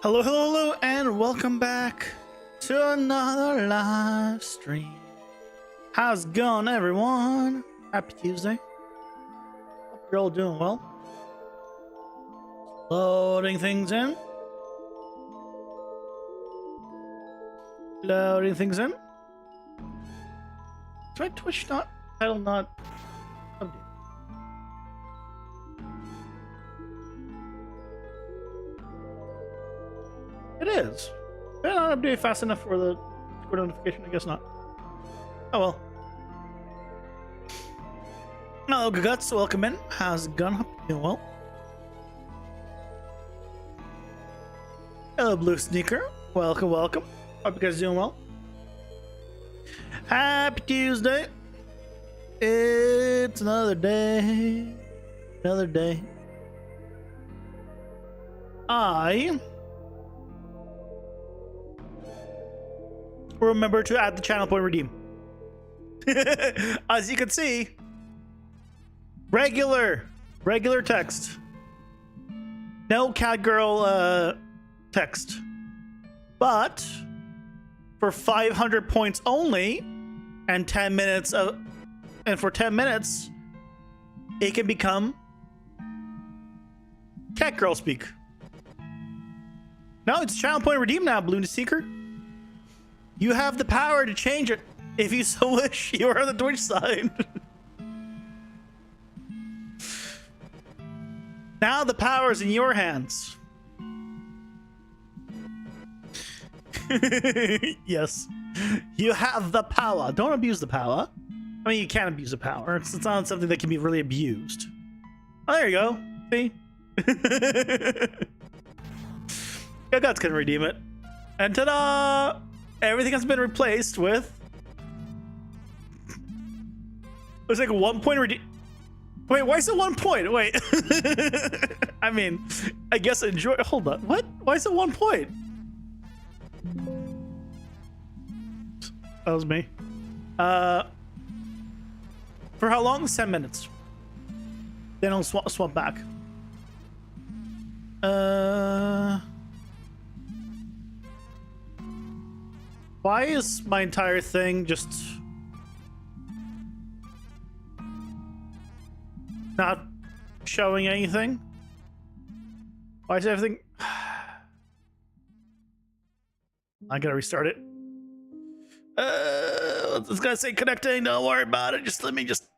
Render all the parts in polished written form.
Hello, hello, hello, and welcome back to another live stream. How's it going, everyone? Happy Tuesday. Hope you're all doing well. Loading things in. Loading things in. Is my Twitch title not updated? It is. Did I not update fast enough for the Discord notification? I guess not. Oh well. Hello, Guts. Welcome in. How's it going? Hope you're doing well. Hello, Blue Sneaker. Welcome, welcome. Hope you guys are doing well. Happy Tuesday. It's another day. Another day. Remember to add the channel point redeem. As you can see, regular text, no cat girl text, but for 500 points only and 10 minutes of, and for 10 minutes it can become cat girl speak. No, it's channel point redeem now, Balloon Seeker. You have the power to change it if you so wish. You are on the Twitch side. Now the power is in your hands. Yes, you have the power. Don't abuse the power. I mean, you can abuse the power. It's not something that can be really abused. Oh, there you go. See? Your guts can redeem it. And ta-da! Everything has been replaced with... It's like a 1 point redeem. Wait, why is it 1 point? Wait. I mean, I guess enjoy... Hold on. What? Why is it 1 point? That was me. For how long? 10 minutes. Then I'll swap back. Why is my entire thing just not showing anything? Why is everything... I gotta restart it. It's gonna say connecting. Don't worry about it. Just let me just...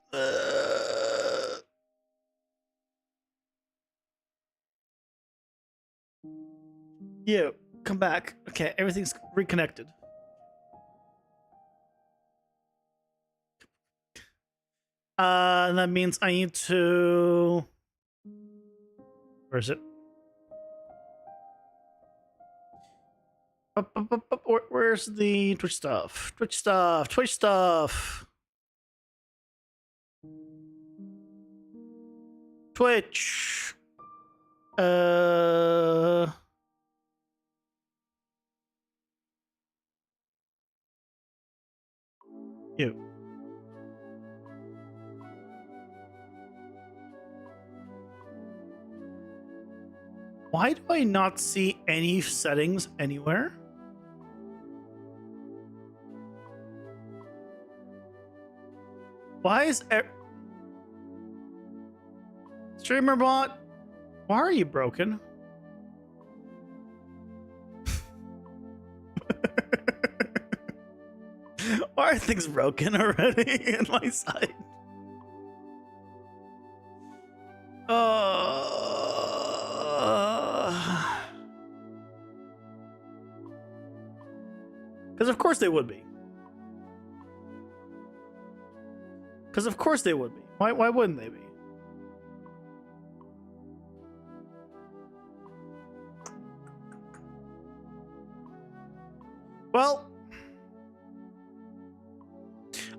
You, come back. Okay, everything's reconnected. And that means I need to... Where is it? Where's the Twitch stuff? Twitch stuff. Twitch. You. Why do I not see any settings anywhere? Why is Streamer bot? Why are you broken? Why are things broken already in my side? Because of course they would be. Because of course they would be. Why wouldn't they be? Well,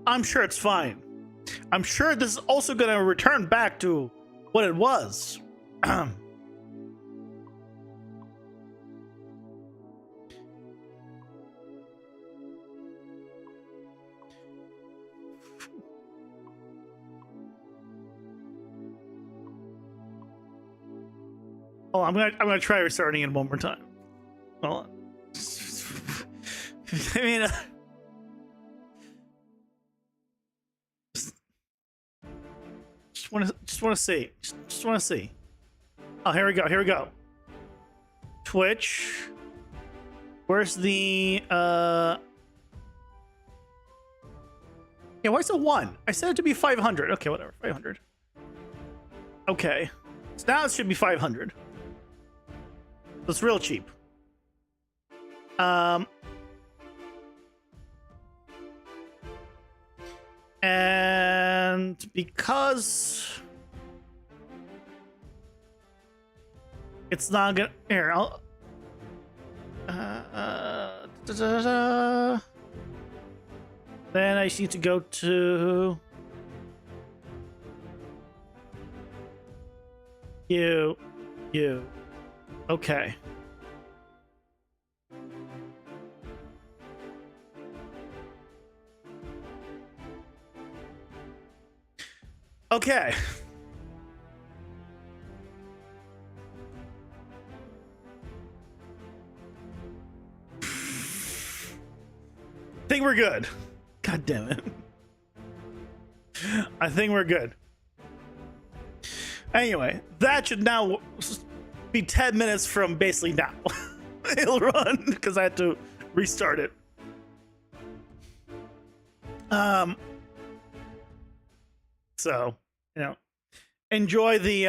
I'm sure it's fine. I'm sure this is also going to return back to what it was. Oh, I'm gonna try restarting it one more time. Well, I mean, just want to see. Just want to see. Oh, here we go. Here we go. Twitch. Where's the Yeah, why is it 1? I said it to be 500. Okay, whatever. 500. Okay. So now it should be 500. That's real cheap. And because it's not gonna here, I'll then I just need to go to you. Okay. Okay. I think we're good. God damn it. I think we're good. Anyway, that should now be 10 minutes from basically now. It'll run because I had to restart it. So, you know, enjoy the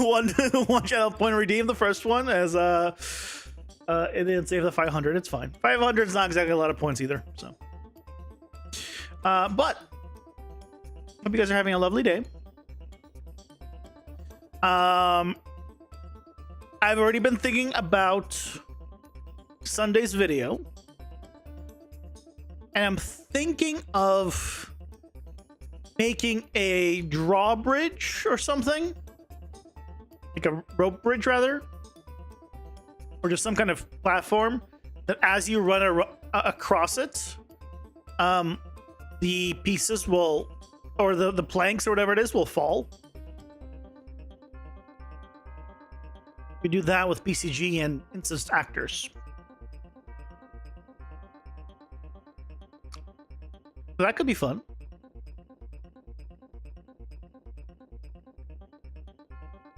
one channel point redeem, the first one, as it didn't save the 500. It's fine. 500 is not exactly a lot of points either. So, but hope you guys are having a lovely day. I've already been thinking about Sunday's video, and I'm thinking of making a drawbridge or something, like a rope bridge rather, or just some kind of platform that as you run across it, the pieces will, or the planks or whatever it is, will fall. We do that with BCG and instance actors. So that could be fun.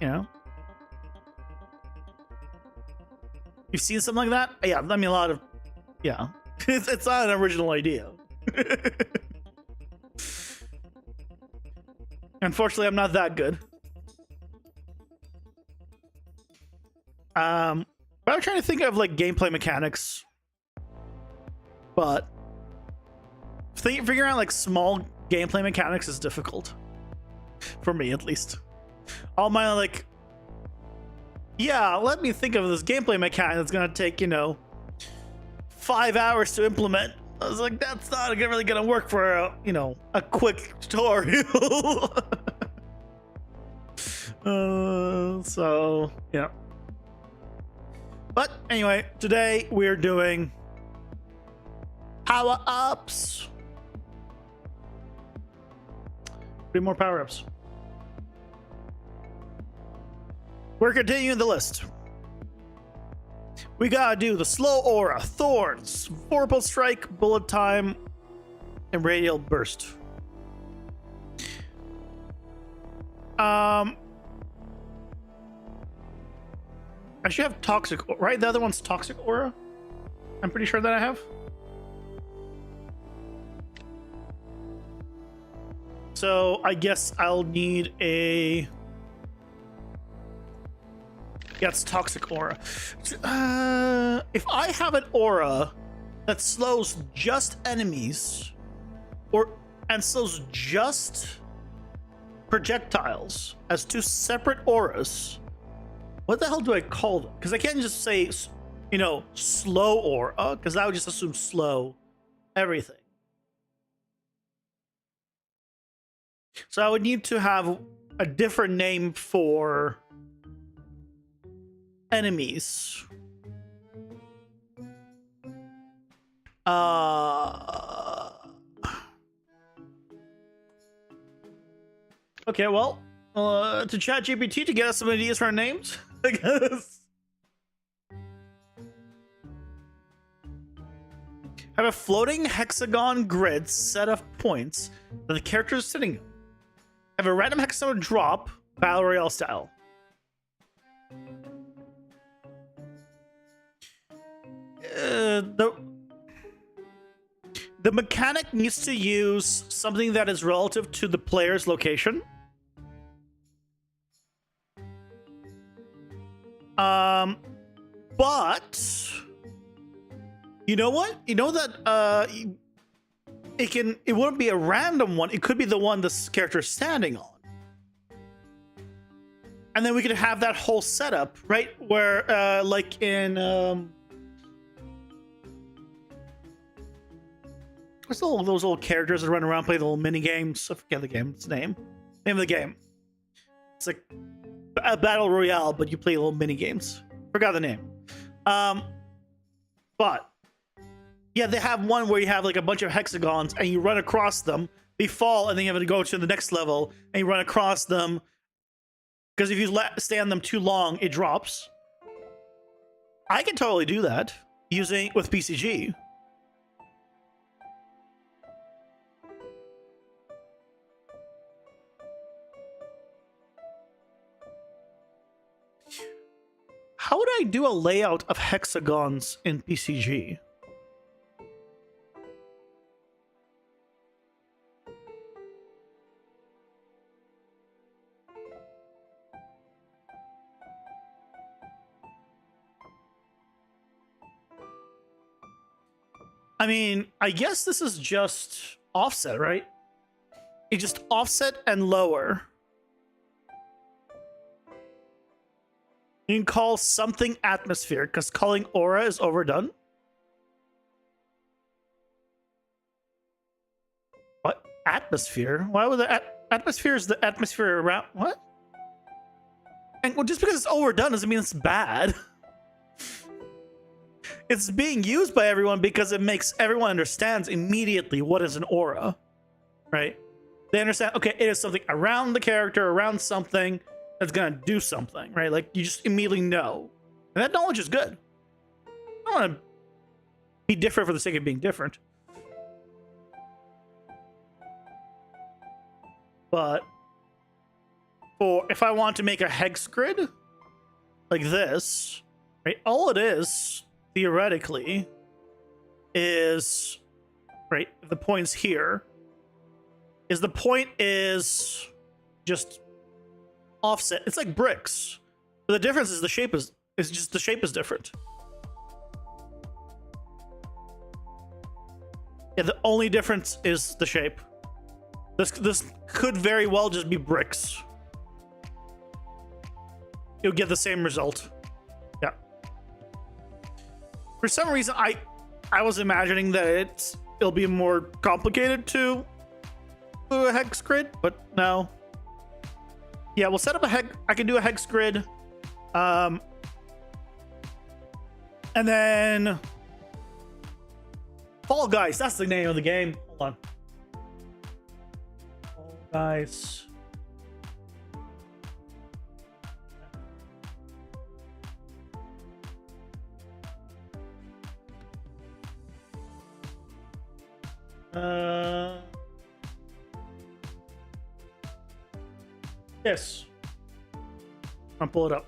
You know, you've seen something like that? Yeah, I mean, a lot of, yeah. It's not an original idea. Unfortunately, I'm not that good. But I'm trying to think of like gameplay mechanics, but figuring out like small gameplay mechanics is difficult for me, at least. All my like, yeah, let me think of this gameplay mechanic that's gonna take, you know, 5 hours to implement. I was like, that's not really gonna work for a, you know, a quick tutorial. So yeah. But anyway, today we're doing power-ups. 3 more power-ups. We're continuing the list. We gotta do the slow aura, thorns, vorpal strike, bullet time, and radial burst. I should have toxic, right? The other one's toxic aura. I'm pretty sure that I have. So I guess I'll need a. Yeah, it's toxic aura. If I have an aura that slows just enemies, and slows just projectiles as 2 separate auras, what the hell do I call them? Because I can't just say, you know, slow aura, because that would just assume slow everything. So I would need to have a different name for enemies. Okay, well, to ChatGPT to get us some ideas for our names, I guess. Have a floating hexagon grid set of points that the character is sitting on. Have a random hexagon drop, Battle Royale style. The mechanic needs to use something that is relative to the player's location. But you know what? You know that it wouldn't be a random one. It could be the one this character is standing on. And then we could have that whole setup, right? Where like in what's all those old characters that run around play the little mini games? I forget the game. It's the name of the game. It's like a battle royale, but you play little mini games. Forgot the name. But yeah, they have one where you have like a bunch of hexagons and you run across them. They fall, and then you have to go to the next level and you run across them. Because if you stay on them too long, it drops. I can totally do that with PCG. How would I do a layout of hexagons in PCG? I mean, I guess this is just offset, right? It's just offset and lower. You can call something atmosphere, because calling aura is overdone. What? Atmosphere? Why would the atmosphere is the atmosphere around? What? And well, just because it's overdone doesn't mean it's bad. It's being used by everyone because it makes everyone understands immediately what is an aura, right? They understand, okay, it is something around the character, around something that's gonna do something, right? Like, you just immediately know. And that knowledge is good. I don't want to be different for the sake of being different. But if I want to make a hex grid like this, right? All it is, theoretically, is, right, the point's here, is the point is just offset. It's like bricks. But the difference is the shape is just the shape is different. Yeah, the only difference is the shape. This could very well just be bricks. You'll get the same result. Yeah. For some reason, I was imagining that it'll be more complicated to do a hex grid, but no. Yeah, we'll set up I can do a hex grid. And then Fall Guys, that's the name of the game. Hold on. Fall Guys. Yes. I'll pull it up.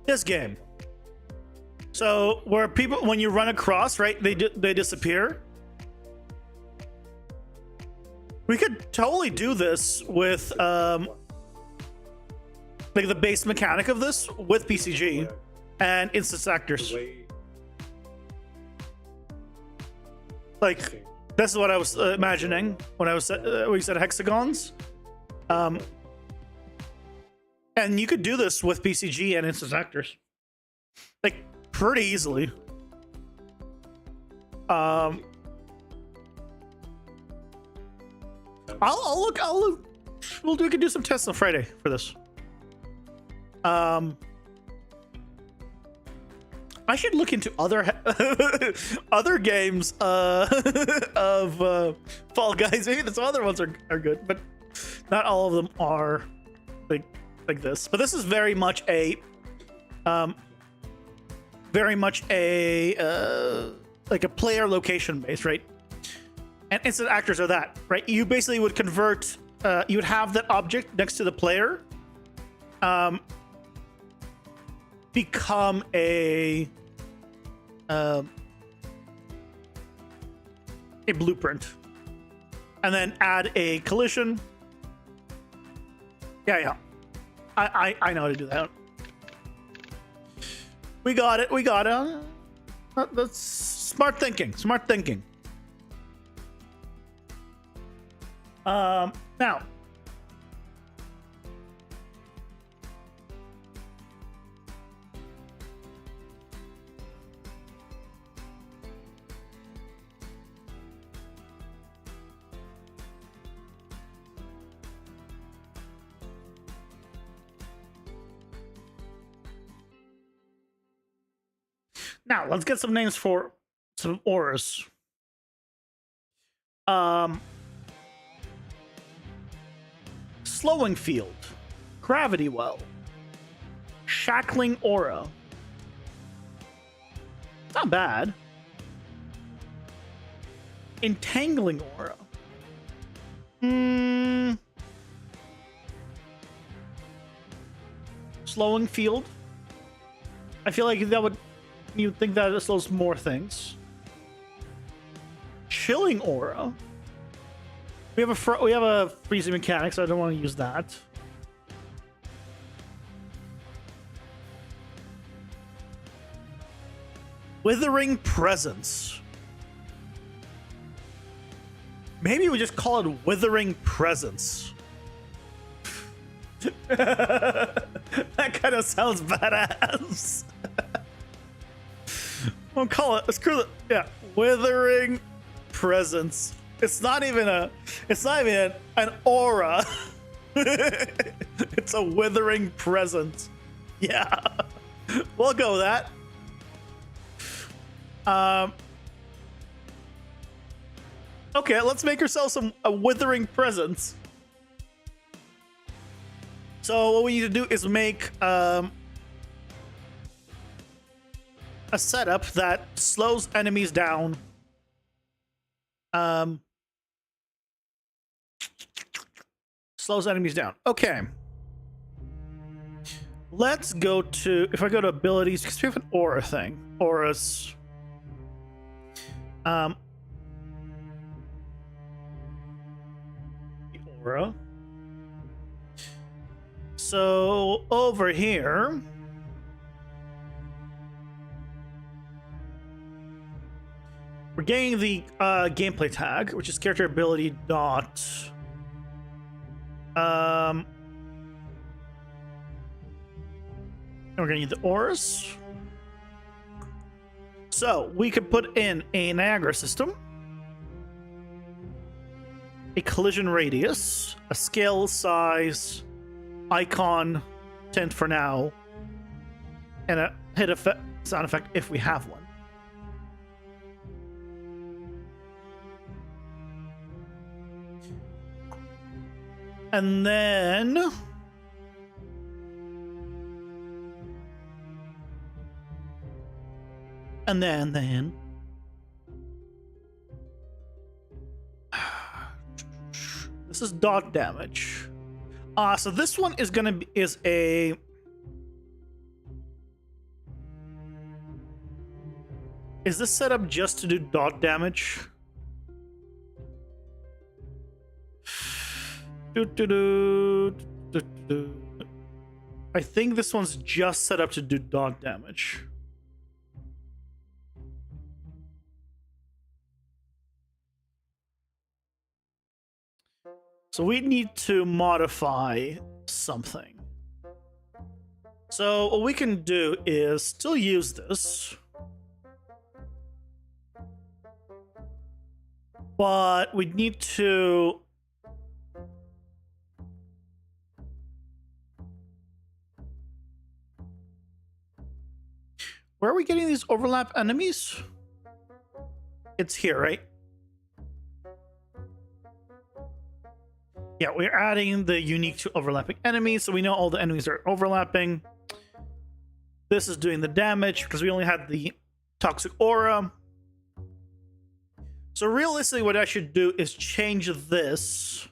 This game. So where people, when you run across, right, they disappear. We could totally do this with like the base mechanic of this with PCG and instance actors. Like, this is what I was imagining when I was when you said hexagons. And you could do this with PCG and instance actors, like, pretty easily. I'll look. We can do some tests on Friday for this. I should look into other other games of Fall Guys. Maybe some other ones are good, but Not all of them are like this, but this is very much a like a player location based, right? And instant actors are that, right? You basically would convert, you would have that object next to the player become a blueprint, and then add a collision. Yeah. I know how to do that. We got it. That's smart thinking. Now. Now, let's get some names for some auras. Slowing field, gravity well, shackling aura. Not bad. Entangling aura. Slowing field. I feel like that would, you'd think that it slows more things. Chilling aura. We have a freezing mechanic, so I don't want to use that. Withering presence. Maybe we just call it withering presence. That kind of sounds badass. We'll call it. Let's call it. Yeah, withering presence. It's not even an aura. It's a withering presence. Yeah, we'll go with that. Okay, let's make ourselves a withering presence. So what we need to do is make a setup that slows enemies down. Slows enemies down. Okay. Let's go to, if I go to abilities, because we have an aura thing. Auras. Aura. So over here, we're getting the gameplay tag, which is character ability dot. And we're gonna need the auras. So we could put in a Niagara system, a collision radius, a scale size, icon tint for now, and a hit effect, sound effect if we have one. And then this is dot damage. So this one is gonna be is this set up just to do dot damage? I think this one's just set up to do dot damage. So we need to modify something. So what we can do is still use this, but we need to where are we getting these overlap enemies? It's here, right? Yeah, we're adding the unique to overlapping enemies, so we know all the enemies are overlapping. This is doing the damage because we only had the toxic aura. So realistically, what I should do is change this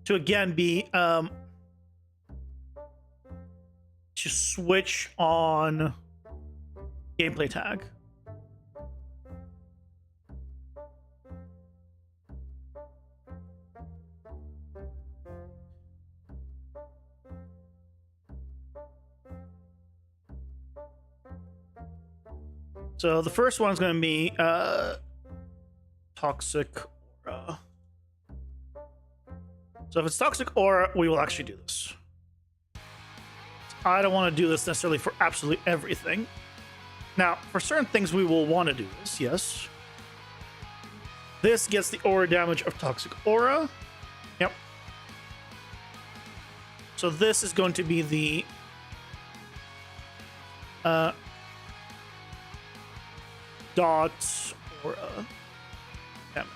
to again be to switch on gameplay tag. So the first one is going to be toxic aura. So if it's toxic aura, we will actually do this. I don't want to do this necessarily for absolutely everything. Now, for certain things, we will want to do this, yes. This gets the aura damage of toxic aura. Yep. So this is going to be the dot aura damage.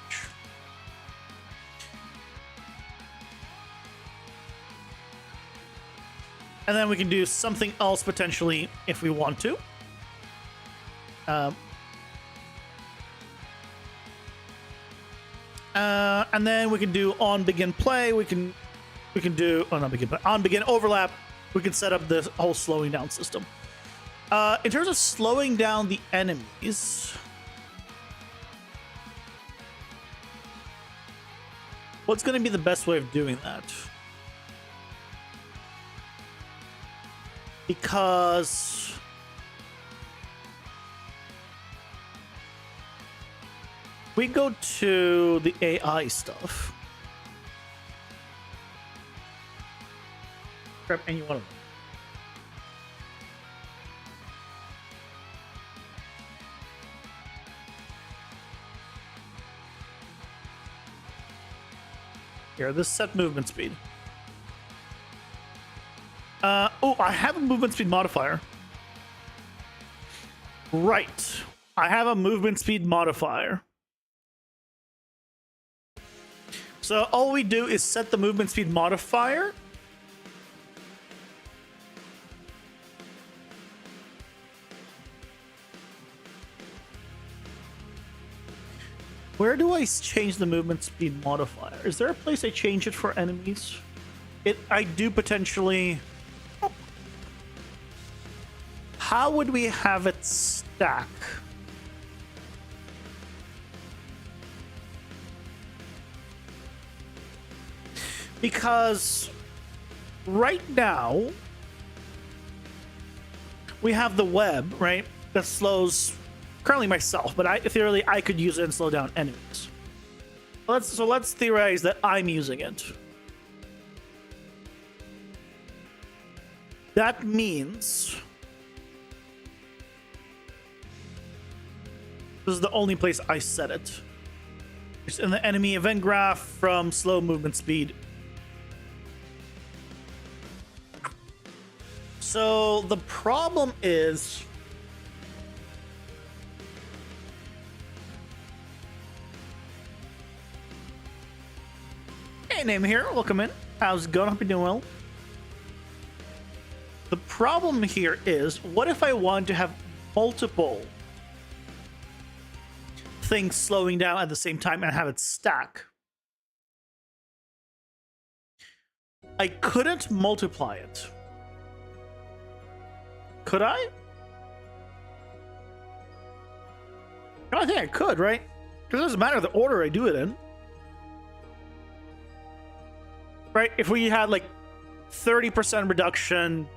And then we can do something else potentially if we want to. And then we can do on begin play. We can do not begin play, on begin overlap. We can set up this whole slowing down system. In terms of slowing down the enemies, what's going to be the best way of doing that? Because we go to the AI stuff. Grab any one of them. Here, this set movement speed. Oh, I have a movement speed modifier. Right. I have a movement speed modifier. So all we do is set the movement speed modifier. Where do I change the movement speed modifier? Is there a place I change it for enemies? I do potentially... How would we have it stack? Because right now we have the web, right? That slows currently myself, but theoretically I could use it and slow down enemies. So let's theorize that I'm using it. That means this is the only place I set it. It's in the enemy event graph from slow movement speed. So the problem is hey, Name here, welcome in. How's it going? Hope you're doing well. The problem here is, what if I want to have multiple things slowing down at the same time and have it stack? I couldn't multiply it. Could I? I think I could, right? Because it doesn't matter the order I do it in. Right? If we had like 30% reduction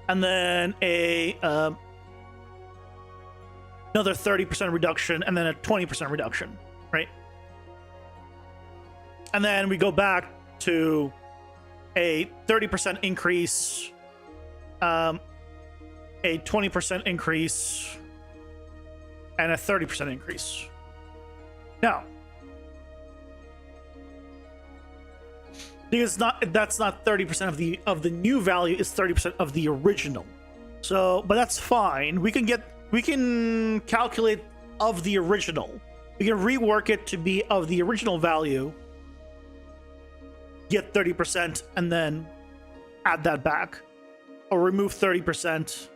and then another 30% reduction and then a 20% reduction, right? And then we go back to a 30% increase, a 20% increase, and a 30% increase. Now, because that's not 30% of the new value, it's 30% of the original. So, but that's fine. We can calculate of the original. We can rework it to be of the original value get 30% and then add that back, or remove 30%.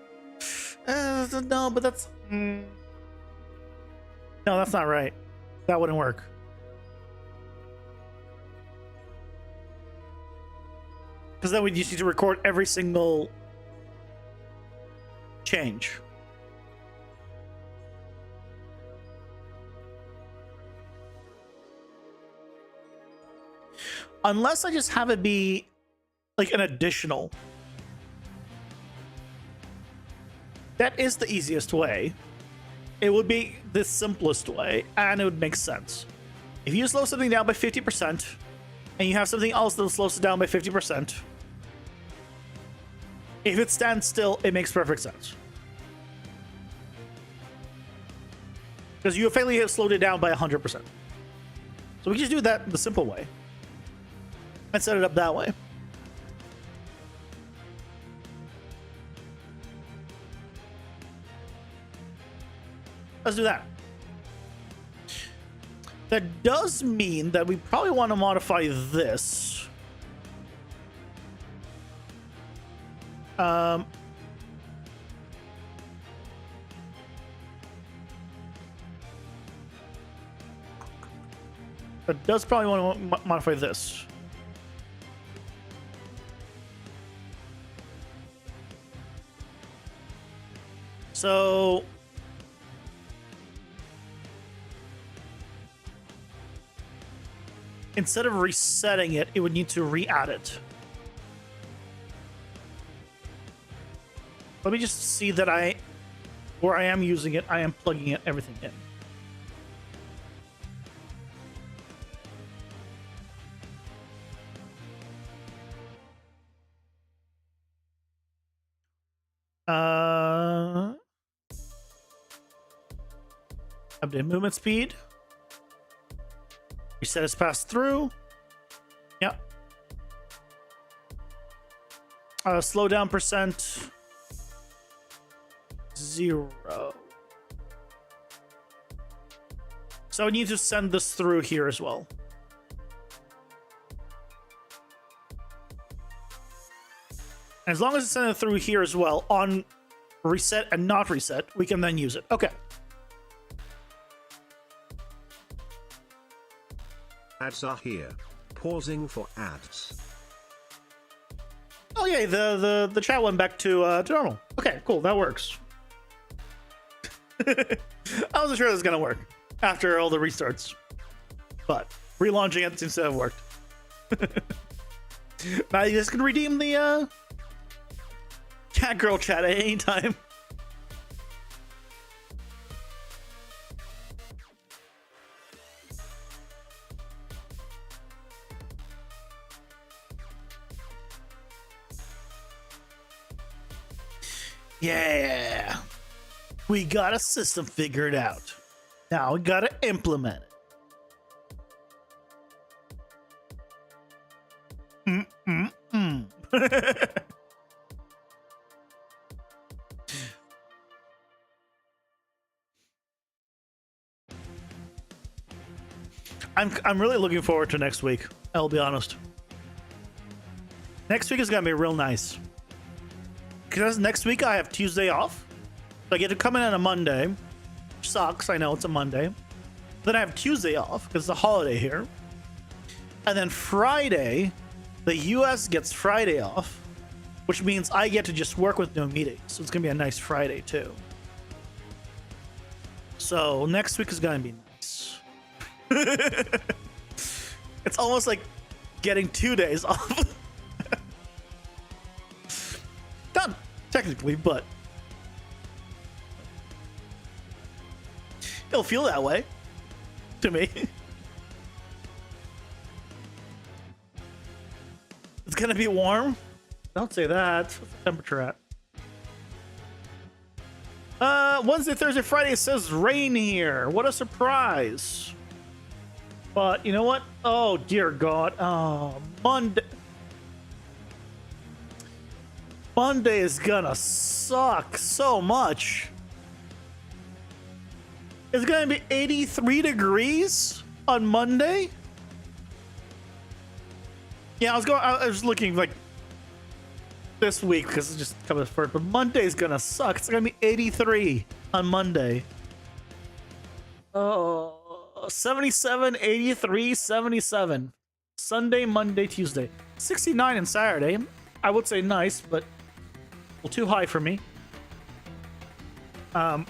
No, but that's no, that's not right. That wouldn't work. Because then we just need to record every single change. Unless I just have it be like an additional. That is the easiest way. It would be the simplest way, and it would make sense. If you slow something down by 50%, and you have something else that slows it down by 50%, if it stands still, it makes perfect sense. Because you effectively have slowed it down by 100%. So we can just do that the simple way. And set it up that way. Let's do that. That does mean that we probably want to modify this. That does probably want to modify this. So instead of resetting it, it would need to re-add it. Let me just see that where I am using it, I am plugging it, everything in. Update movement speed. Reset is passed through. Yep. Slow down percent 0. So I need to send this through here as well. As long as it's sent through here as well on reset and not reset, we can then use it. Okay. Ads are here. Pausing for ads. Oh yeah, the chat went back to normal. Okay, cool, that works. I wasn't sure it was gonna work after all the restarts, but relaunching it seems to have worked. Now you guys can redeem the cat girl chat at any time. Yeah, we got a system figured out. Now we gotta implement it. I'm really looking forward to next week. I'll be honest. Next week is gonna be real nice. Because next week I have Tuesday off. So I get to come in on a Monday. Which sucks, I know it's a Monday. Then I have Tuesday off because it's a holiday here. And then Friday, the US gets Friday off, which means I get to just work with no meetings. So it's going to be a nice Friday too. So next week is going to be nice. It's almost like getting 2 days off. Done, technically, but it'll feel that way to me. It's gonna be warm. Don't say that. What's the temperature at? Wednesday, Thursday, Friday, it says rain here. What a surprise. But you know what? Oh dear God. Oh, Monday is gonna suck so much. It's gonna be 83 degrees on Monday. Yeah, I was looking like this week because it's just coming first, but Monday's gonna suck. It's gonna be 83 on Monday. Oh, 77, 83, 77. Sunday, Monday, Tuesday. 69 on Saturday. I would say nice, but a little too high for me. And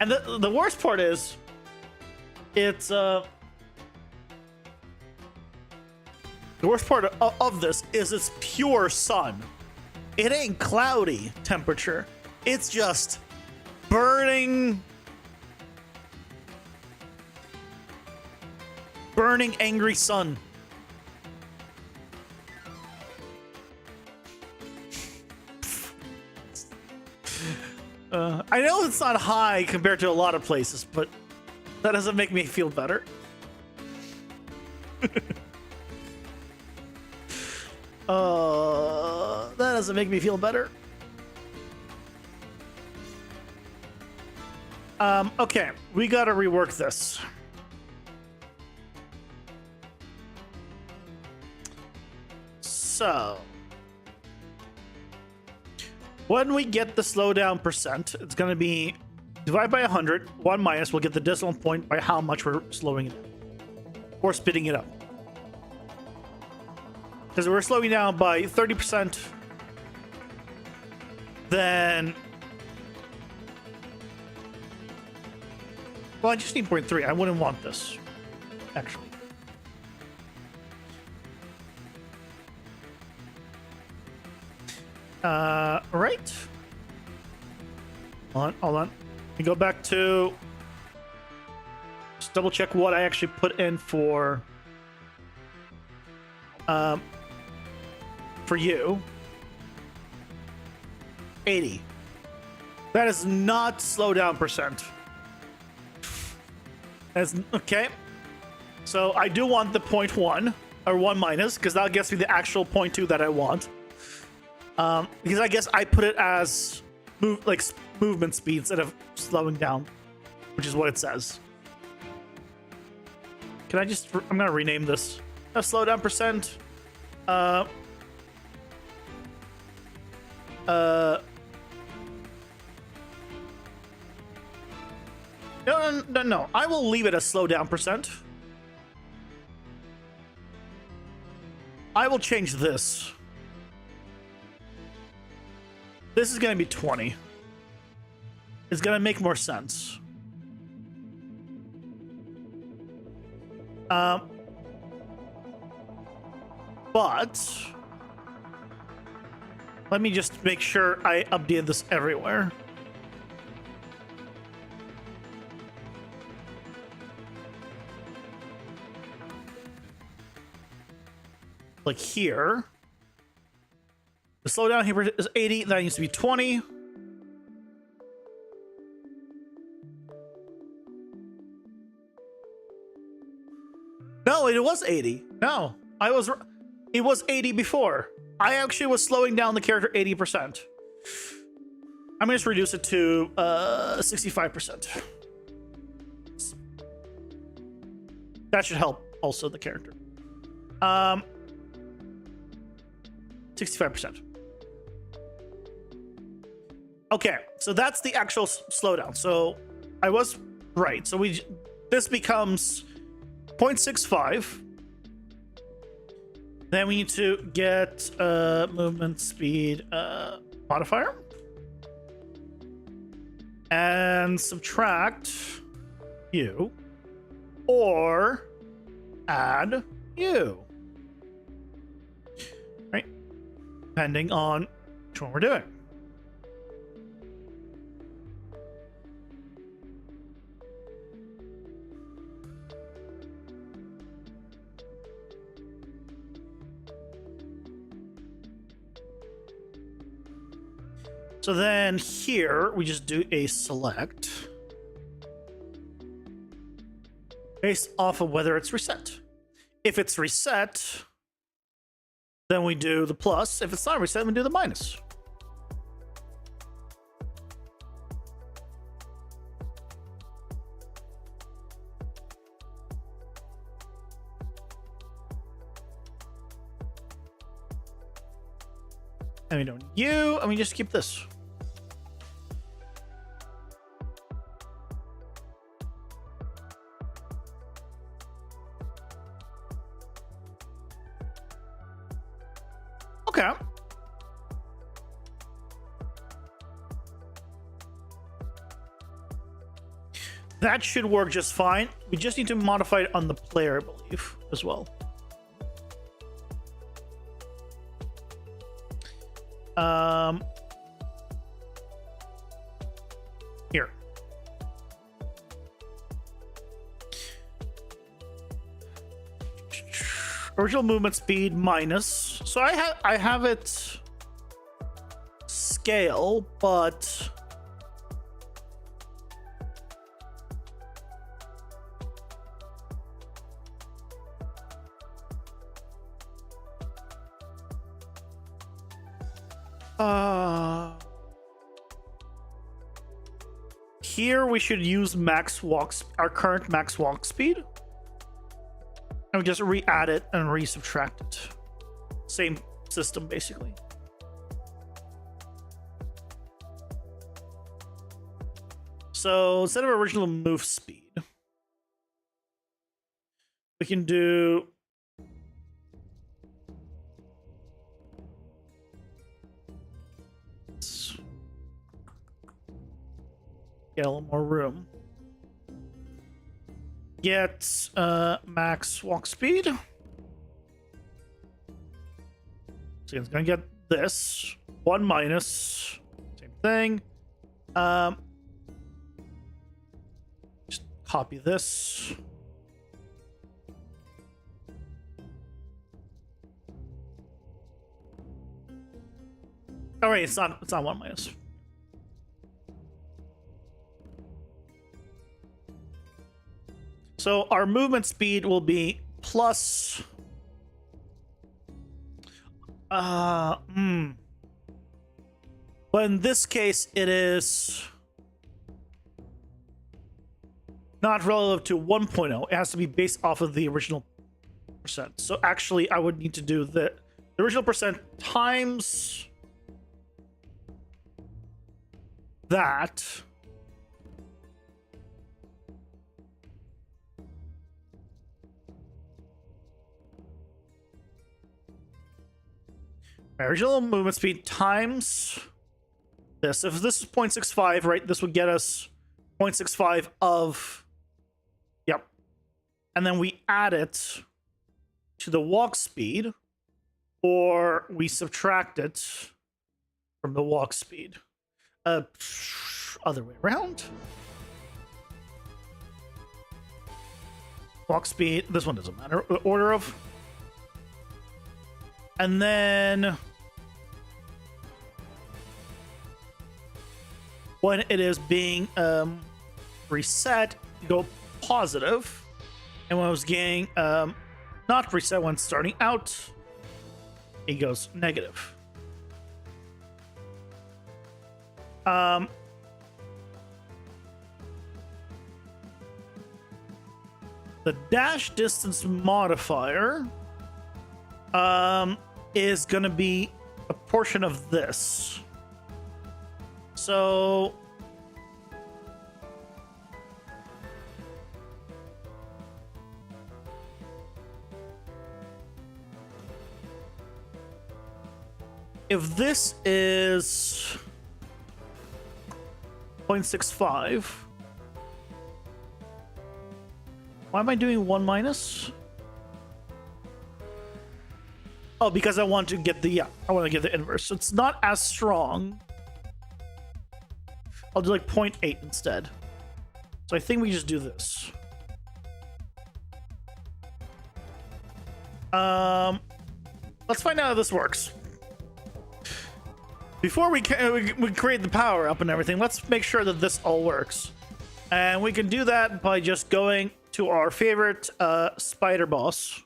the worst part is, it's the worst part of this is it's pure sun. It ain't cloudy temperature. It's just burning angry sun. I know it's not high compared to a lot of places, but that doesn't make me feel better. That doesn't make me feel better. Okay, we gotta rework this. So, when we get the slowdown percent, it's gonna be divide by 100, 1 minus, we'll get the decimal point by how much we're slowing it down. Or speeding it up. Because we're slowing down by 30%, then... Well, I just need 0.3. I wouldn't want this, actually. Right. Hold on. Let me go back to... Just double check what I actually put in for you. 80. That is not slowdown percent. That's okay. So I do want the 0.1 or 1 minus because that gets me the actual 0.2 that I want. Because I guess I put it as movement speed instead of slowing down, which is what it says. Can I just? I'm gonna rename this. Slowdown percent. No. I will leave it as slowdown percent. I will change this. This is going to be 20. It's going to make more sense. But let me just make sure I update this everywhere. Like here. The slowdown here is 80. That used to be 20. No, it was 80. No, it was 80 before. I actually was slowing down the character 80%. I'm gonna just reduce it to 65%. That should help also the character. 65%. Okay, so that's the actual slowdown. So I was right. So this becomes 0.65. Then we need to get movement speed modifier and subtract you or add you. Right? Depending on which one we're doing. So then here we just do a select based off of whether it's reset. If it's reset, then we do the plus. If it's not reset, we do the minus. And we don't need you, and we just keep this. Okay. That should work just fine. We just need to modify it on the player, I believe, as well. Here. Original movement speed minus. So I have it scale, but here we should use our current max walk speed. And we just re-add it and re-subtract it. Same system, basically. So instead of original move speed, we can do get a little more room. Get max walk speed. So it's gonna get this 1 minus, same thing. Just copy this. Oh wait, it's not 1 minus. So our movement speed will be plus but in this case it is not relative to 1.0. It has to be based off of the original percent. So actually I would need to do the original percent times that. Original movement speed times this. If this is 0.65, right, this would get us 0.65 of, yep. And then we add it to the walk speed, or we subtract it from the walk speed. Other way around. Walk speed, this one doesn't matter. The order of. And then when it is being reset, you go positive. And when it was getting not reset when starting out, it goes negative. The dash distance modifier is going to be a portion of this. So if this is 0.65, why am I doing 1 minus? Oh, because I want to get the, I want to get the inverse. So it's not as strong. I'll do like 0.8 instead. So I think we just do this. Let's find out how this works. Before we create the power up and everything, let's make sure that this all works. And we can do that by just going to our favorite spider boss.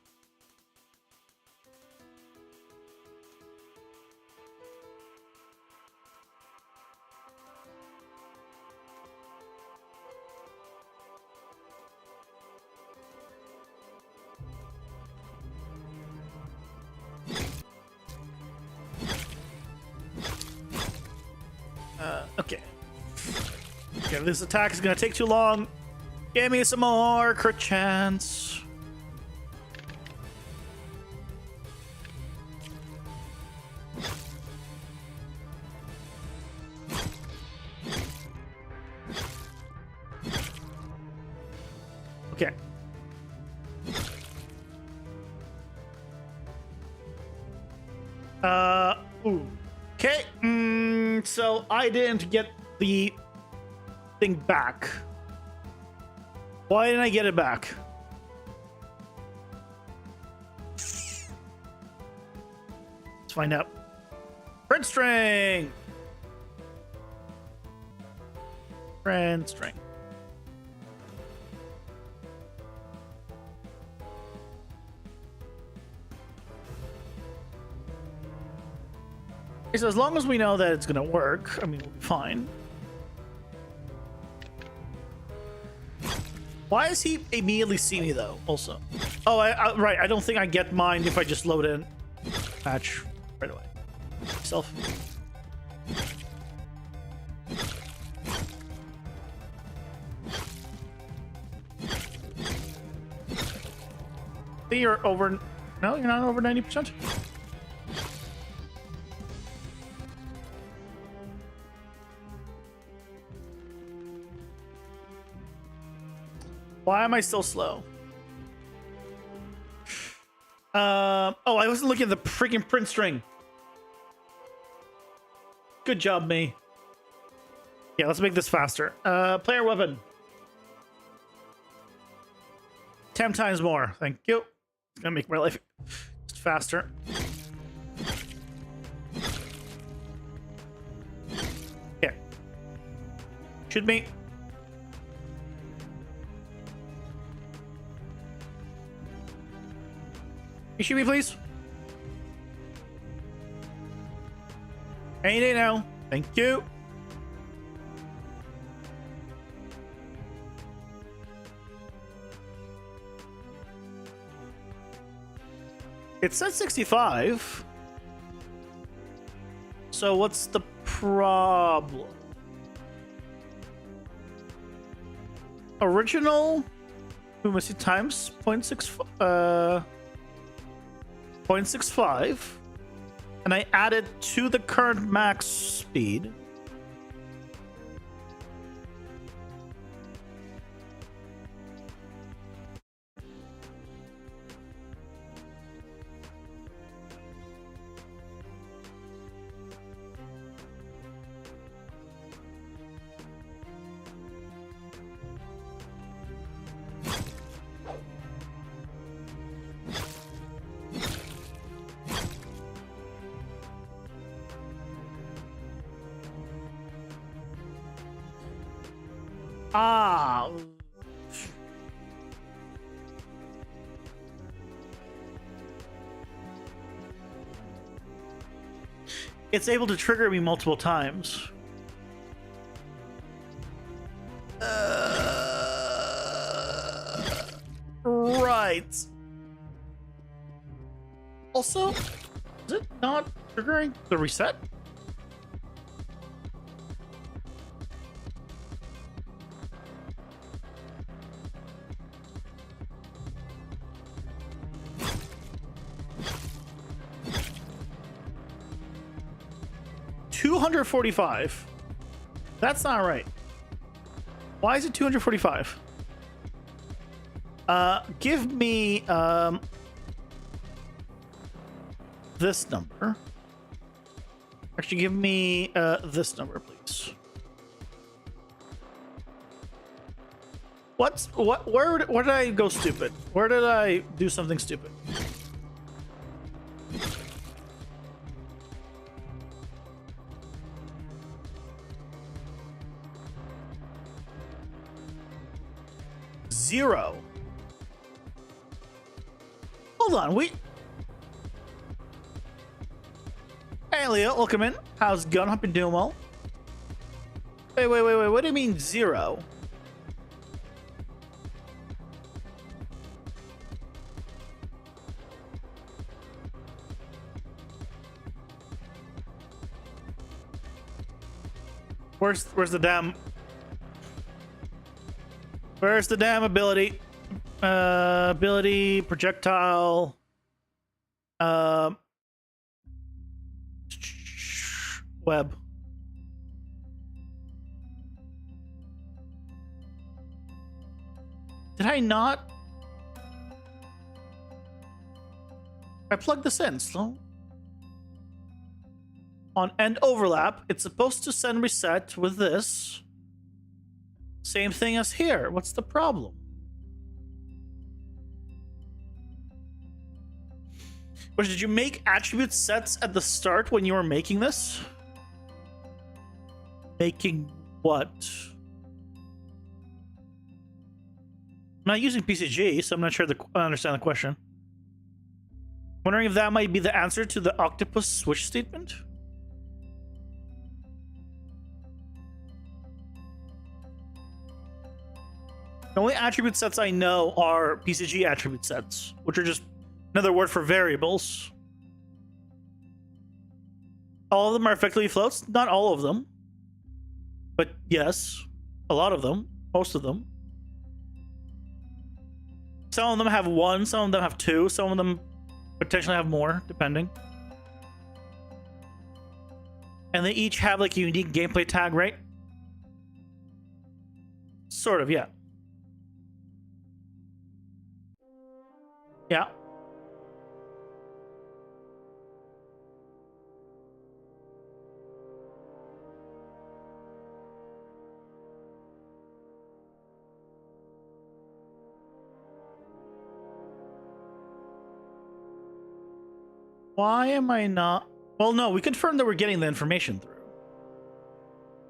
Okay, this attack is gonna take too long. Give me some more crit chance. Okay. Ooh. Okay. So I didn't get the thing back. Why didn't I get it back? Let's find out. Friend string. Friend string. Okay, so as long as we know that it's gonna work, I mean, we'll be fine. Why does he immediately see me though? Also, oh, right. I don't think I get mine if I just load in match right away. Self. You're over. No, you're not over 90%. Why am I still slow? Oh, I wasn't looking at the freaking print string. Good job, me. Yeah, let's make this faster. Player weapon. 10 times more. Thank you. It's gonna make my life just faster. Okay. Shoot me. You shoot me, please. Any day now. Thank you. It says 65. So what's the problem? Original fluency times 0.65, and I added to the current max speed. Ah. It's able to trigger me multiple times. Right. Also, is it not triggering the reset? $245. That's not right. Why is it 245? Give me this number. Actually, give me this number, please. Where did I go stupid? Where did I do something stupid? Zero. Hold on, Hey, Leo, welcome in. How's it going? Hope you're doing well. Wait. What do you mean zero? Where's the damn... Where's the damn ability? Ability, projectile. Web. Did I not? I plugged this in, so on end overlap, it's supposed to send reset with this. Same thing as here. What's the problem? Which, did you make attribute sets at the start when you were making this? Making what? I'm not using PCG, so I'm not sure I understand the question. Wondering if that might be the answer to the octopus switch statement? The only attribute sets I know are PCG attribute sets, which are just another word for variables. All of them are effectively floats? Not all of them. But yes, a lot of them, most of them. Some of them have one, some of them have two, some of them potentially have more, depending. And they each have like a unique gameplay tag, right? Sort of, yeah. Yeah. Why am I not? Well, no, we confirmed that we're getting the information through.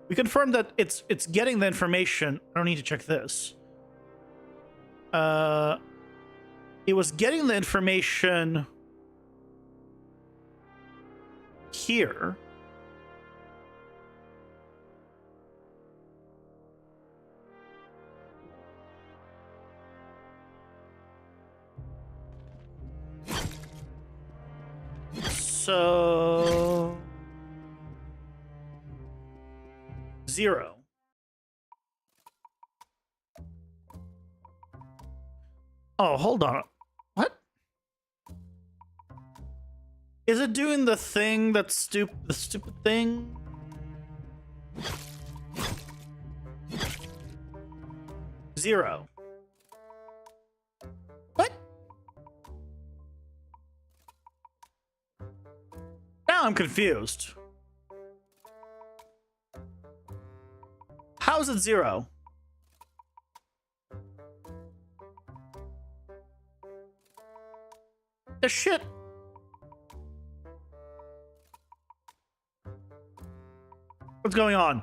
We confirmed that it's getting the information. I don't need to check this. It was getting the information here. So 0. Oh, hold on. What? Is it doing the thing that's the stupid thing? Zero. What? Now I'm confused. How is it 0? The shit. What's going on?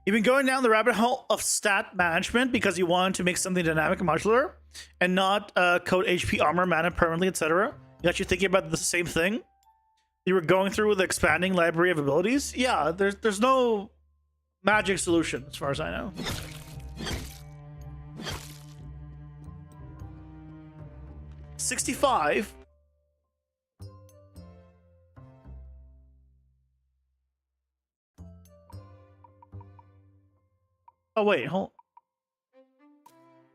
You've been going down the rabbit hole of stat management because you wanted to make something dynamic and modular and not code HP, armor, mana permanently, etc. You actually thinking about the same thing? You were going through with the expanding library of abilities? Yeah, there's no magic solution as far as I know. $65. Oh wait, hold.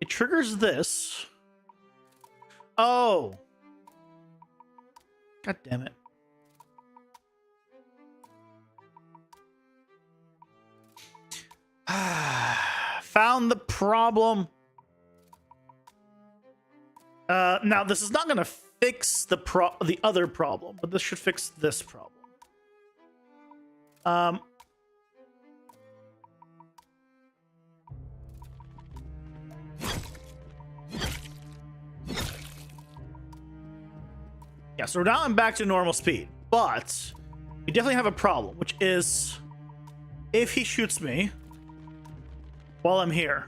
It triggers this. Oh. God damn it. Found the problem. Now this is not gonna fix the other problem, but this should fix this problem. Yeah, so now I'm back to normal speed, but we definitely have a problem, which is if he shoots me while I'm here.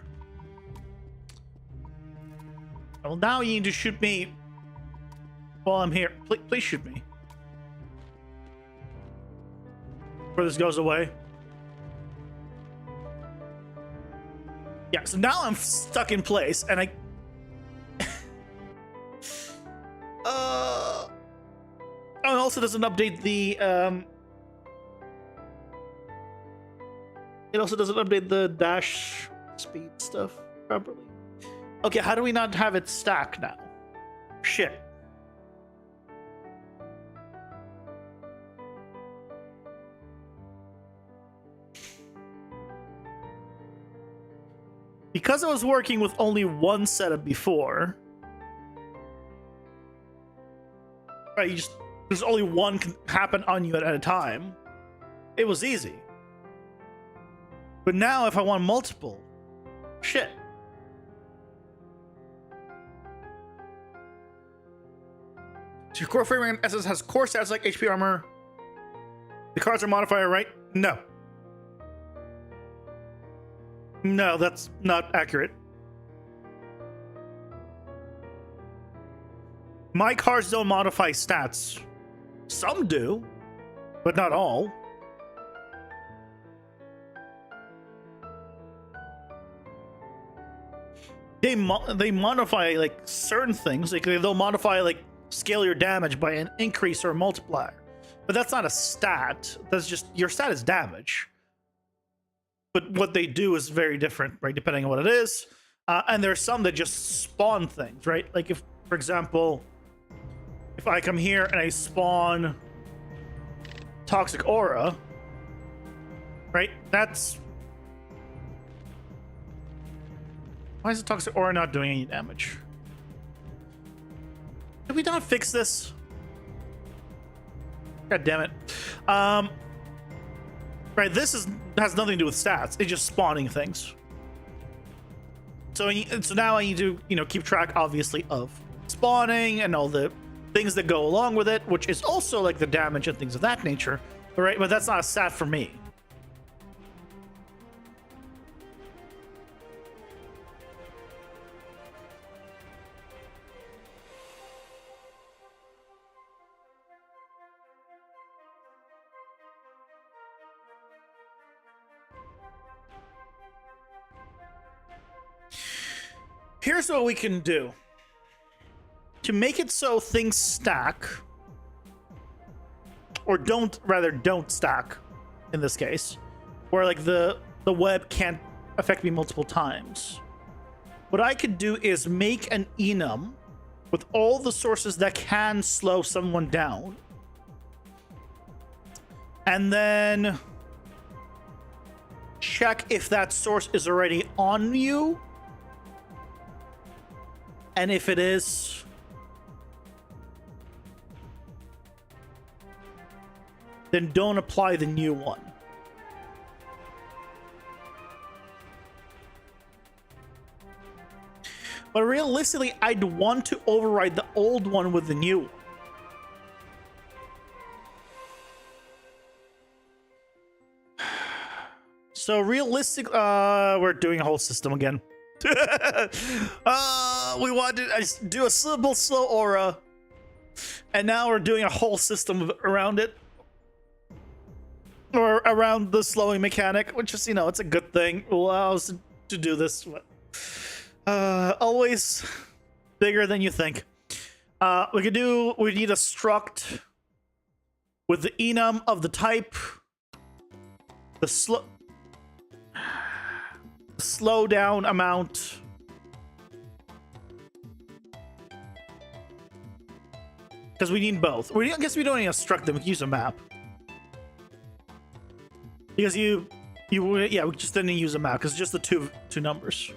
Well, now you need to shoot me while I'm here. Please shoot me. Before this goes away. Yeah, so now I'm stuck in place, and I... Oh, also doesn't update the it also doesn't update the dash speed stuff properly. Okay, how do we not have it stack now? Shit. Because I was working with only one setup before, right? There's only one can happen on you at a time. It was easy. But now if I want multiple, shit. So your core framing essence has core stats like HP armor. The cards are modifier, right? No. No, that's not accurate. My cards don't modify stats. Some do, but not all. They modify like certain things. Like they'll modify like scale your damage by an increase or a multiplier. But that's not a stat. That's just your stat is damage. But what they do is very different, right? Depending on what it is. And there's some that just spawn things, right? Like if, for example, if I come here and I spawn Toxic Aura, right? That's... Why is the Toxic Aura not doing any damage? Did we not fix this? God damn it. Right, this has nothing to do with stats. It's just spawning things. So now I need to, keep track, obviously, of spawning and all the things that go along with it, which is also like the damage and things of that nature. Right, but that's not a stat for me. Here's what we can do. To make it so things stack, or don't stack in this case, where like the web can't affect me multiple times. What I could do is make an enum with all the sources that can slow someone down. And then check if that source is already on you. And if it is, then don't apply the new one. But realistically, I'd want to override the old one with the new one. So realistic, we're doing a whole system again. We wanted to do a simple slow aura, and now we're doing a whole system around it, or around the slowing mechanic, which is, it's a good thing. It allows us to do this. Always bigger than you think. We need a struct with the enum of the type, the slow down amount, because we need both. I guess we don't need a struct them. We can use a map, because we just didn't use a map because it's just the two numbers.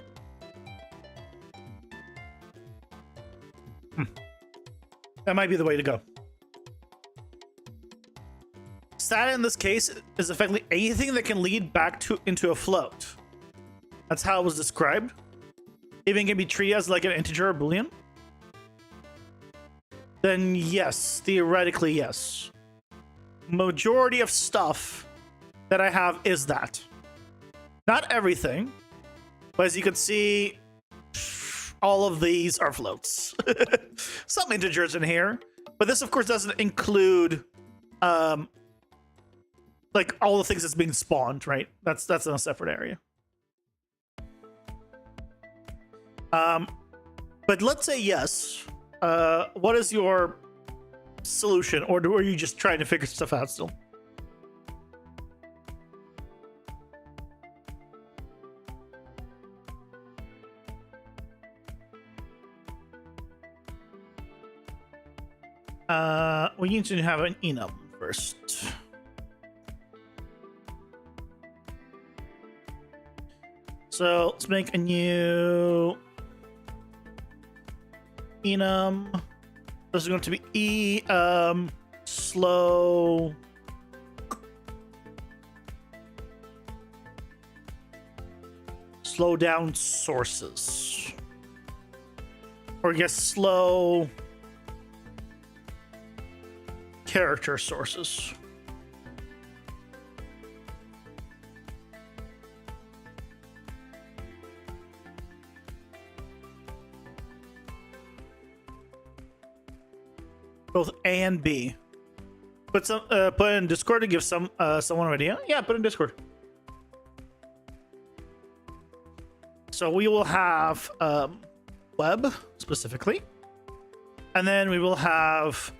That might be the way to go. Stat in this case is effectively anything that can lead back into a float. That's how it was described. Even can be treated as like an integer or boolean. Then yes, theoretically yes. Majority of stuff that I have is that. Not everything, but as you can see, all of these are floats. Some integers in here, but this of course doesn't include like all the things that's being spawned, right? That's in a separate area. But let's say yes. What is your solution, or are you just trying to figure stuff out still? We need to have an enum first. So let's make a new enum. This is going to be slow down sources, or I guess slow character sources. Both A and B. Put in Discord to give someone an idea. Yeah, put in Discord. So we will have web specifically, and then we will have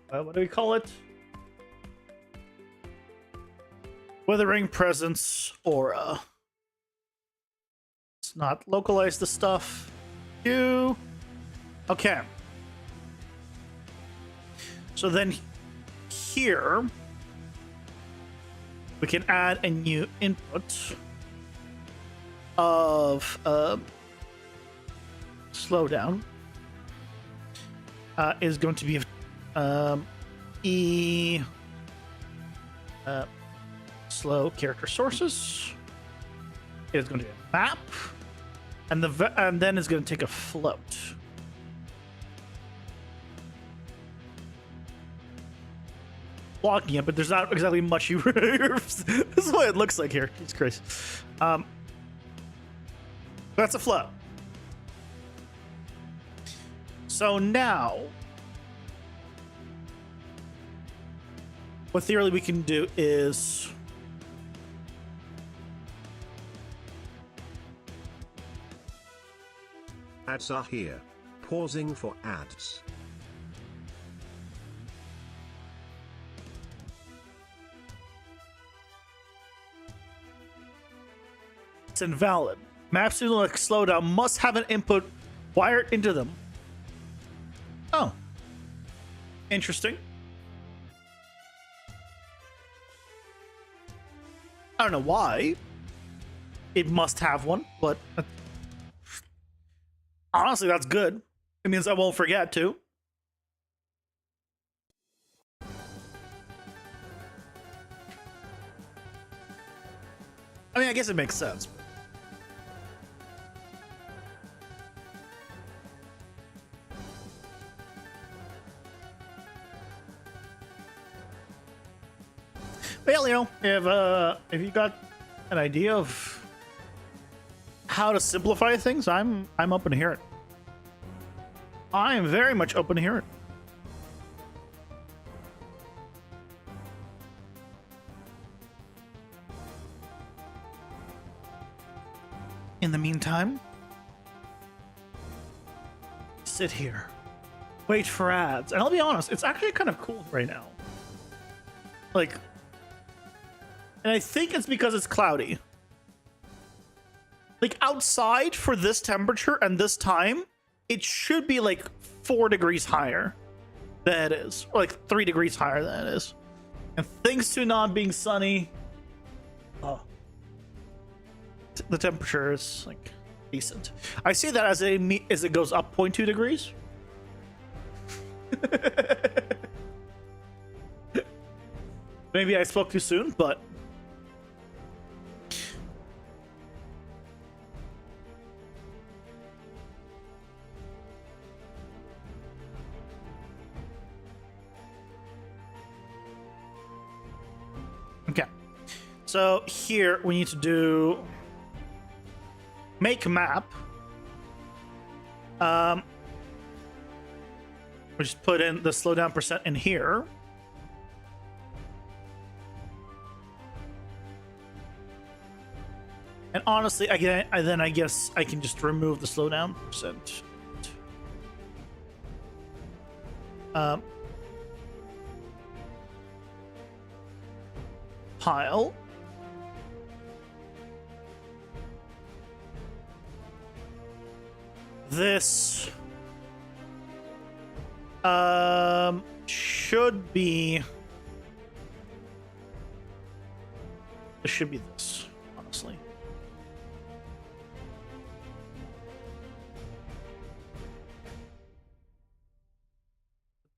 what do we call it? Withering Presence Aura. Let's not localize the stuff. Okay. So then here we can add a new input of slowdown. Is going to be E slow character sources. It's going to be a map, and then it's going to take a float. Blocking it, but there's not exactly much you. This is what it looks like here. Jesus Christ. That's a float. So now, what theoretically we can do is ads are here. Pausing for ads. it's invalid. Maps to like slowdown must have an input wired into them. Oh, interesting. I don't know why it must have one, but honestly, that's good. It means I won't forget to. I mean, I guess it makes sense. But yeah, Leo, if you got an idea of how to simplify things, I'm open to hear it. I am very much open to hear it. In the meantime, sit here, wait for ads, and I'll be honest, it's actually kind of cool right now. Like, and I think it's because it's cloudy. Like outside for this temperature and this time, it should be like 4 degrees higher than it is, or like 3 degrees higher than it is. And thanks to not being sunny, the temperature is like decent. I see that as it goes up 0.2 degrees. Maybe I spoke too soon, but okay. So here we need to do make map. We just put in the slowdown percent in here. And honestly, then I guess I can just remove the slowdown percent. Pile. This should be. This should be this, honestly.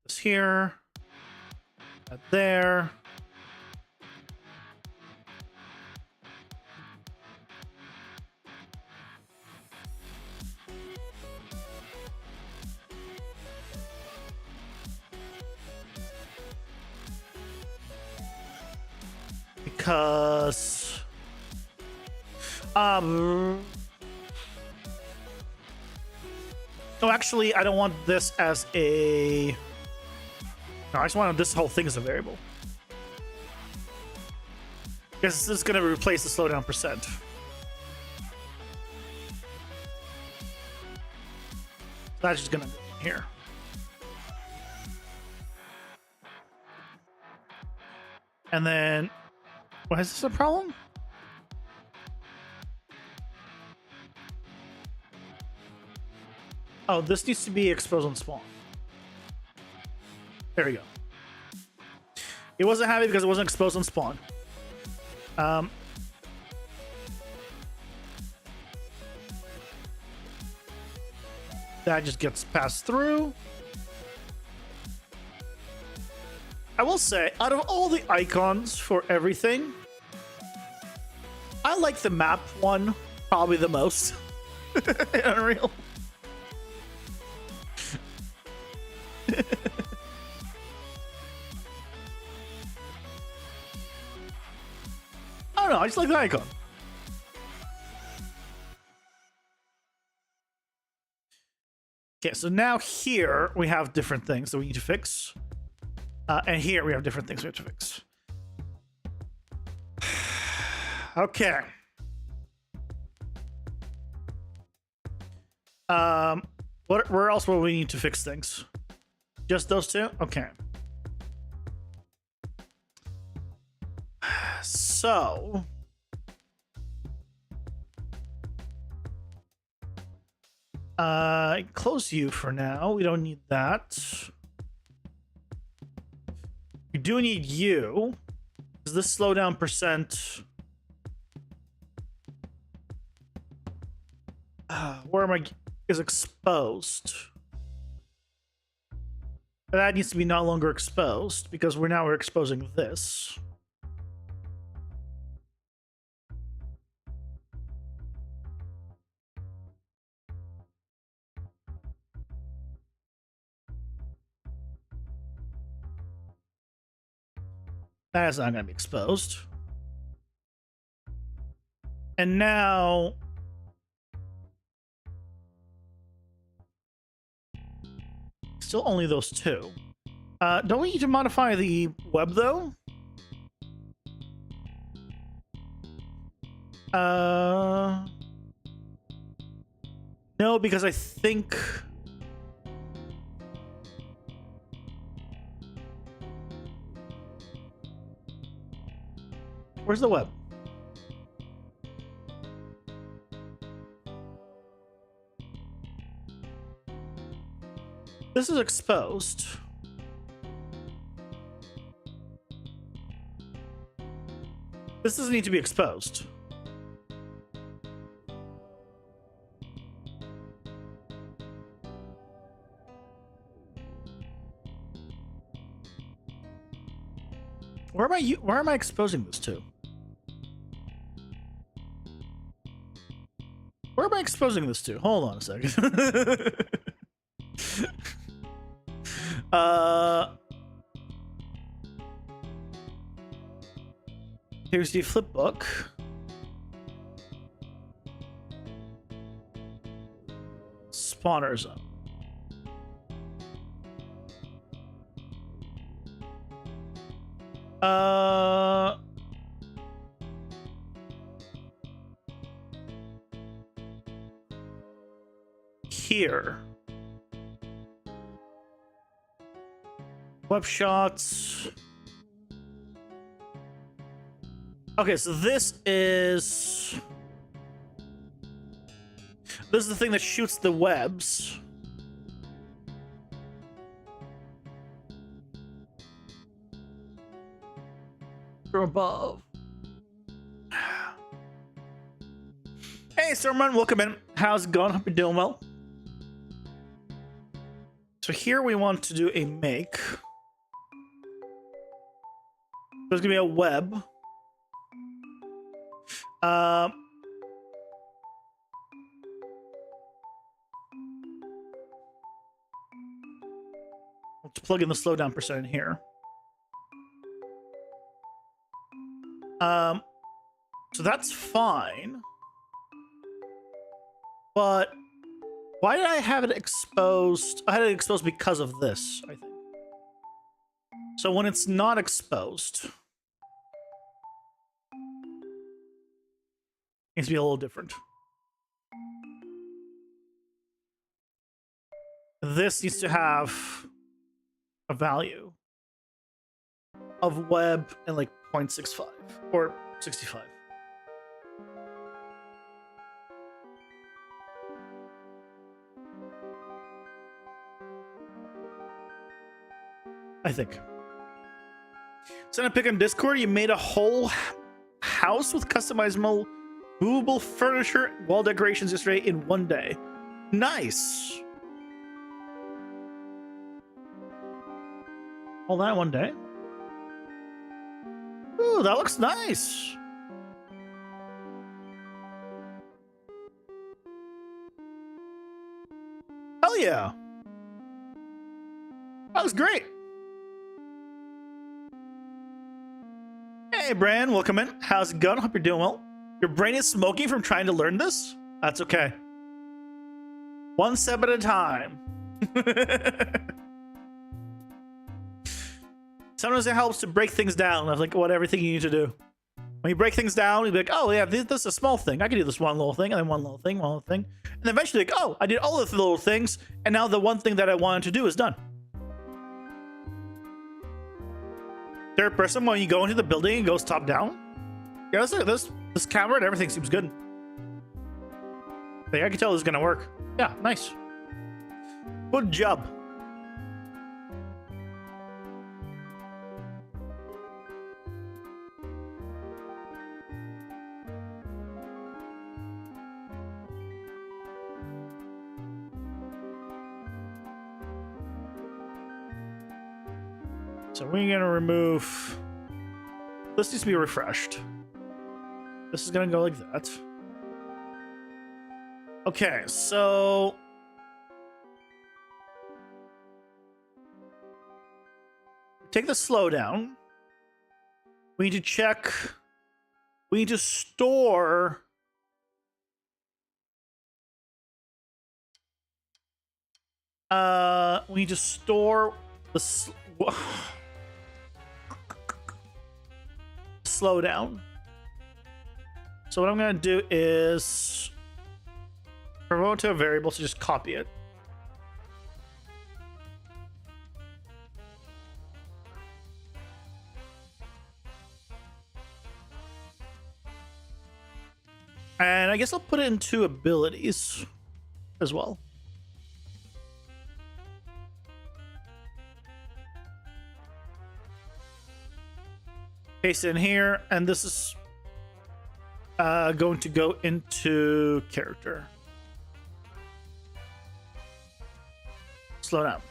This here, that there. Because oh, actually I don't want this as a no, I just want this whole thing as a variable because this is going to replace the slowdown percent. That's just gonna go here. And then why is this a problem? Oh, this needs to be exposed on spawn. There we go. It wasn't happy because it wasn't exposed on spawn. That just gets passed through. I will say, out of all the icons for everything, I like the map one probably the most in Unreal. I don't know, I just like the icon. Okay, so now here we have different things that we need to fix. And here we have different things we have to fix. Okay. Where else will we need to fix things? Just those two? Okay. So close you for now. We don't need that. We do need you. Is this slowdown percent? Where am I? Is exposed. That needs to be no longer exposed because we're exposing this. That is not going to be exposed. And now still only those two. Don't we need to modify the web though? No, because I think where's the web? This is exposed. This doesn't need to be exposed. Where am I exposing this to? Where am I exposing this to? Hold on a second. Here's the flip book. Spawner zone. here. Web shots. Okay, so this is the thing that shoots the webs. From above. Hey, Stormrun, welcome in. How's it going? Hope you're doing well. So here we want to do a make. There's gonna be a web. Let's plug in the slowdown percent in here. So that's fine. But why did I have it exposed? I had it exposed because of this, I think. So when it's not exposed, it needs to be a little different. This needs to have a value of web and like 0.65 or 65. I think. Send a pic on Discord. You made a whole house with customizable movable furniture, wall decorations yesterday in one day. Nice. All that one day. Ooh, that looks nice. Hell yeah. That was great. Hey, Bran, welcome in. How's it going? Hope you're doing well. Your brain is smoking from trying to learn this? That's okay. One step at a time. Sometimes it helps to break things down of like what everything you need to do. When you break things down, you'll be like, oh yeah, this is a small thing. I can do this one little thing, and then one little thing, one little thing. And then eventually like, oh, I did all the little things, and now the one thing that I wanted to do is done. Third person, when you go into the building, it goes top down. Yeah, this camera and everything seems good. I think I can tell this is gonna work. Yeah, nice. Good job. So we're gonna remove. This needs to be refreshed. This is gonna go like that. Okay, so take the slowdown. We need to check. We need to store. We need to store the slowdown. So what I'm going to do is promote to a variable to just copy it. And I guess I'll put it into abilities as well. Paste it in here, and this is going to go into character. Slow down.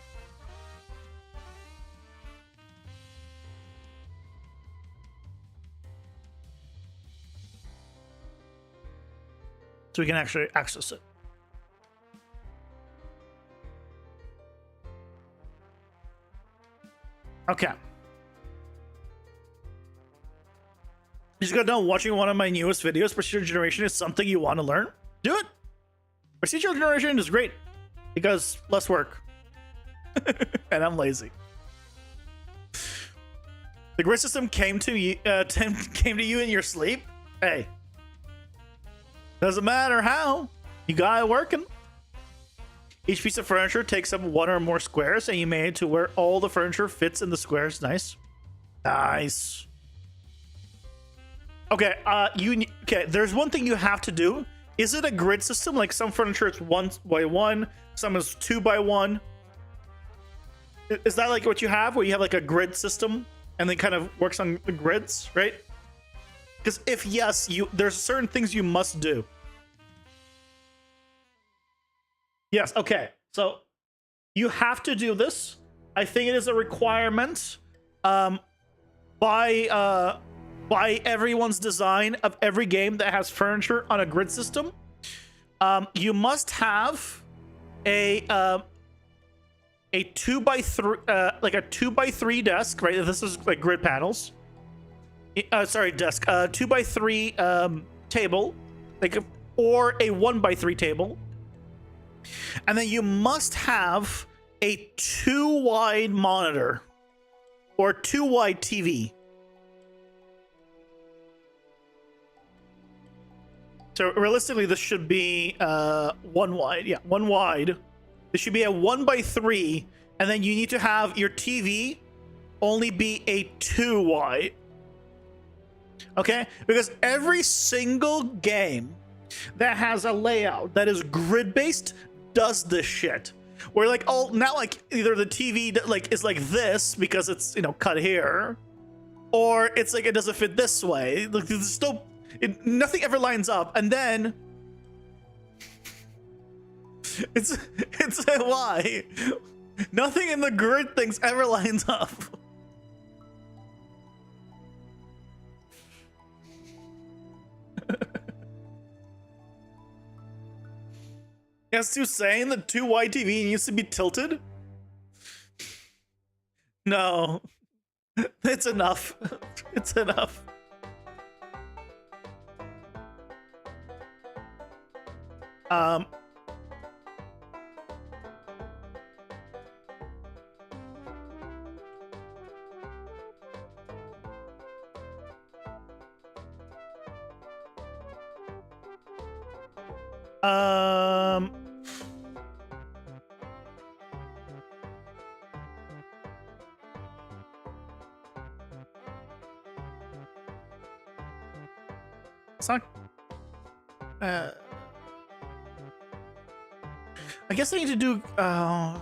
So we can actually access it. Okay. You just gotta know, watching one of my newest videos, procedural generation is something you want to learn? Do it! Procedural generation is great because less work. And I'm lazy. The grid system came to you in your sleep? Hey. Doesn't matter how. You got it working. Each piece of furniture takes up one or more squares, and you made it to where all the furniture fits in the squares. Nice. Nice. Okay, okay, there's one thing you have to do. Is it a grid system? Like some furniture it's 1x1, some is 2x1. Is that like what you have, where you have like a grid system and then kind of works on the grids, right? Because if yes, there's certain things you must do. Yes, okay. So you have to do this. I think it is a requirement by everyone's design of every game that has furniture on a grid system. You must have a 2x3 like a 2x3 desk, right? This is like grid panels. Sorry, desk. 2x3 table, like or a 1x3 table. And then you must have a 2-wide monitor or 2-wide TV. So realistically, this should be 1 wide. Yeah, 1 wide. This should be a 1x3, and then you need to have your TV only be a 2 wide. Okay? Because every single game that has a layout that is grid-based does this shit. Where like now like either the TV like is like this because it's, you know, cut here, or it's like it doesn't fit this way. Like there's still nothing ever lines up, and then it's why nothing in the grid things ever lines up. Yes, you saying the 2-wide TV needs to be tilted? No, it's enough. It's enough. It's not. I guess I need to do. I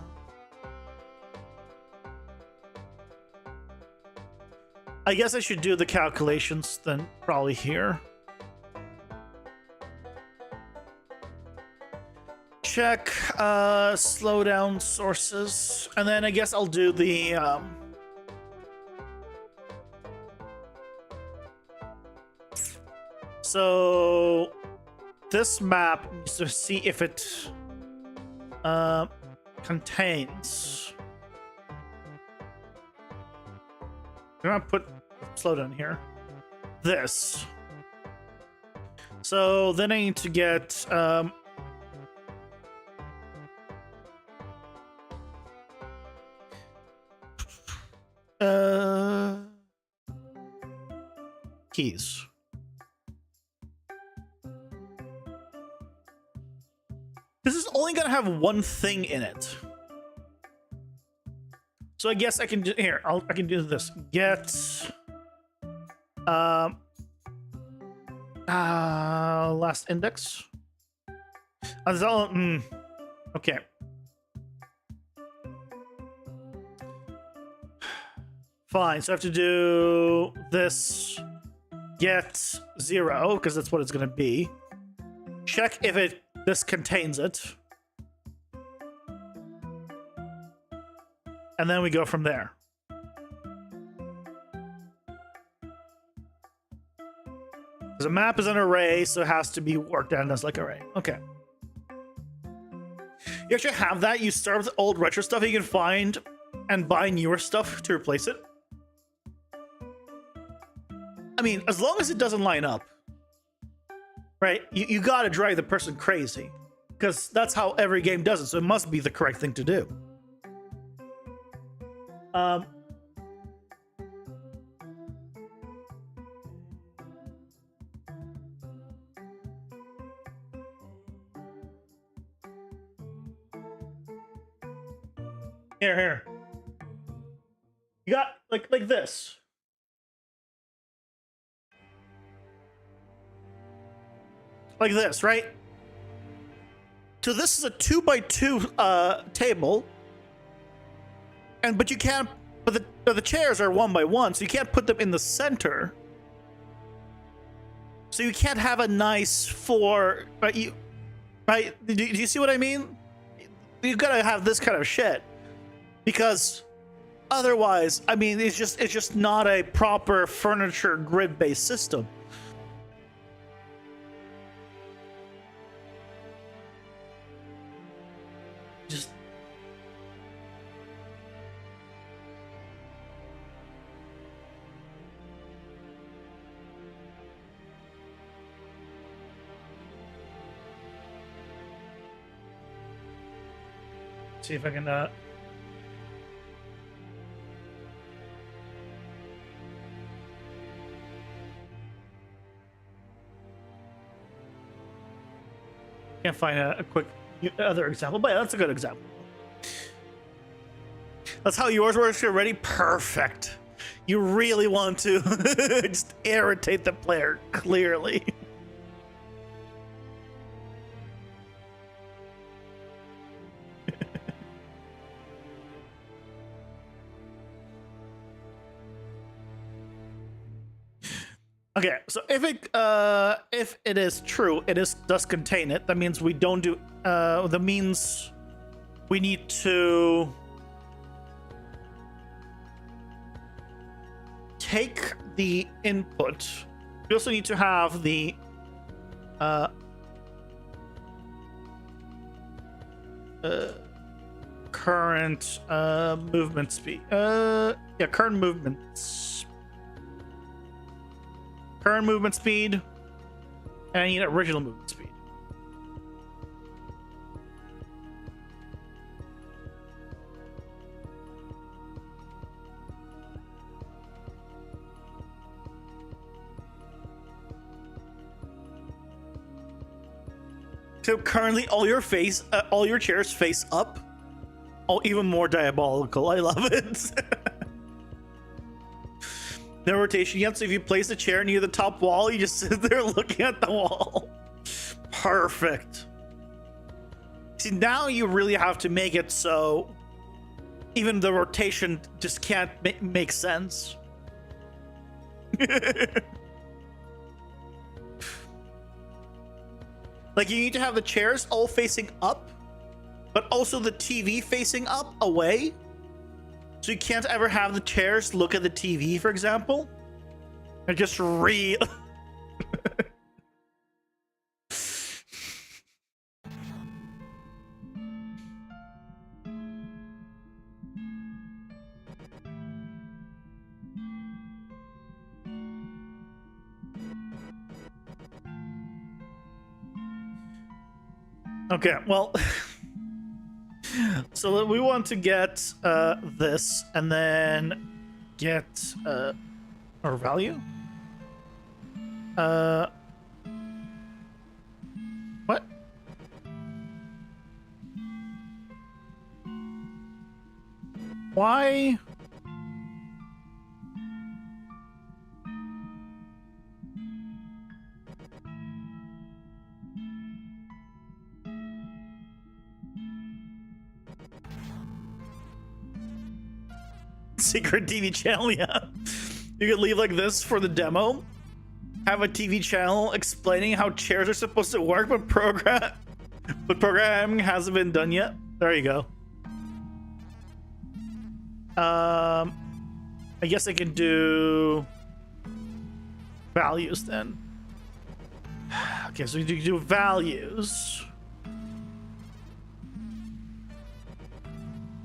guess I should do the calculations then, probably here. Check slowdown sources, and then I guess I'll do the so this map needs to see if it contains. I'm gonna put slowdown here. This. So then I need to get keys. This is only gonna have one thing in it. So I guess I can do here. I can do this. Get last index. Okay. Fine. So I have to do this. Get 0 because that's what it's gonna be. Check if this contains it. And then we go from there. Because a map is an array, so it has to be worked out as like array. Okay. You actually have that. You start with old retro stuff you can find and buy newer stuff to replace it. I mean, as long as it doesn't line up, right? You gotta drive the person crazy. Because that's how every game does it, so it must be the correct thing to do. Here. You got like this. Like this, right? So this is a 2x2 table. But you can't, but the chairs are 1x1, so you can't put them in the center. So you can't have a nice four, right? Right? Do you see what I mean? You gotta have this kind of shit, because otherwise, I mean, it's just not a proper furniture grid-based system. Just. See if I can can't find a quick other example, but yeah, that's a good example. That's how yours works already. Perfect. You really want to just irritate the player, clearly. Okay, so if it is true, does contain it. That means we don't do. That means we need to take the input. We also need to have the current movement speed. Yeah, current movement speed, and I need original movement speed. So currently all your chairs face up. Oh, even more diabolical. I love it. No rotation yet, so if you place a chair near the top wall, you just sit there looking at the wall. Perfect. See, now you really have to make it so even the rotation just can't make sense. Like, you need to have the chairs all facing up, but also the TV facing up, away. So you can't ever have the chairs look at the TV, for example. And just Okay, well, so we want to get this, and then get our value. What? Why? Secret TV channel, yeah. You could leave like this for the demo. Have a TV channel explaining how chairs are supposed to work, but programming hasn't been done yet. There you go. I guess I can do values then. Okay, so we do values.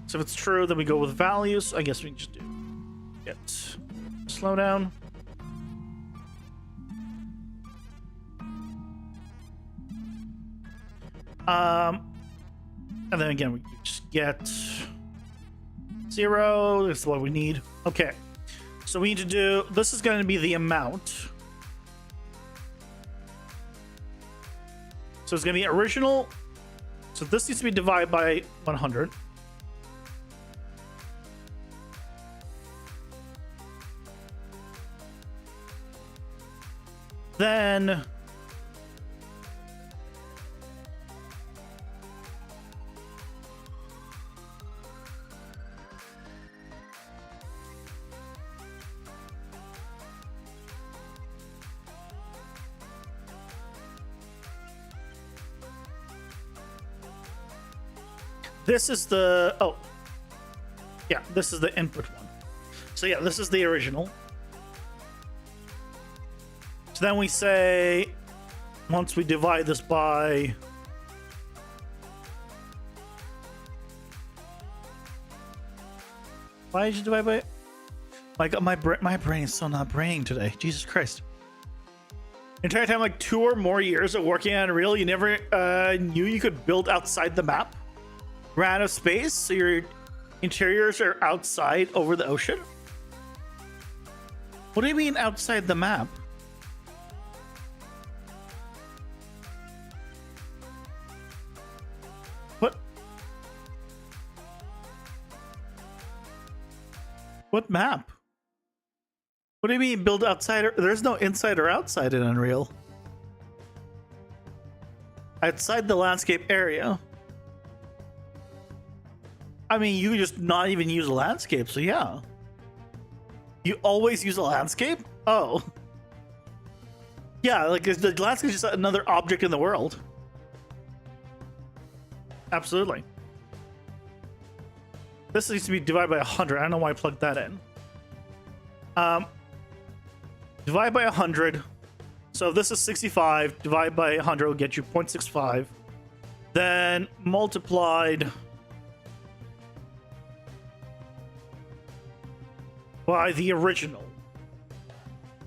So if it's true, then we go with values. I guess we can just do get slowdown. And then again, we just get 0. This is what we need. Okay, so we need to do, this is going to be the amount. So it's going to be original. So this needs to be divided by 100. Then this is the, oh, yeah, this is the input one. So yeah, this is the original. So then we say, once we divide this by, why did you divide by? My God, my brain is still not braining today. Jesus Christ. Entire time, like 2 or more years of working on Unreal, you never knew you could build outside the map. Ran out of space, so your interiors are outside over the ocean? What do you mean outside the map? What map? What do you mean build outside? There's no inside or outside in Unreal. Outside the landscape area. I mean, you just not even use a landscape, so yeah. You always use a landscape? Oh. Yeah, like the landscape is just another object in the world. Absolutely. This needs to be divided by 100. I don't know why I plugged that in. Divide by 100. So if this is 65, divide by 100 will get you 0.65. Then multiplied by the original.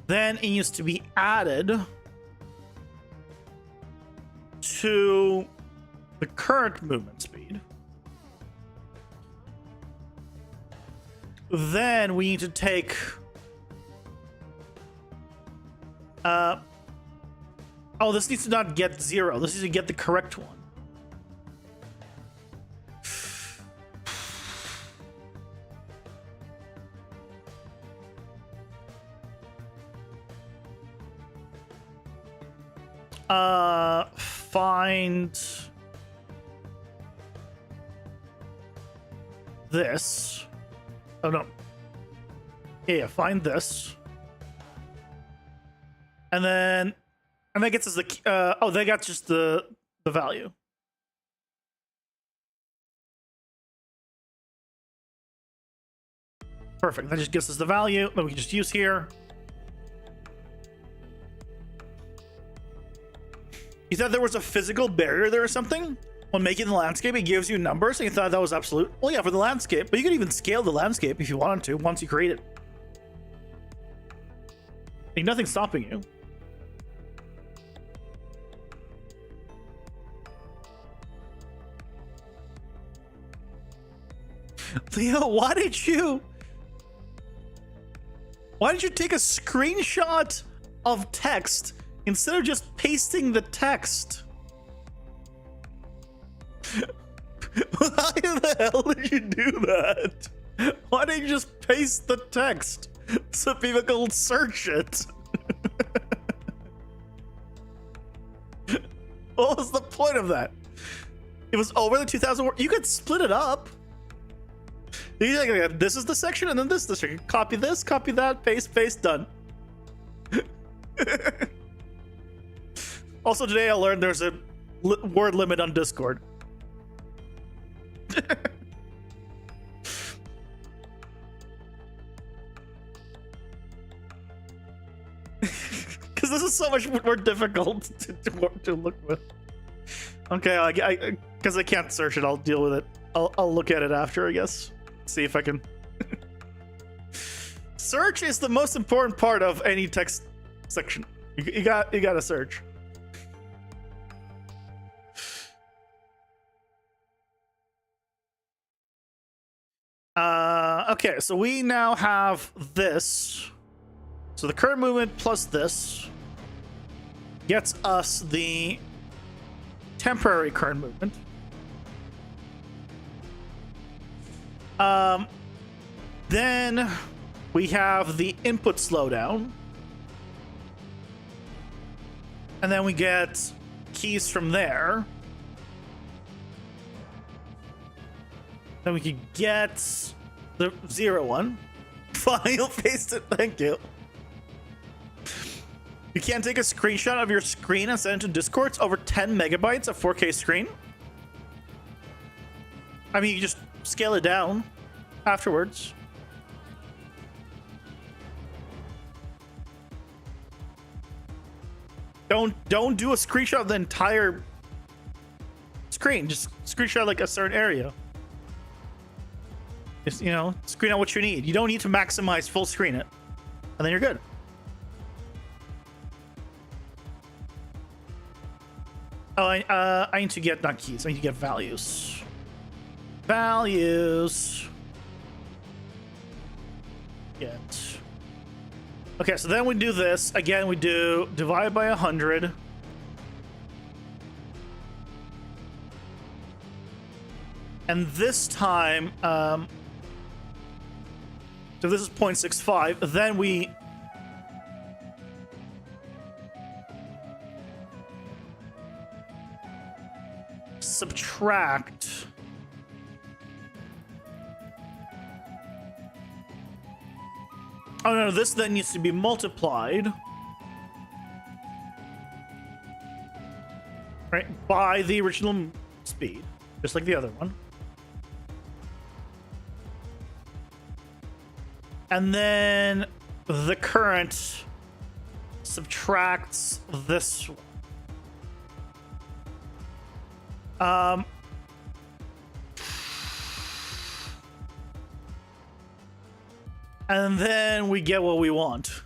Then it needs to be added to the current movement speed. Then we need to take oh, this needs to not get 0. This needs to get the correct one. Find this. Oh no. Yeah, find this. And then that gets us the oh, they got just the value. Perfect. That just gives us the value that we can just use here. You thought there was a physical barrier there or something? When making the landscape, it gives you numbers, and you thought that was absolute? Well, yeah, for the landscape, but you could even scale the landscape if you wanted to once you create it. Like, nothing's stopping you. Leo, why did you take a screenshot of text instead of just pasting the text? Why the hell did you do that? Why didn't you just paste the text so people can search it? What was the point of that? It was over the 2,000 word. You could split it up. This is the section, and then this is the section. Copy this, copy that, paste, done. Also, today I learned there's a word limit on Discord. Because this is so much more difficult to look with. Okay, because I can't search it, I'll deal with it. I'll look at it after, I guess. See if I can. Search is the most important part of any text section. You gotta search. Okay, so we now have this. So the current movement plus this gets us the temporary current movement. Then we have the input slowdown. And then we get keys from there. Then we could get the 0 one. Fine, you'll paste it. Thank you. You can't take a screenshot of your screen and send it to Discord. It's over 10 megabytes of 4K screen. I mean, you just scale it down afterwards. Don't do a screenshot of the entire screen. Just screenshot like a certain area. Just, you know, screen out what you need. You don't need to maximize full screen it. And then you're good. Oh, I need to get, not keys, I need to get values. Values. Get. Okay, so then we do this. Again, we do divide by 100. And this time, so this is 0.65. Then we subtract. Oh no, this then needs to be multiplied, right, by the original speed, just like the other one. And then the current subtracts this one. And then we get what we want.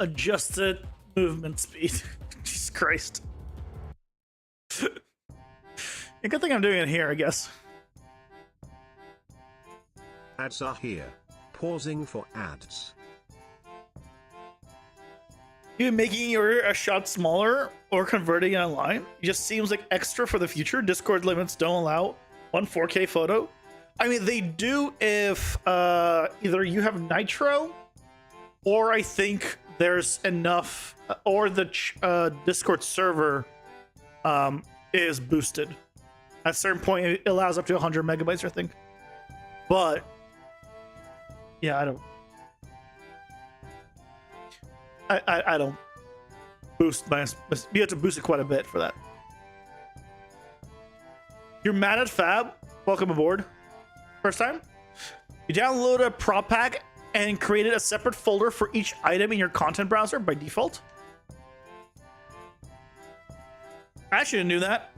Adjusted movement speed. Jesus Christ. A good thing I'm doing it here, I guess. Ads are here. Pausing for ads. Even making your shot smaller or converting it online, it just seems like extra for the future. Discord limits don't allow one 4K photo. I mean, they do if either you have Nitro, or I think there's enough, or the Discord server is boosted. At a certain point, it allows up to 100 megabytes, I think. But yeah, I don't boost my. You have to boost it quite a bit for that. You're mad at Fab? Welcome aboard. First time? You download a prop pack and created a separate folder for each item in your content browser by default. I actually didn't do that.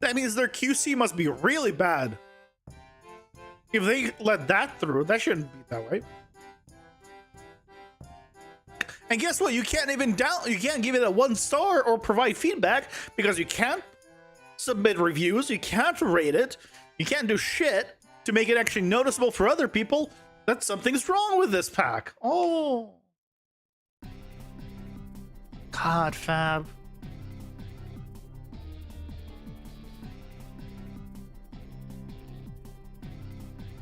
That means their QC must be really bad. If they let that through, that shouldn't be that way. And guess what? You can't even you can't give it a 1 star or provide feedback because you can't submit reviews, you can't rate it, you can't do shit to make it actually noticeable for other people that something's wrong with this pack. Oh. God, Fab.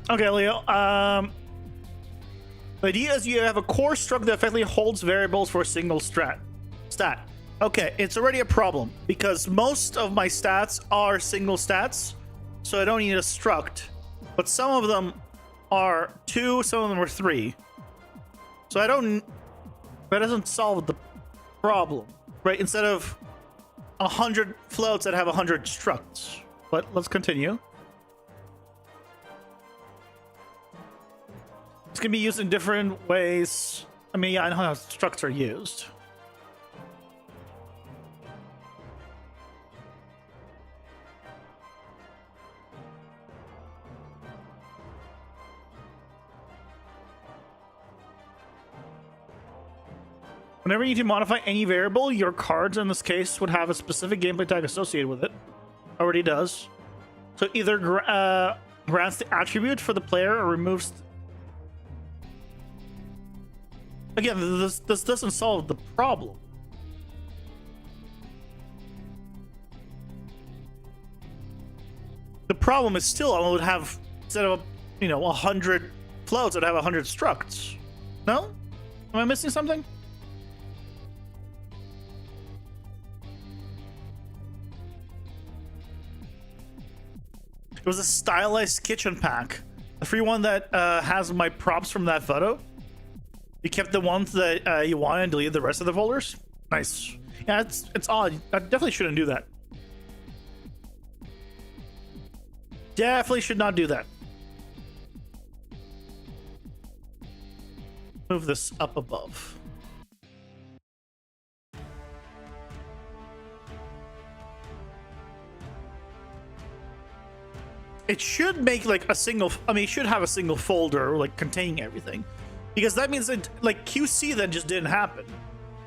Okay, Leo. The idea is you have a core struct that effectively holds variables for a single stat. Okay, it's already a problem because most of my stats are single stats, so I don't need a struct. But some of them are 2, some of them are 3. So I don't. That doesn't solve the problem, right? Instead of 100 floats that have 100 structs. But let's continue. It's gonna be used in different ways. I mean, yeah, I know how structs are used. Whenever you need to modify any variable, your cards in this case would have a specific gameplay tag associated with it. Already does. So either grants the attribute for the player or removes. Again, this doesn't solve the problem. The problem is still I would have, instead of 100 floats, I'd have 100 structs. No? Am I missing something? It was a stylized kitchen pack. The free one that has my props from that photo. You kept the ones that you wanted and deleted the rest of the folders. Nice. Yeah, it's odd. I definitely shouldn't do that. Definitely should not do that. Move this up above. It should make like a single, I mean, it should have a single folder like containing everything, because that means that like QC then just didn't happen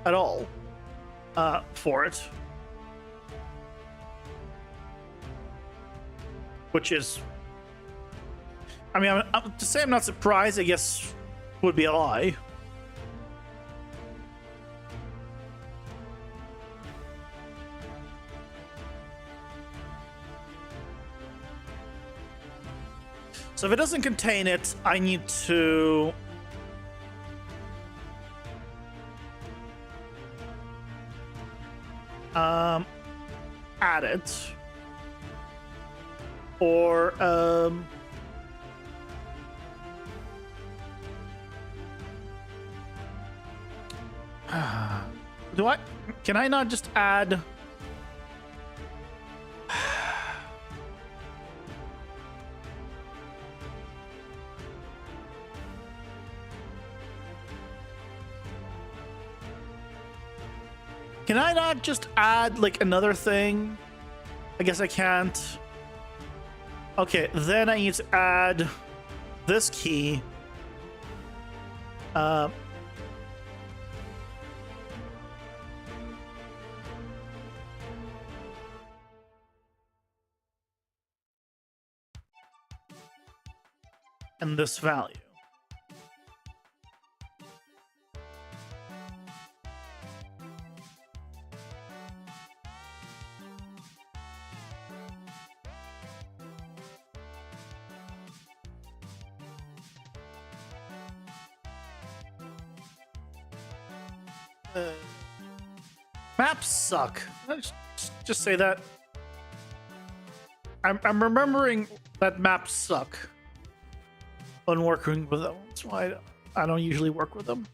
at all for it, which is, I mean, to say I'm not surprised, I guess would be a lie. So if it doesn't contain it, I need to add it, or can I not just add? Can I not just add like another thing? I guess I can't. Okay, then I need to add this key. And this value. Maps suck. Just say that. I'm remembering that maps suck when working with them. That's why I don't usually work with them.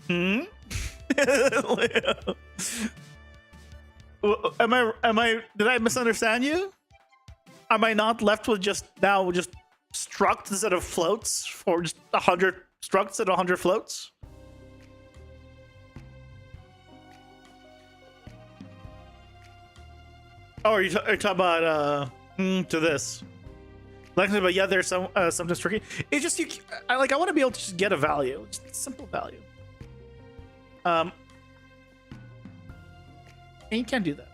Hmm? Am I did I misunderstand you? Am I not left with just structs instead of floats, or just 100 structs and 100 floats? Oh, are you talking about to this? Like, but yeah, there's something tricky. It's just I want to be able to just get a value, just a simple value. And you can't do that.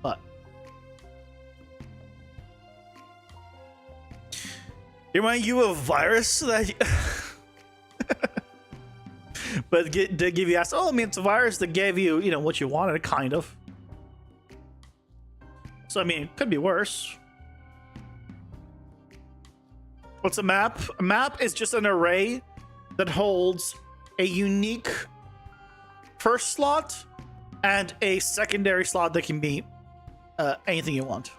But remind you of a virus that but did give you oh, I mean, it's a virus that gave you what you wanted, kind of. So I mean, it could be worse. What's a map? A map is just an array that holds a unique first slot and a secondary slot that can be anything you want.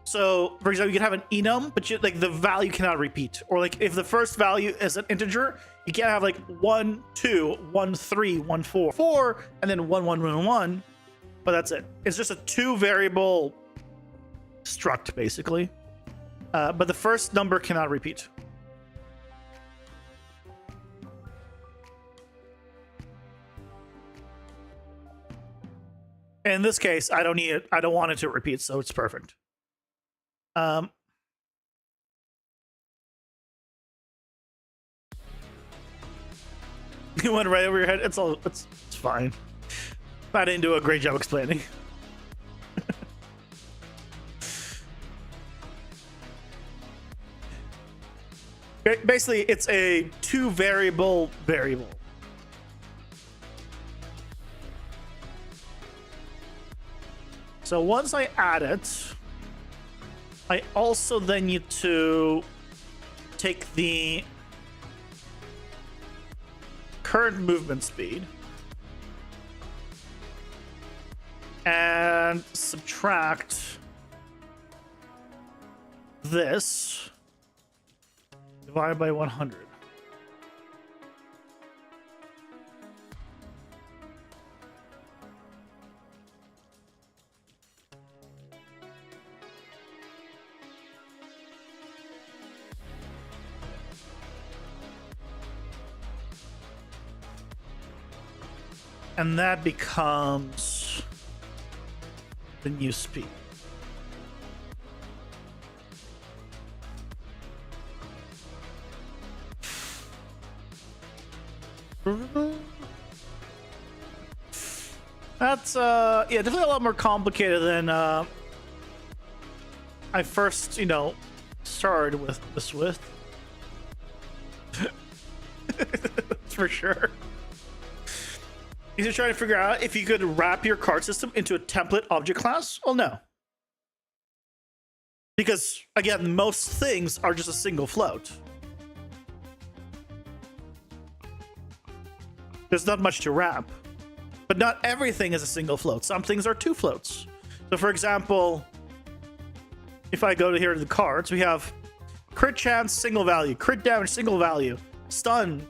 So, for example, you can have an enum, but the value cannot repeat. Or like if the first value is an integer, you can't have like 1, 2, 1, 3, 1, 4, 4, and then 1, 1, 1, 1. But that's it. It's just a 2 variable struct, basically. But the first number cannot repeat. In this case, I don't need it. I don't want it to repeat, so it's perfect. You went right over your head. It's fine. I didn't do a great job explaining. Basically, it's a 2 variable. So once I add it, I also then need to take the current movement speed and subtract this divided by 100. And that becomes the new speed. That's yeah, definitely a lot more complicated than I first, started with this with. For sure. He's trying to figure out if you could wrap your card system into a template object class. Well, no. Because, again, most things are just a single float. There's not much to wrap. But not everything is a single float. Some things are 2 floats. So, for example, if I go to here to the cards, we have crit chance, single value, crit damage, single value, stun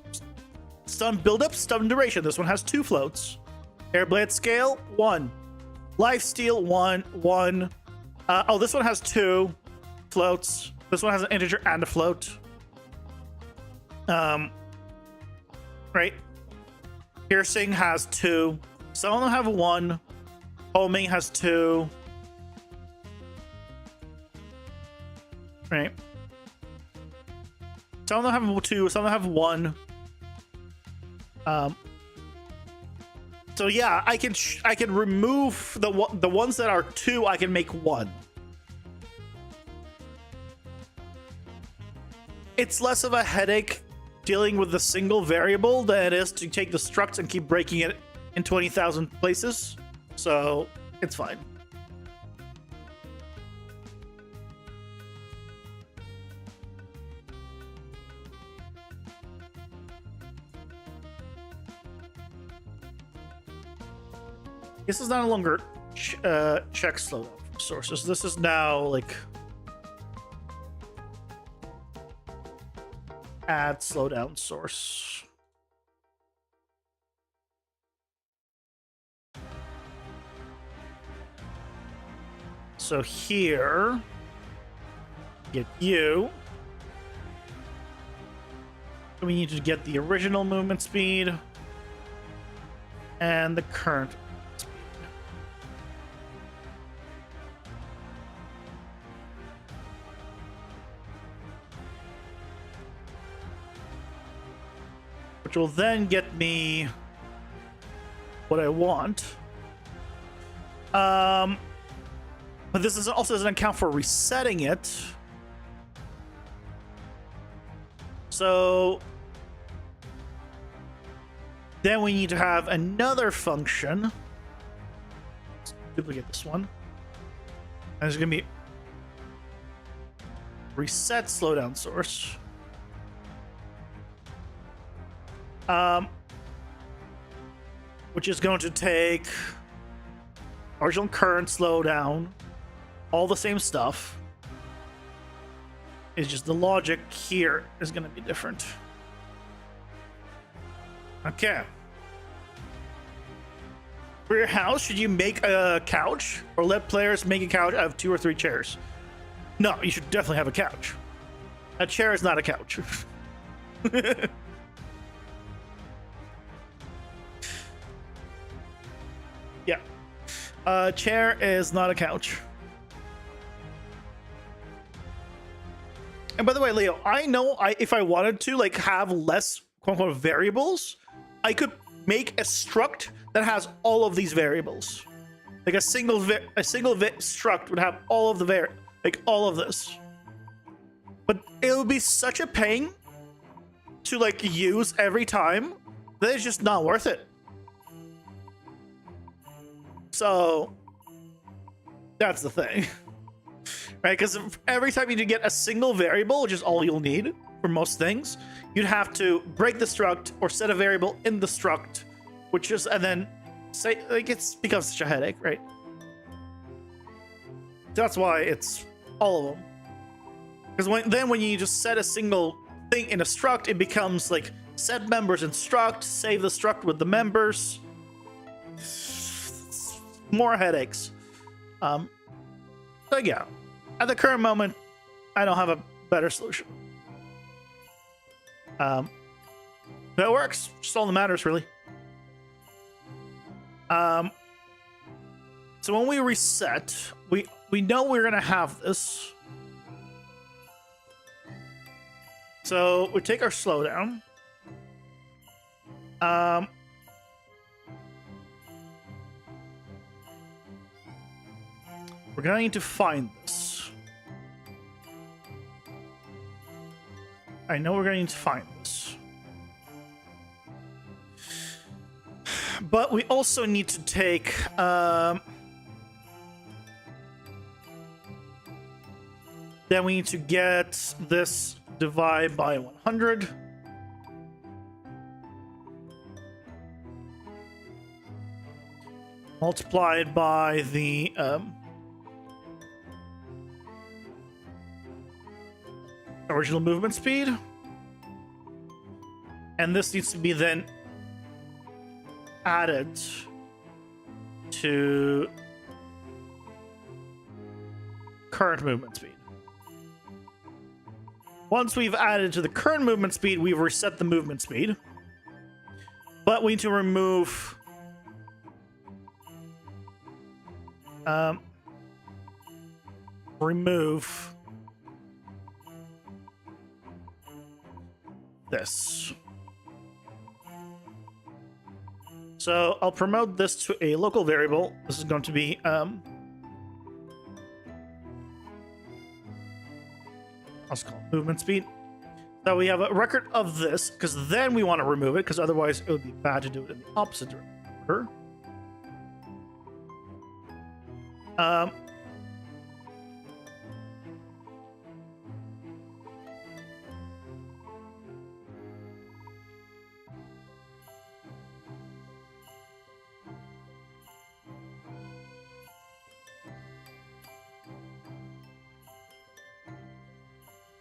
buildup, stun duration. This one has 2 floats. Airblade scale, 1. Lifesteal, 1. Oh, this one has 2 floats. This one has an integer and a float. Right. Piercing has 2. Some of them have 1. Homing has 2. Right. Some of them have 2. Some of them have 1. So yeah, I can remove the ones that are 2. I can make 1. It's less of a headache dealing with the single variable than it is to take the struct and keep breaking it in 20,000 places. So it's fine. This is no longer check slowdown from sources. This is now like add slowdown source. So here, get you. We need to get the original movement speed and the current speed. Which will then get me what I want. But this also doesn't account for resetting it. So then we need to have another function. Let's duplicate this one. And it's going to be reset slowdown source. Which is going to take original current slowdown, all the same stuff. It's just the logic here is going to be different. Okay. For your house, should you make a couch or let players make a couch out of 2 or 3 chairs? No, you should definitely have a couch. A chair is not a couch. Yeah. Chair is not a couch. And by the way, Leo, I know if I wanted to like have less quote unquote variables, I could make a struct that has all of these variables. Like a single struct would have all of the like all of this. But it would be such a pain to like use every time that it's just not worth it. So that's the thing, right? Because every time you get a single variable, which is all you'll need for most things, you'd have to break the struct or set a variable in the struct, which is, and then say, like, it's becomes such a headache, right? That's why it's all of them. Because when you just set a single thing in a struct, it becomes like set members in struct, save the struct with the members. More headaches. But yeah, at the current moment, I don't have a better solution. That works. Just all that matters, really. So when we reset, we know we're gonna have this. So we take our slowdown. We're gonna need to find this. I know we're gonna need to find this. But we also need to take then we need to get this divide by 100. Multiplied by the original movement speed. And this needs to be then added to current movement speed. Once we've added to the current movement speed, we've reset the movement speed. But we need to remove this. So I'll promote this to a local variable. This is going to be let's call it movement speed. So we have a record of this, because then we want to remove it, because otherwise it would be bad to do it in the opposite order.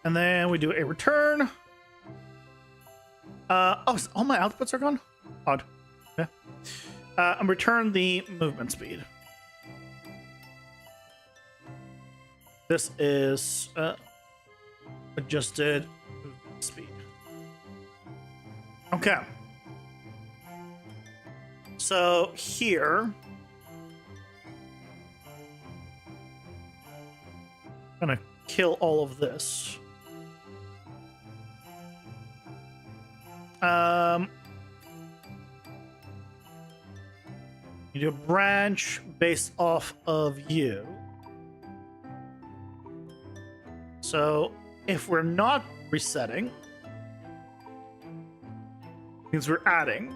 And then we do a return. Oh, so all my outputs are gone? Odd. Yeah. And return the movement speed. This is adjusted movement speed. Okay. So here, I'm gonna kill all of this. You do a branch based off of you. So if we're not resetting, means we're adding.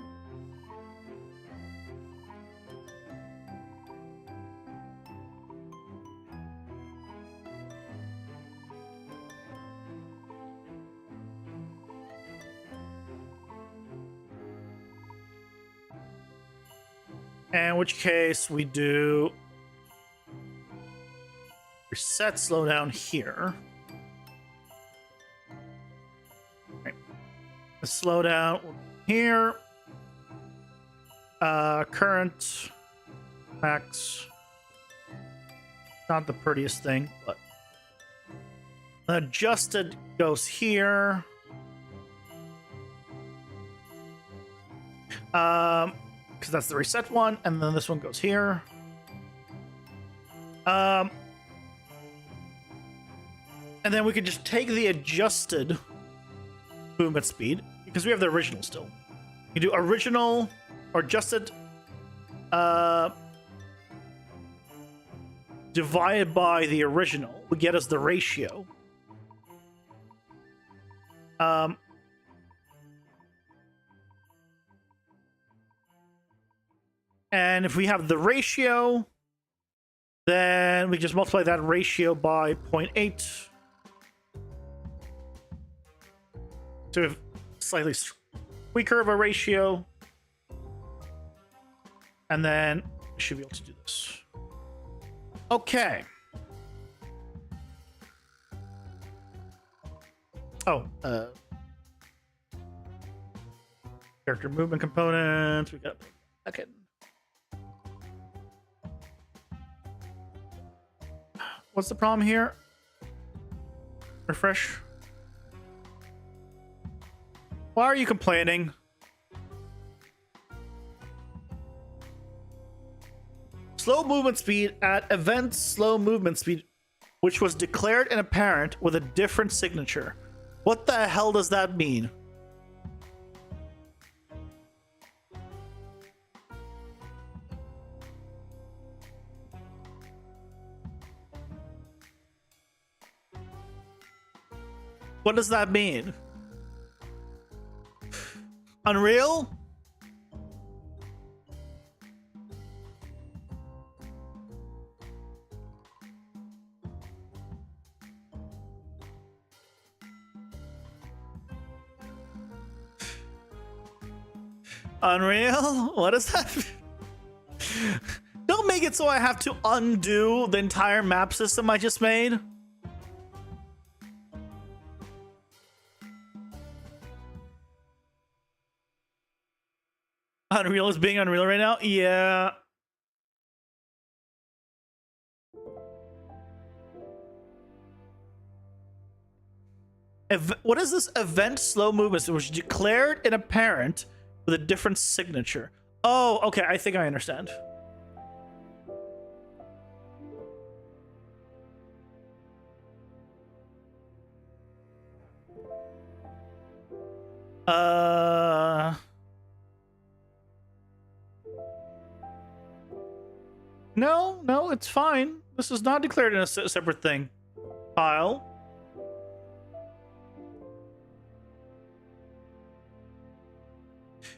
In which case we do reset slowdown here. Okay. The slowdown here. Current max. Not the prettiest thing, but adjusted goes here. Because that's the reset one, and then this one goes here. And then we could just take the adjusted movement speed, because we have the original still. You do original or adjusted divided by the original would get us the ratio. And if we have the ratio, then we just multiply that ratio by 0.8 to slightly weaker of a ratio. And then we should be able to do this. Okay. Oh, character movement components. We got okay. What's the problem here? Refresh. Why are you complaining? Slow movement speed at event slow movement speed, which was declared and apparent with a different signature. What the hell does that mean? What does that mean? Unreal? Unreal? What is that? Don't make it so I have to undo the entire map system I just made. Unreal is being Unreal right now? Yeah. What is this event slow movement? It was declared and apparent with a different signature. Oh, okay. I think I understand. No, it's fine. This is not declared in a separate thing. File.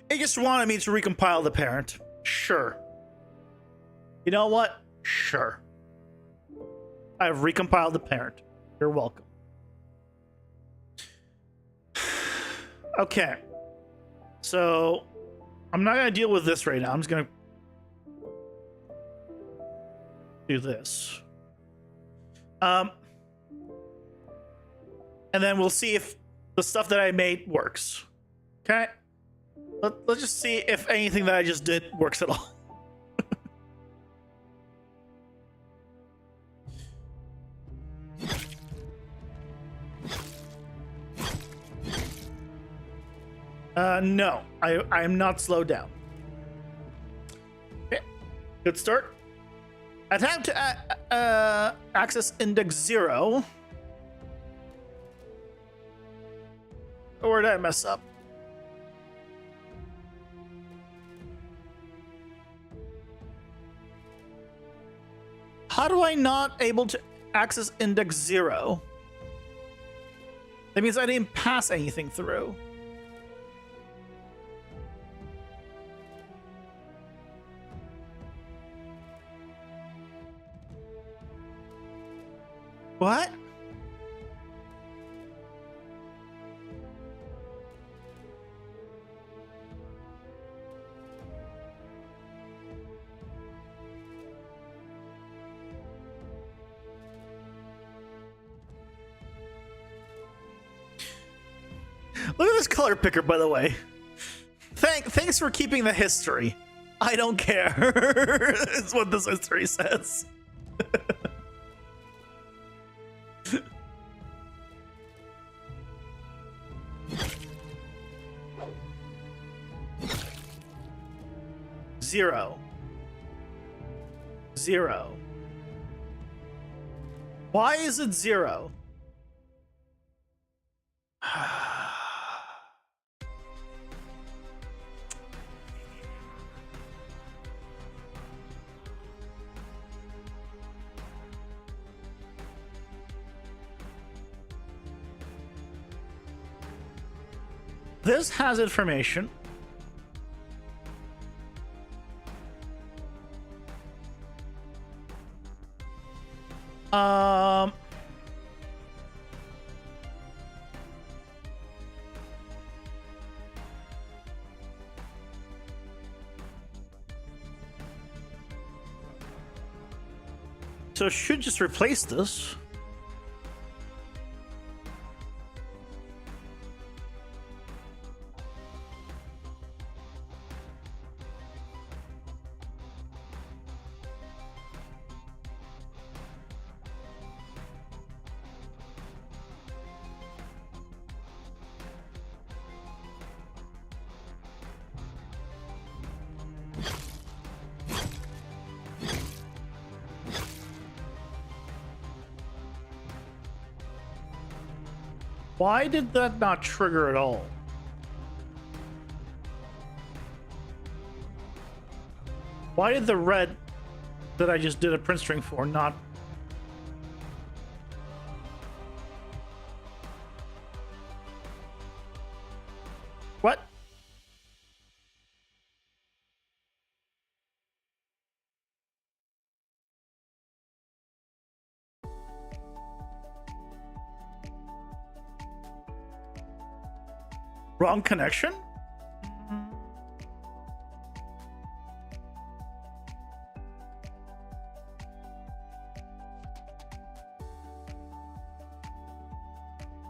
It just wanted me to recompile the parent. Sure. You know what? Sure. I've recompiled the parent. You're welcome. Okay. So, I'm not going to deal with this right now. I'm just going to do this. And then we'll see if the stuff that I made works. Okay? Let's just see if anything that I just did works at all. No, I am not slowed down. Okay, good start. Attempt to access index 0. Or did I mess up? How do I not able to access index 0? That means I didn't pass anything through. What? Look at this color picker, by the way. Thanks for keeping the history. I don't care. Is what this history says. Zero. Why is it 0? This has information. So it should just replace this. Why did that not trigger at all? Why did the red that I just did a print string for not? What? Wrong connection?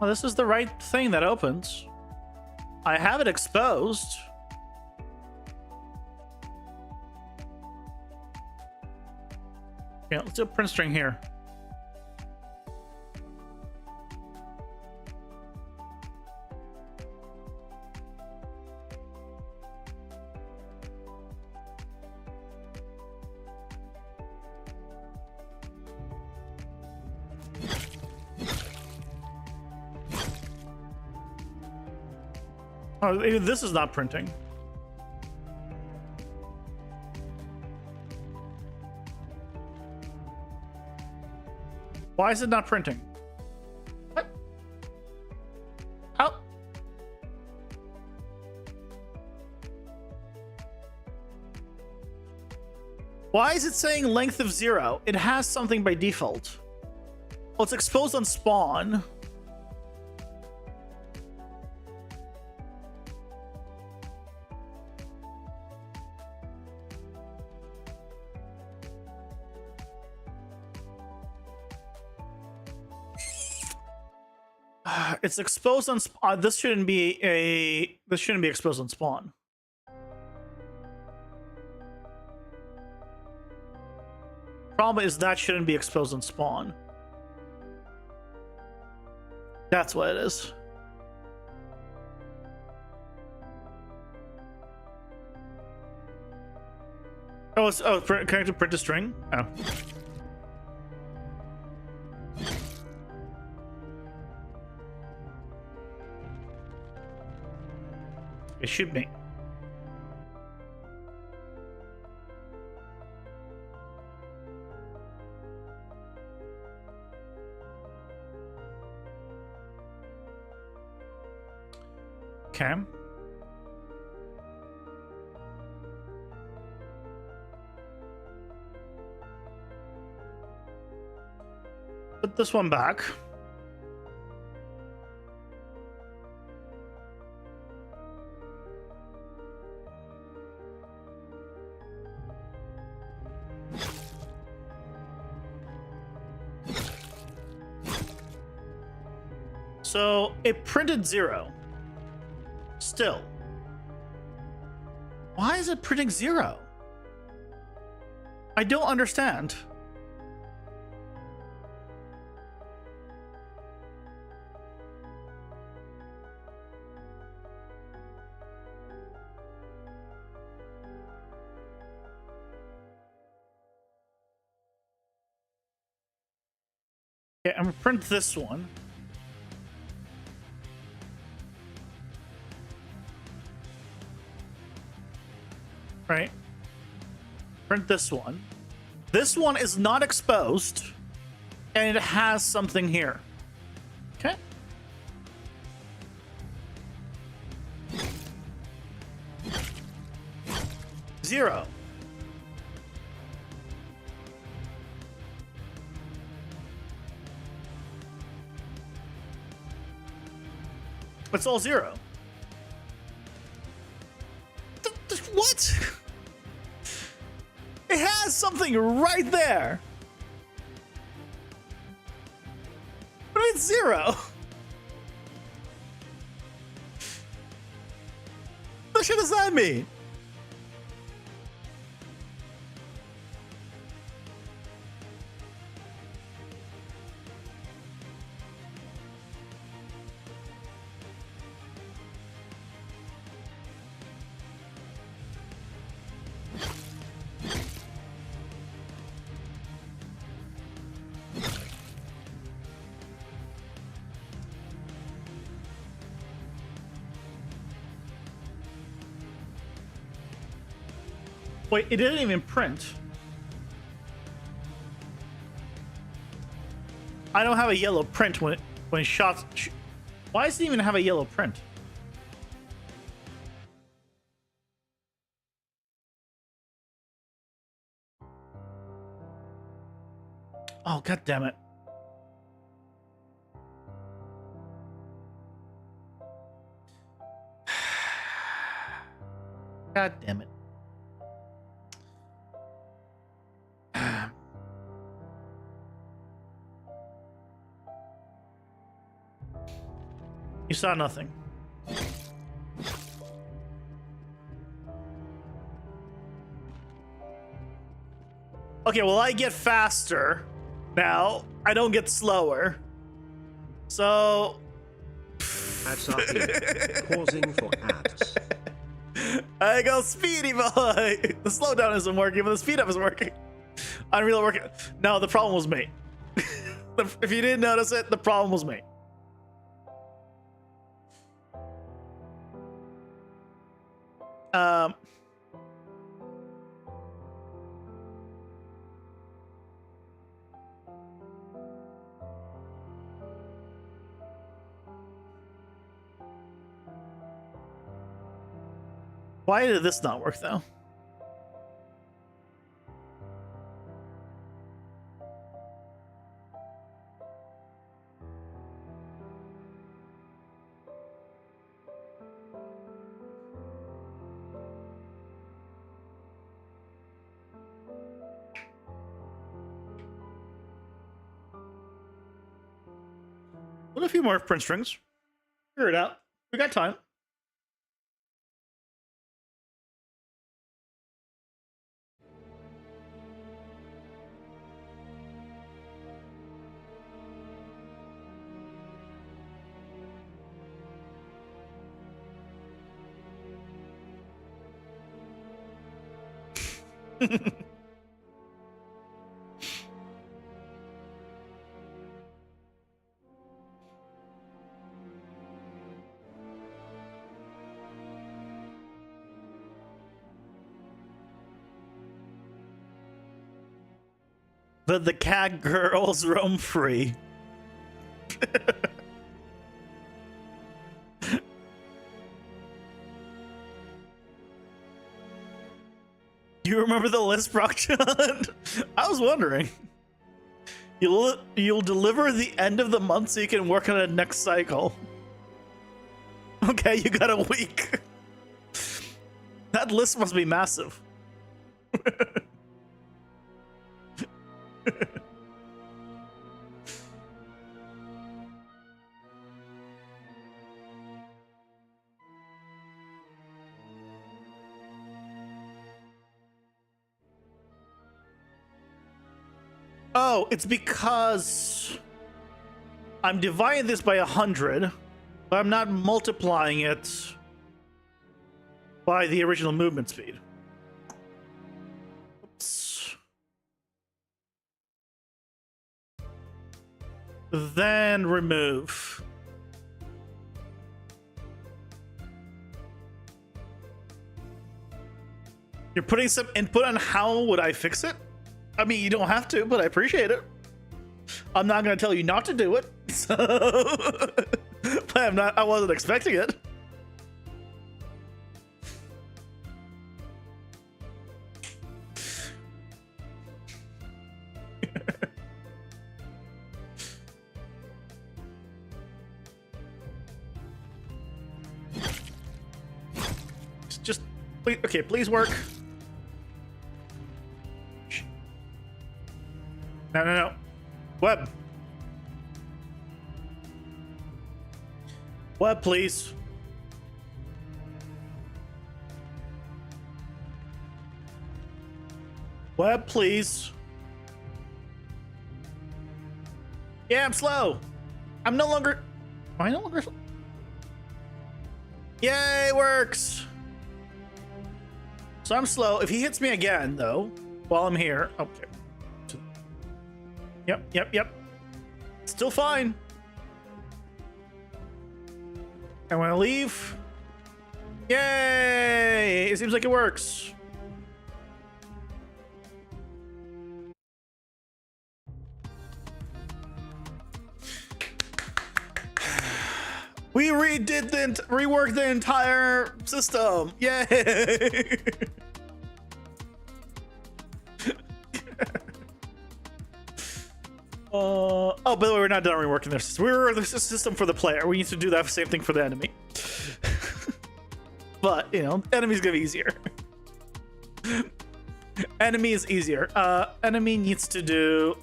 Well, this is the right thing that opens. I have it exposed. Yeah, let's do a print string here. Oh, this is not printing. Why is it not printing? What? How? Why is it saying length of 0? It has something by default. Well, it's exposed on spawn. It's exposed on this shouldn't be exposed on spawn. Problem is that shouldn't be exposed on spawn. That's what it is. Oh, it's connected print to string. Oh. It should be. Okay. Put this one back. So it printed 0. Still. Why is it printing 0? I don't understand. Okay, I'm gonna print this one. Right. Print this one. This one is not exposed, and it has something here. Okay. Zero. It's all zero. What? It has something right there. But it's zero. What shit does that mean? Wait, it didn't even print. I don't have a yellow print when shots. Why does it even have a yellow print? Oh, god damn it. God damn it. You saw nothing. Okay, well, I get faster now. I don't get slower. So... Ads are here. Pausing for ads. I go speedy boy. The slowdown isn't working, but the speed up is working. Unreal working. No, the problem was me. If you didn't notice it, the problem was me. Why did this not work though? Put a few more print strings. Figure it out. We got time. The cat girls roam free. You remember the list, Procton? I was wondering. You'll deliver the end of the month so you can work on the next cycle. Okay, you got a week. That list must be massive. Oh, it's because I'm dividing this by 100, but I'm not multiplying it by the original movement speed. Oops. then remove. You're putting some input on how would I fix it? I mean, you don't have to, but I appreciate it. I'm not going to tell you not to do it. So, but I wasn't expecting it. Just please, okay, please work. No. Web. Web, please. Web, please. Yeah, I'm slow. I'm no longer... Am I no longer... Yay, works. So I'm slow. If he hits me again, though, while I'm here... Okay. Yep. Still fine. I want to leave. Yay! It seems like it works. We reworked the entire system. Yay! Oh, by the way, we're not done reworking this. We reworked the system for the player. We need to do that same thing for the enemy. But, you know, enemy's gonna be easier. Enemy is easier. Enemy needs to do,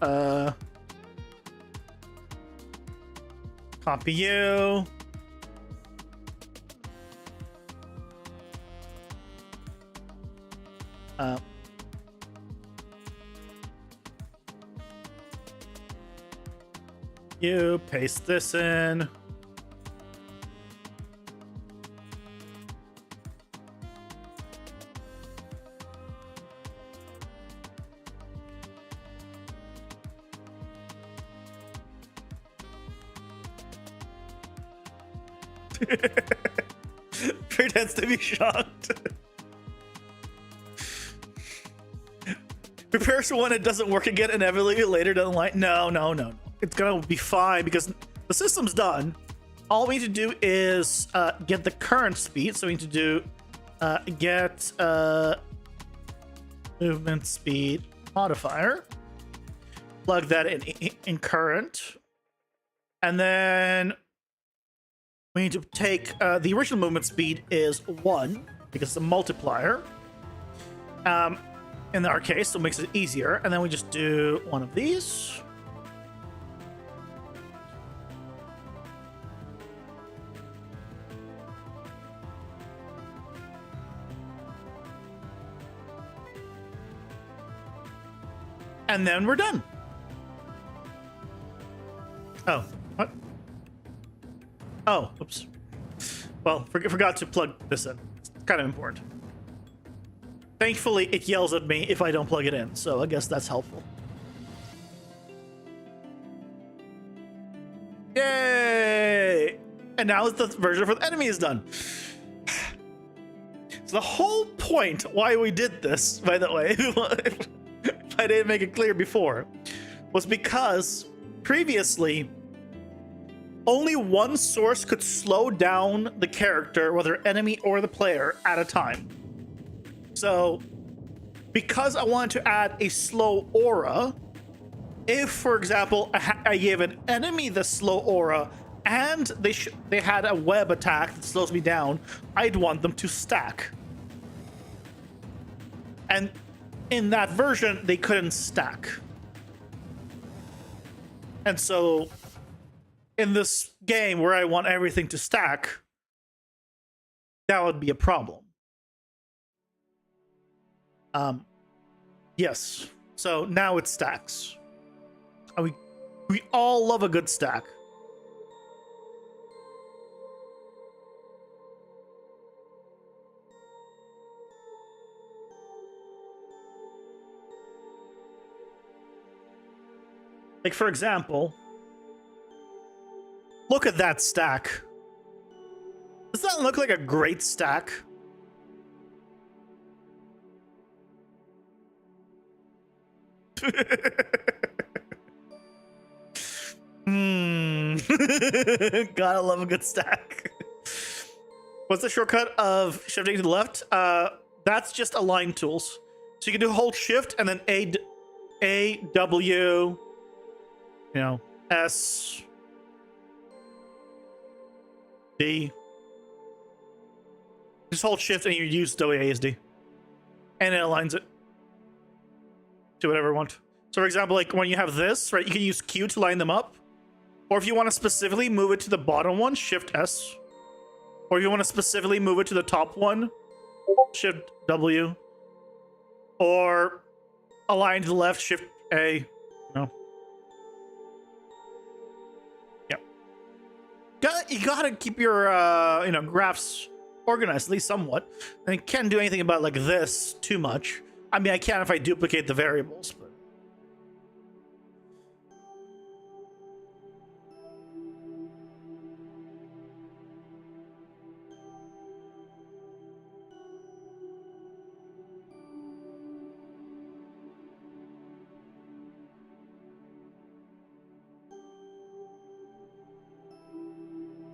copy you. You paste this in. Pretends to be shocked. Prepares for when it doesn't work again inevitably later down the line. No. It's gonna be fine because the system's done. All we need to do is get the current speed. So we need to do get movement speed modifier. Plug that in current, and then we need to take the original movement speed is 1 because it's a multiplier. In our case, so it makes it easier. And then we just do one of these. And then we're done. Oh, what? Oh, oops. Well, forgot to plug this in. It's kind of important. Thankfully, it yells at me if I don't plug it in, so I guess that's helpful. Yay! And now the version for the enemy is done. So the whole point why we did this, by the way, if I didn't make it clear before, was because previously only one source could slow down the character, whether enemy or the player, at a time. So because I wanted to add a slow aura, if, for example, I gave an enemy the slow aura and they had a web attack that slows me down, I'd want them to stack. And in that version, they couldn't stack. And so in this game where I want everything to stack, that would be a problem. Yes. So now it stacks. And we all love a good stack. Like, for example, Look at that stack. Does that look like a great stack? Gotta love a good stack. What's the shortcut of shifting to the left? That's just align tools. So you can do hold shift and then A, W, S, D. Just hold shift and you use WASD. And it aligns it to whatever you want. So for example, like when you have this, right, you can use Q to line them up. Or if you want to specifically move it to the bottom one, shift S. Or if you want to specifically move it to the top one, shift W. Or align to the left, shift A. No. Yeah. You gotta keep your graphs organized, at least somewhat. And you can't do anything about like this too much. I mean, I can if I duplicate the variables, but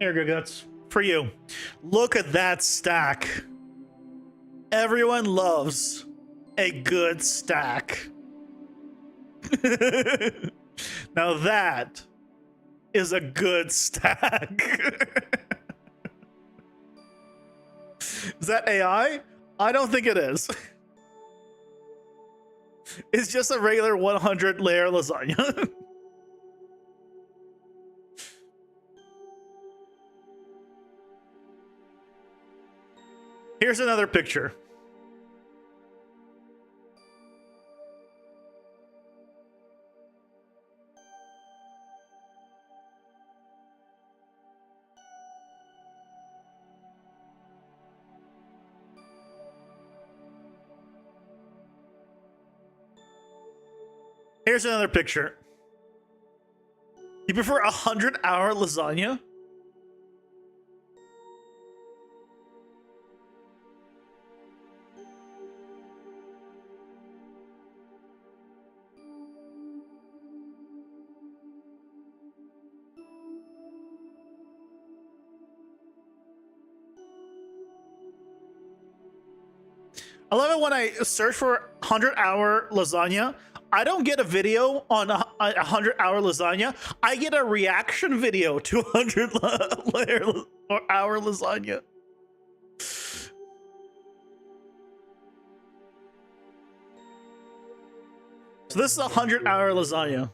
here you go, guts. For you. Look at that stack. Everyone loves a good stack. Now that is a good stack. Is that AI? I don't think it is. It's just a regular 100 layer lasagna. Here's another picture. Here's another picture. You prefer a 100-hour lasagna? I love it when I search for 100-hour lasagna. I don't get a video on a 100-hour lasagna. I get a reaction video to 100-hour lasagna. So this is a 100-hour lasagna.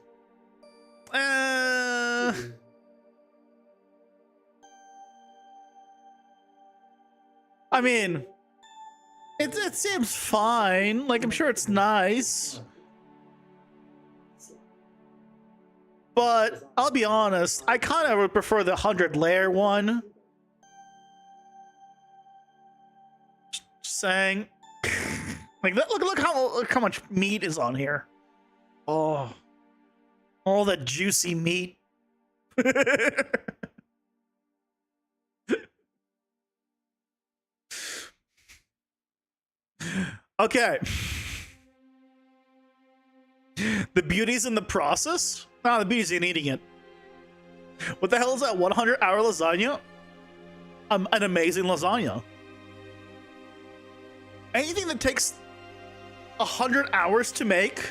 I mean, it seems fine. Like, I'm sure it's nice. But I'll be honest, I kind of would prefer the 100-layer one. Just saying. Like, look how much meat is on here. Oh, all that juicy meat. Okay. The beauty's in the process? No, the beauty's in eating it. What the hell is that 100-hour lasagna? An amazing lasagna. Anything that takes 100 hours to make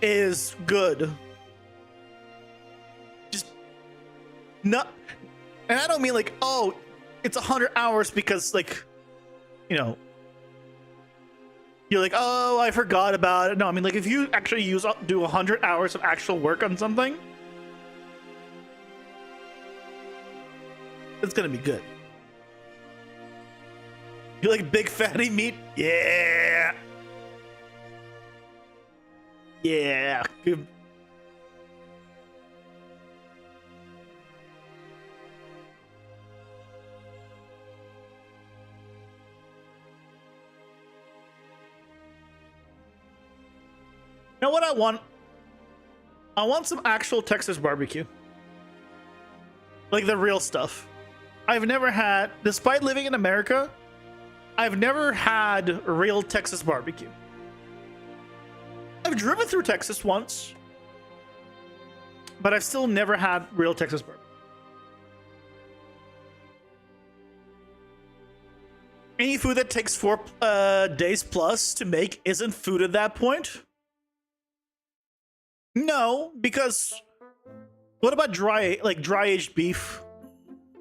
is good. Just not, and I don't mean like, oh, it's 100 hours because, like, you know, you're like, oh, I forgot about it. No, I mean, like, if you actually do 100 hours of actual work on something, it's gonna be good. You like big fatty meat? Yeah. Yeah. Good. You know what I want? I want some actual Texas barbecue. Like the real stuff. I've never had, despite living in America, I've never had real Texas barbecue. I've driven through Texas once, but I've still never had real Texas barbecue. Any food that takes 4 days plus to make isn't food at that point? No, because what about dry aged beef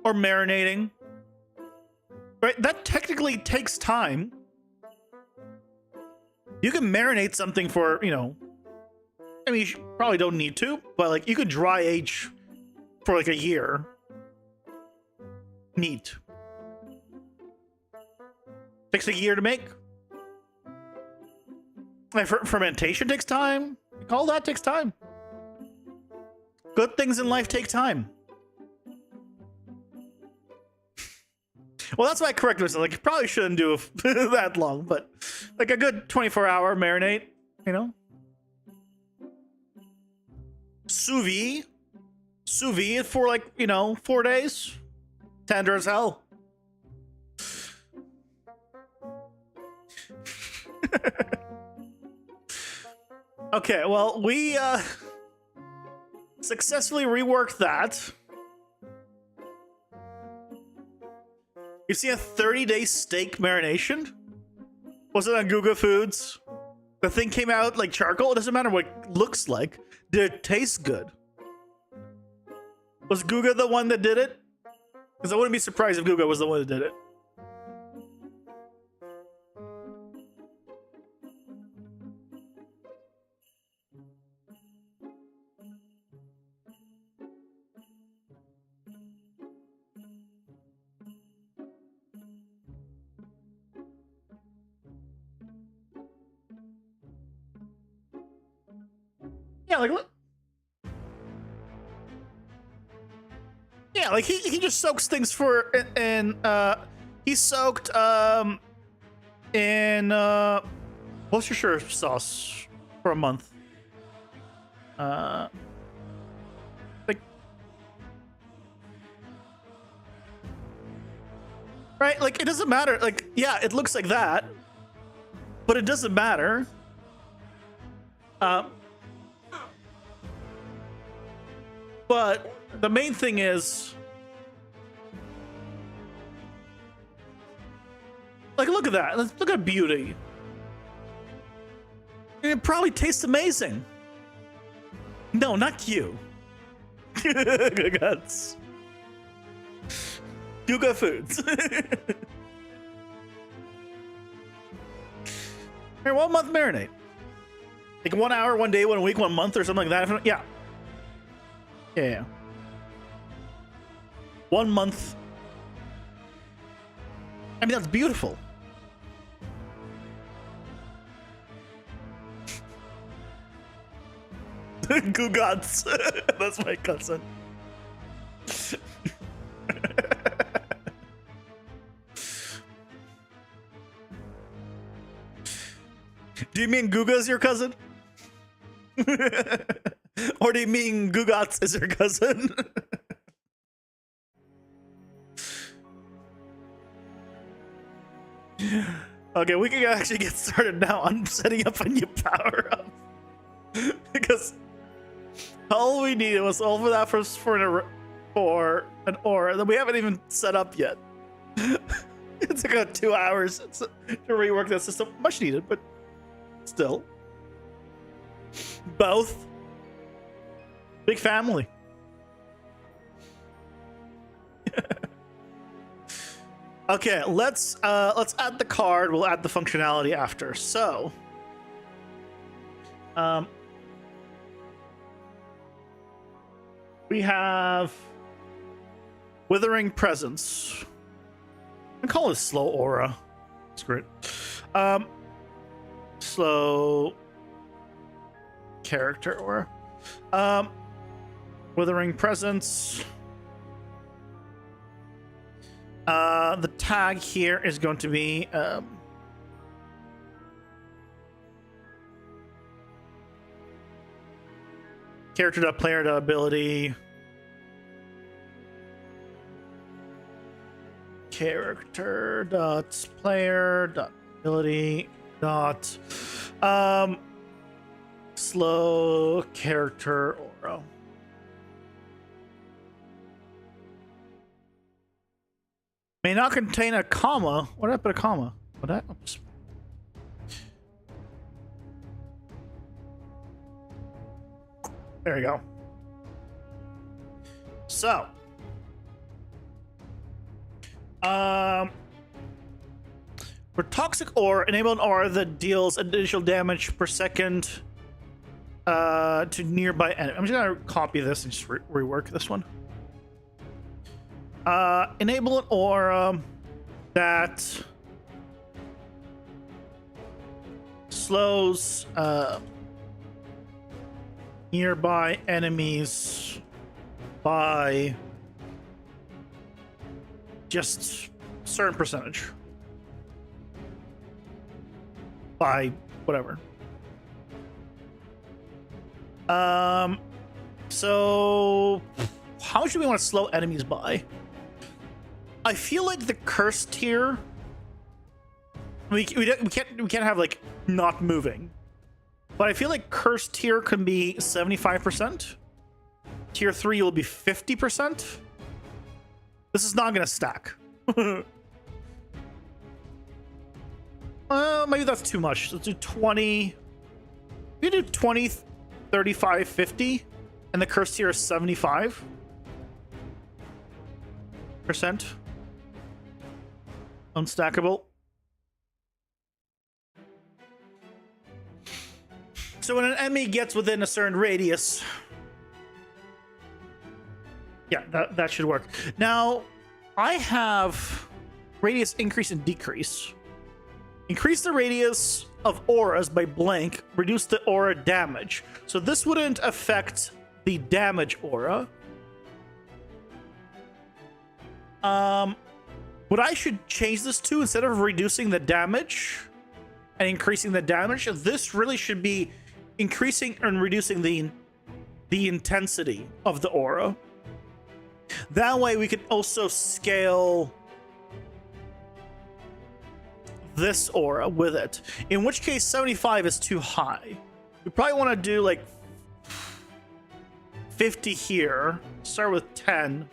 or marinating? Right, that technically takes time. You can marinate something for, you know, I mean, you probably don't need to, but like you could dry age for like a year. Neat. Takes a year to make. Like fermentation takes time. All that takes time. Good things in life take time. Well, that's why I corrected myself. Like, you probably shouldn't do that long, but like a good 24-hour marinade, you know? Sous vide for like, you know, 4 days. Tender as hell. Okay, well, we successfully reworked that. You see a 30-day steak marination? Was it on Guga Foods? The thing came out like charcoal. It doesn't matter what it looks like. Did it taste good? Was Guga the one that did it? Because I wouldn't be surprised if Guga was the one that did it. Yeah, like look. Yeah, like he just soaks things for and he soaked in Worcestershire sauce for a month. Like right, like it doesn't matter. Like yeah, it looks like that, but it doesn't matter. But the main thing is, like, look at that. Look at beauty. And it probably tastes amazing. No, not you. Guts. Guga Foods. Here, 1 month marinate. Like 1 hour, 1 day, 1 week, 1 month, or something like that. Yeah. Yeah. 1 month. I mean, that's beautiful. Gugats. That's my cousin. Do you mean Guga's your cousin? Or do you mean Gugats is your cousin? Okay, we can actually get started now on setting up a new power up. Because all we needed was all of that for an aura that we haven't even set up yet. It took about 2 hours to rework that system. Much needed, but still. Both. Big family. Okay, let's add the card. We'll add the functionality after. So, we have Withering Presence. I call it Slow Aura. It's great. Slow character aura. Withering Presence. The tag here is going to be character.player.ability character dot player dot ability dot slow character aura. May not contain a comma. What did I put a comma? What did I? Oops. There you go. So, for toxic ore, enable an aura that deals additional damage per second to nearby enemy. I'm just gonna copy this and just rework this one. Enable an aura that slows nearby enemies by just a certain percentage. By whatever. So how much do we want to slow enemies by? I feel like the cursed tier, we can't have like not moving, but I feel like cursed tier can be 75%. Tier 3 will be 50%. This is not gonna stack. Maybe that's too much. Let's do 20. We do 20, 35, 50, and the cursed tier is 75%. Unstackable. So when an enemy gets within a certain radius, yeah, that should work. Now, I have radius increase and decrease. Increase the radius of auras by blank, reduce the aura damage. So this wouldn't affect the damage aura. What I should change this to, instead of reducing the damage and increasing the damage, this really should be increasing and reducing the intensity of the aura. That way we could also scale this aura with it. In which case 75 is too high. We probably want to do like 50 here. Start with 10.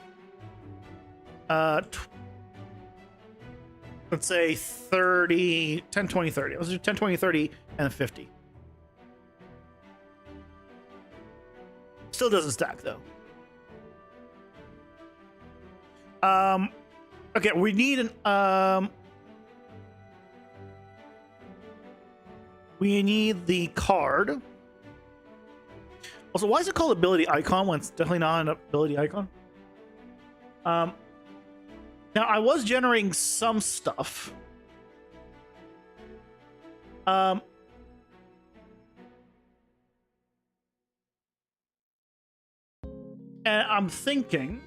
Let's say 30, 10, 20, 30. Let's do 10, 20, 30, and 50. Still doesn't stack though. Okay, we need an we need the card. Also, why is it called ability icon when it's definitely not an ability icon? Now I was generating some stuff. And I'm thinking,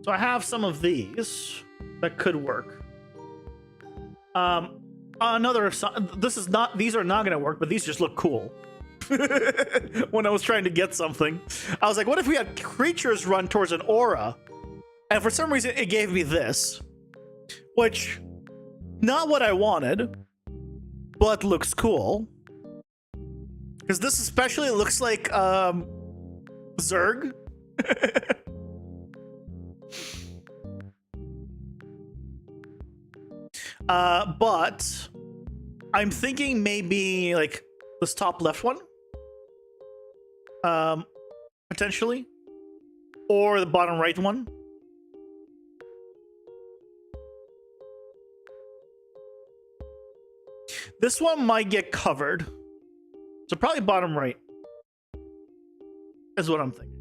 so I have some of these that could work. These are not gonna work, but these just look cool. When I was trying to get something, I was like, what if we had creatures run towards an aura? And for some reason it gave me this, which not what I wanted, but looks cool. Because this especially looks like Zerg. But I'm thinking maybe like this top left one, potentially, or the bottom right one. This one might get covered, so probably bottom right is what I'm thinking.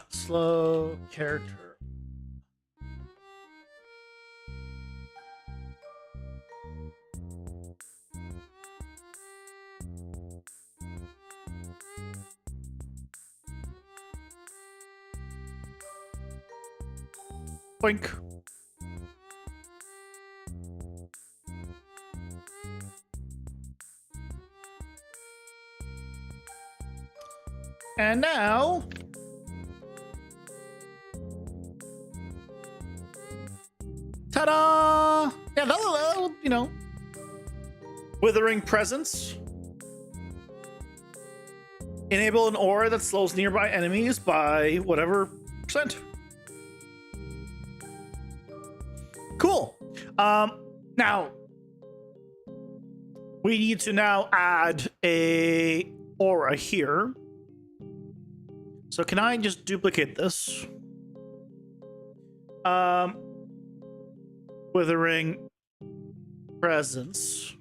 Slow character. Boink. And now, ta-da! Yeah, that'll, you know, withering presence. Enable an aura that slows nearby enemies by whatever percent. Cool. Now we need to now add a aura here. So can I just duplicate this? Withering presence.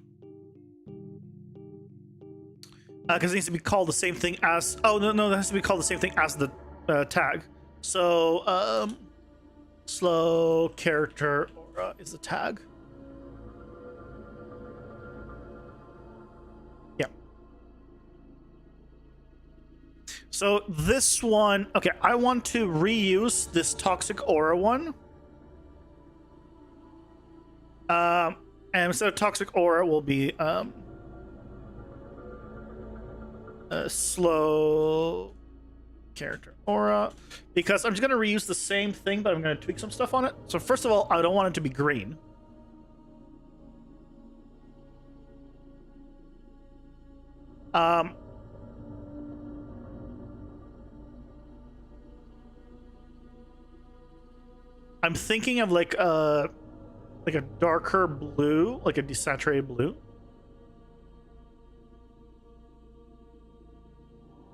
Because it needs to be called the same thing as... Oh, no, that has to be called the same thing as the tag. So, slow character aura is the tag. Yeah. So this one... Okay, I want to reuse this toxic aura one. And instead of toxic aura will be... slow character aura, because I'm just going to reuse the same thing, but I'm going to tweak some stuff on it. So first of all, I don't want it to be green. I'm thinking of like a darker blue, like a desaturated blue.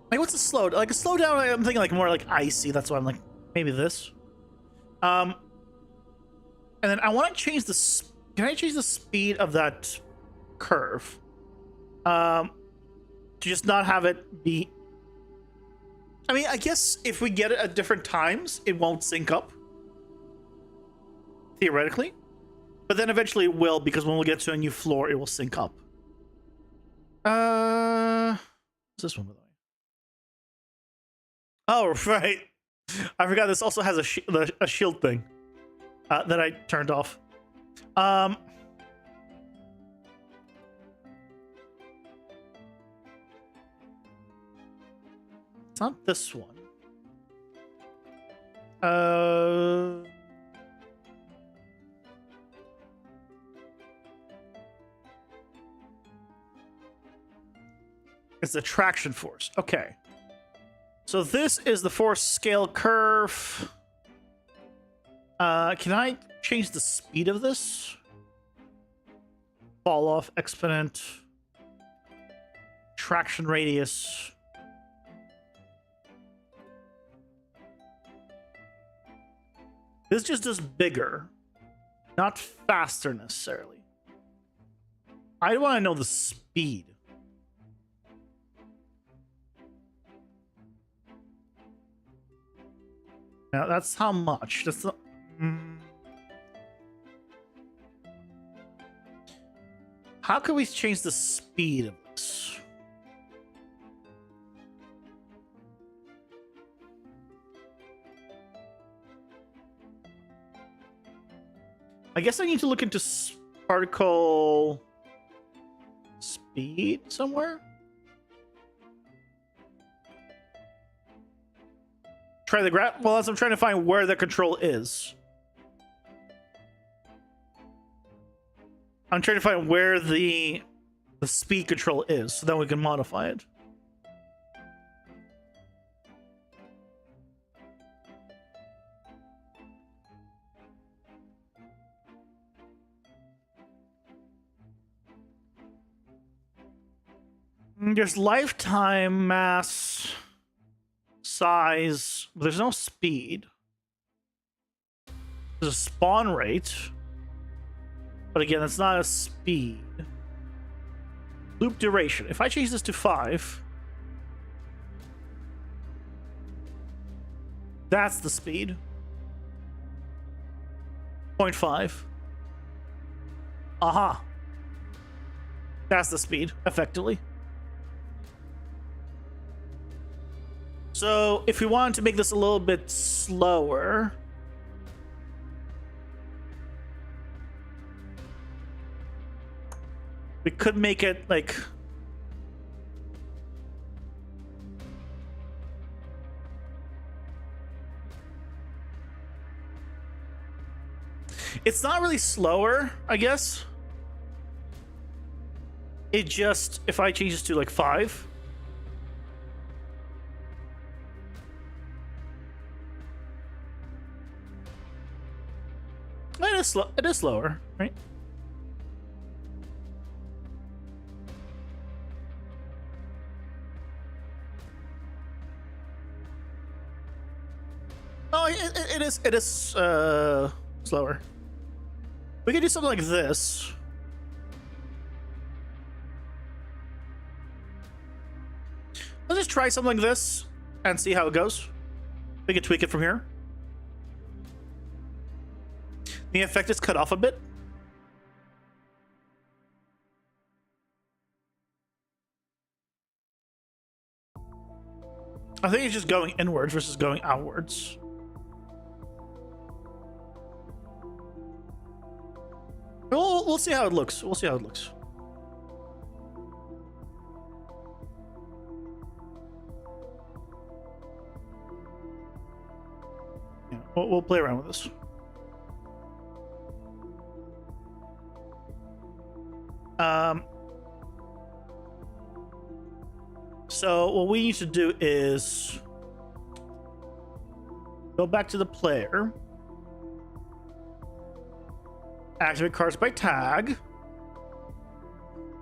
Like, what's a slow? Like a slow down, I'm thinking like more like icy. That's why I'm like, maybe this. And then I want to change the... Can I change the speed of that curve? To just not have it be... I mean, I guess if we get it at different times, it won't sync up. Theoretically. But then eventually it will, because when we get to a new floor, it will sync up. What's this one, by the way? Oh, right. I forgot this also has a shield thing that I turned off. It's not this one. It's the traction force. Okay. So this is the force scale curve. Can I change the speed of this? Fall off exponent. Traction radius. This just does bigger, not faster necessarily. I want to know the speed. Now that's how much. That's the... How can we change the speed of this? I guess I need to look into particle speed somewhere. Try the graph. Well, as I'm trying to find where the control is. I'm trying to find where the speed control is, so then we can modify it. There's lifetime, mass, size, but there's no speed. There's a spawn rate, but again, that's not a speed. Loop duration. If I change this to 5, that's the speed. 0.5. Aha. That's the speed, effectively. So if we wanted to make this a little bit slower, We could make it like... It's not really slower, I guess. It just, if I change this to like 5. It is slower, right? Oh, it is slower. We could do something like this. Let's just try something like this and see how it goes. We can tweak it from here. The effect is cut off a bit. I think it's just going inwards versus going outwards. We'll see how it looks. We'll see how it looks. Yeah, we'll play around with this. So what we need to do is go back to the player, activate cards by tag,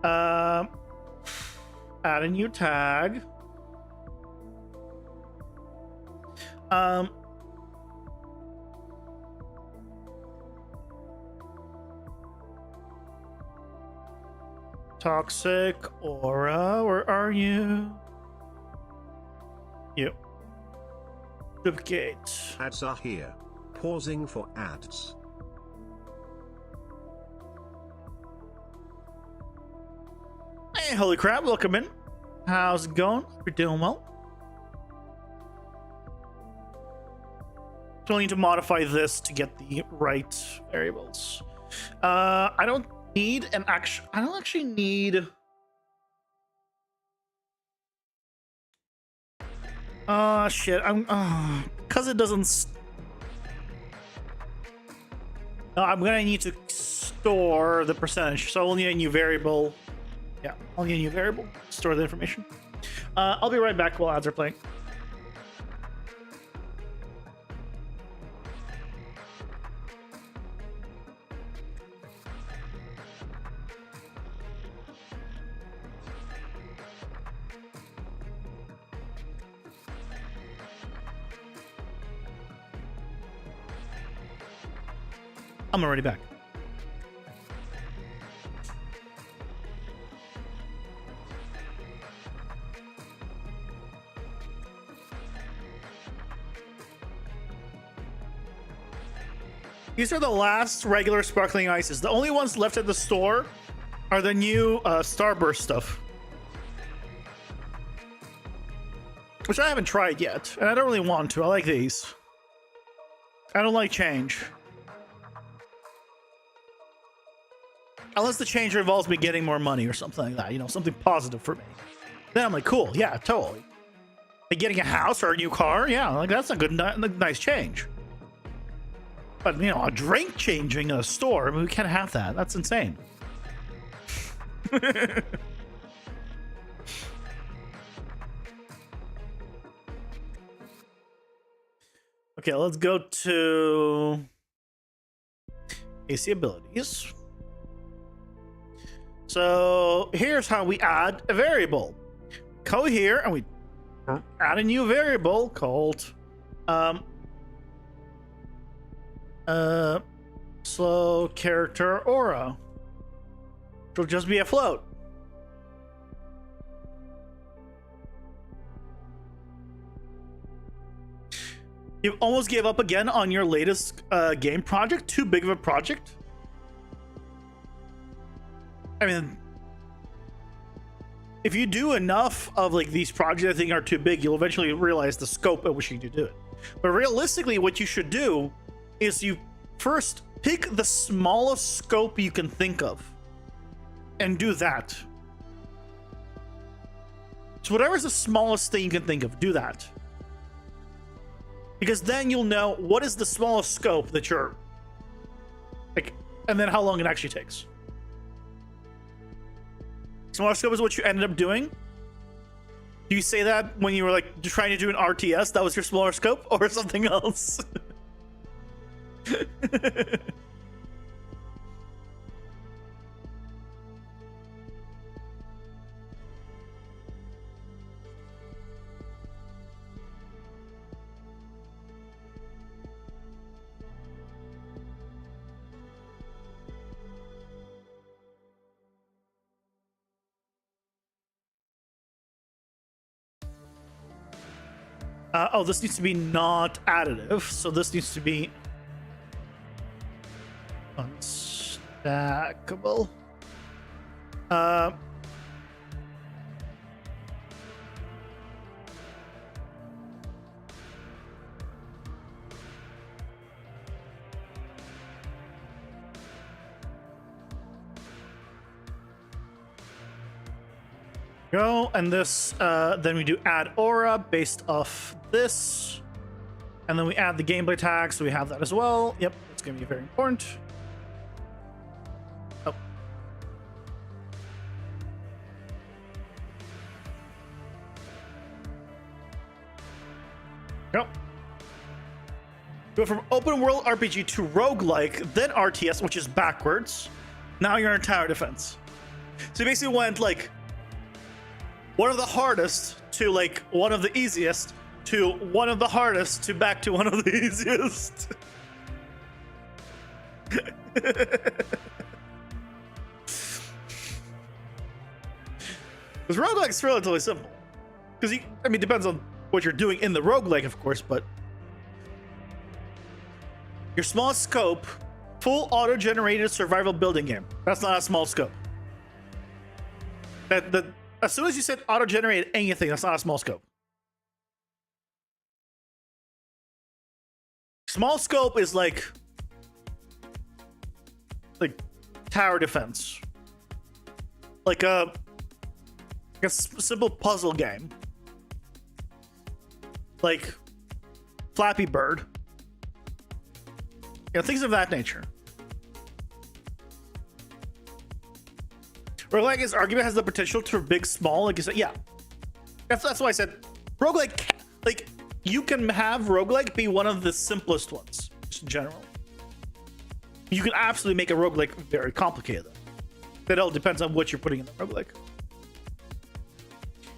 add a new tag, toxic aura, where are you? You. Duplicate. Ads are here. Pausing for ads. Hey, holy crap, welcome in. How's it going? You're doing well. So I need to modify this to get the right variables. I don't need an actual... I don't actually need... shit. Because it doesn't... No, I'm gonna need to store the percentage. So I'll need a new variable. Yeah, I'll need a new variable. Store the information. I'll be right back while ads are playing. I'm already back. These are the last regular sparkling ices. The only ones left at the store are the new Starburst stuff, which I haven't tried yet, and I don't really want to. I like these. I don't like change. Unless the change involves me getting more money or something like that, you know, something positive for me. Then I'm like, cool, yeah, totally. Like getting a house or a new car, yeah, like that's a good, nice change. But, you know, a drink changing in a store, I mean, we can't have that. That's insane. Okay, let's go to AC abilities. So here's how we add a variable. Go here and we add a new variable called slow character aura. It'll just be a float. You almost gave up again on your latest game project? Too big of a project? I mean, if you do enough of like these projects I think are too big, you'll eventually realize the scope at which you need to do it. But realistically, what you should do is you first pick the smallest scope you can think of. and do that. So whatever's the smallest thing you can think of, do that. Because then you'll know what is the smallest scope that you're like, and then how long it actually takes. Smaller scope is what you ended up doing. Do you say that when you were like trying to do an RTS, that was your smaller scope, or something else? Oh, this needs to be not additive, so this needs to be unstackable. Go, and this, then we do add aura based off this, and then we add the gameplay tag, so we have that as well. Yep, it's gonna be very important. Oh. Go. Go from open world RPG to roguelike, then RTS, which is backwards. Now you're in tower defense. So you basically went like one of the hardest to like one of the easiest to one of the hardest to back to one of the easiest. Because roguelike is relatively simple. Because I mean, it depends on what you're doing in the roguelike, of course, but your small scope, full auto-generated survival building game. That's not a small scope. As soon as you said auto-generated anything, that's not a small scope. Small scope is like tower defense, like a simple puzzle game, like Flappy Bird, things of that nature. Roguelike's argument has the potential to big, small, like you said. Yeah, that's why I said roguelike. Like you can have roguelike be one of the simplest ones, just in general. You can absolutely make a roguelike very complicated. That all depends on what you're putting in the roguelike.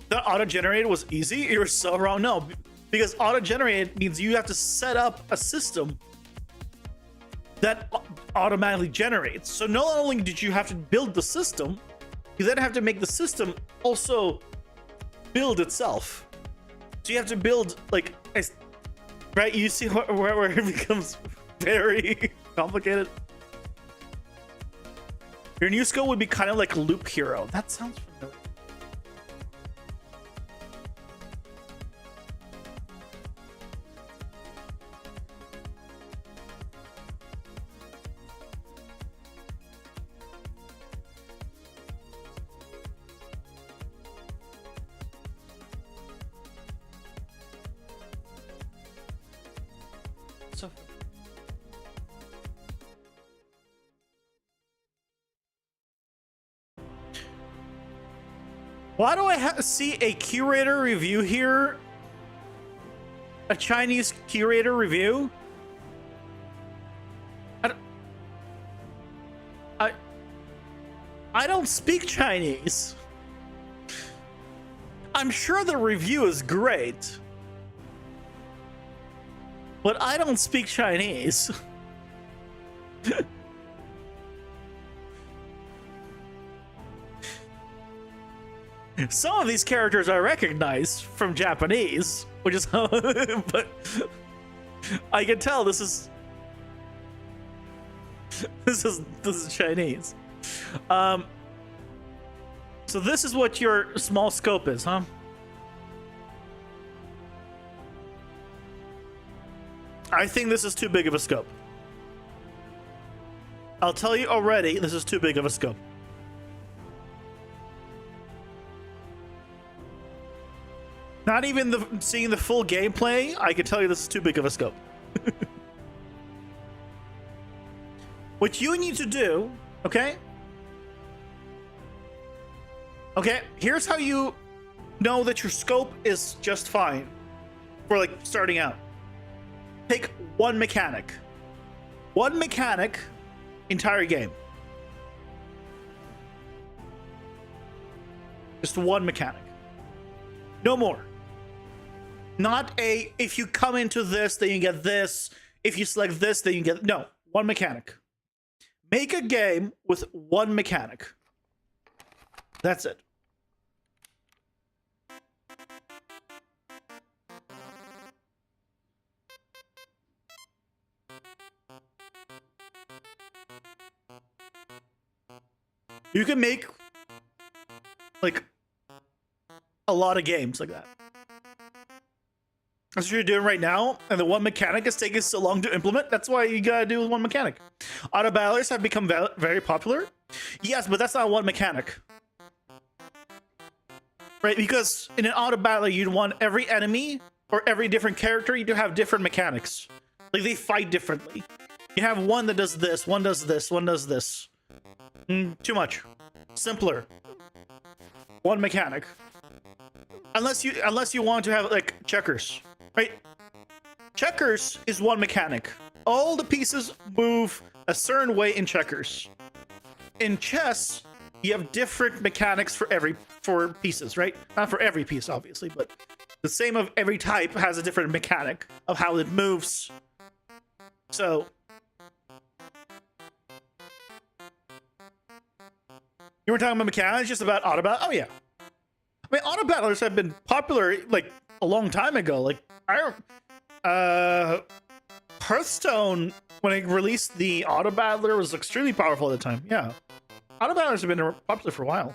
The auto-generated was easy. You're so wrong. No, because auto-generated means you have to set up a system that automatically generates. So not only did you have to build the system, you then have to make the system also build itself. So you have to build like, right? You see where it becomes very complicated. Your new skill would be kind of like Loop Hero. That sounds familiar. Why do I see a curator review here? A Chinese curator review? I don't speak Chinese. I'm sure the review is great, but I don't speak Chinese. Some of these characters I recognize from Japanese, which is how, but I can tell this is Chinese. So this is what your small scope is, huh? I think this is too big of a scope. I'll tell you already, this is too big of a scope. Not even seeing the full gameplay, I can tell you this is too big of a scope. What you need to do, okay? Okay, here's how you know that your scope is just fine for like starting out. Take one mechanic. One mechanic, entire game. Just one mechanic. No more. Not a, if you come into this, then you get this. If you select this, then you get, no, one mechanic. Make a game with one mechanic. That's it. You can make like a lot of games like that. That's what you're doing right now, and the one mechanic is taking so long to implement. That's why you gotta do one mechanic. Auto battlers have become very popular. Yes, but that's not one mechanic. Right? Because in an auto battler, you'd want every enemy or every different character to have different mechanics. Like they fight differently. You have one that does this, one does this, one does this. Too much. Simpler. One mechanic. Unless you want to have like checkers, right? Checkers is one mechanic. All the pieces move a certain way in checkers. In chess, you have different mechanics for pieces, right? Not for every piece, obviously, but the same of every type has a different mechanic of how it moves. So you were talking about mechanics, just about auto battle? Oh yeah. I mean, auto battlers have been popular like a long time ago. Like Hearthstone, when it released the auto battler, was extremely powerful at the time. Yeah, auto battlers have been popular for a while.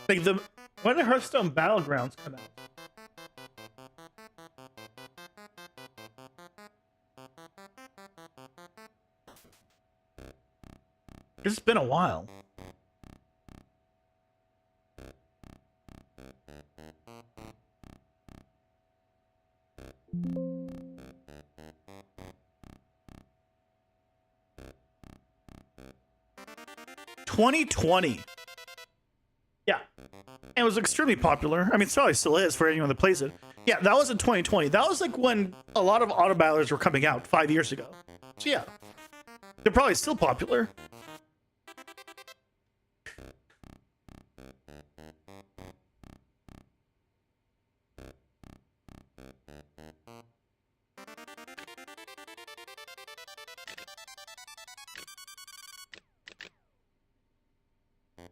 Like when did Hearthstone Battlegrounds come out? It's been a while. $2020. Yeah. And it was extremely popular. I mean, it probably still is for anyone that plays it. Yeah, that was in 2020. That was like when a lot of auto battlers were coming out 5 years ago. So yeah, they're probably still popular.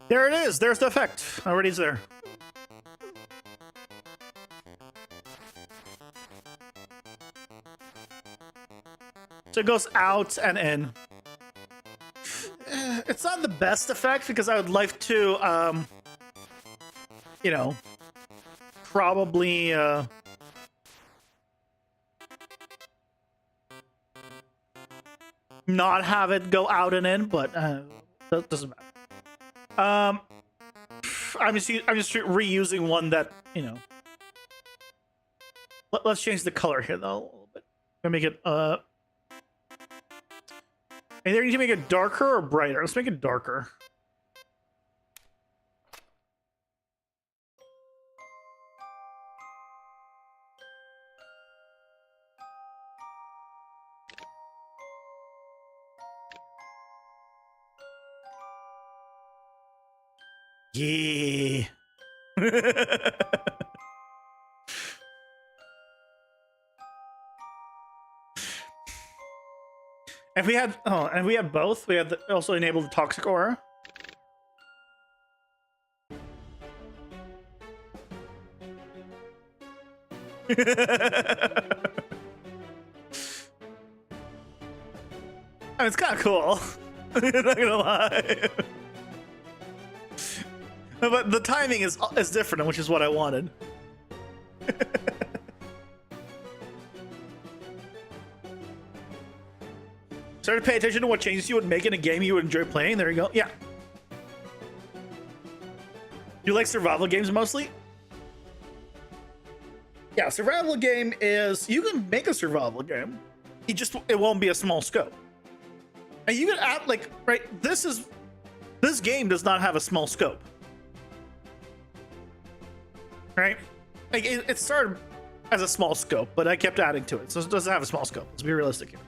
There it is. There's the effect. Already is there. So it goes out and in. It's not the best effect because I would like to, you know, probably, not have it go out and in, but that doesn't matter. I'm just reusing one that, you know. Let's change the color here though a little bit. I'm gonna make it either need to make it darker or brighter. Let's make it darker. Yeah. If we had, and we have both. We have also enabled the toxic aura. I mean, it's kind of cool. I'm not gonna lie. But the timing is different, which is what I wanted. Start to pay attention to what changes you would make in a game you would enjoy playing. There you go. Yeah. You like survival games mostly? Yeah, survival game is, you can make a survival game. It won't be a small scope. And you can add, like, right, this game does not have a small scope. Right? Like, it started as a small scope, but I kept adding to it. So it doesn't have a small scope. Let's be realistic here.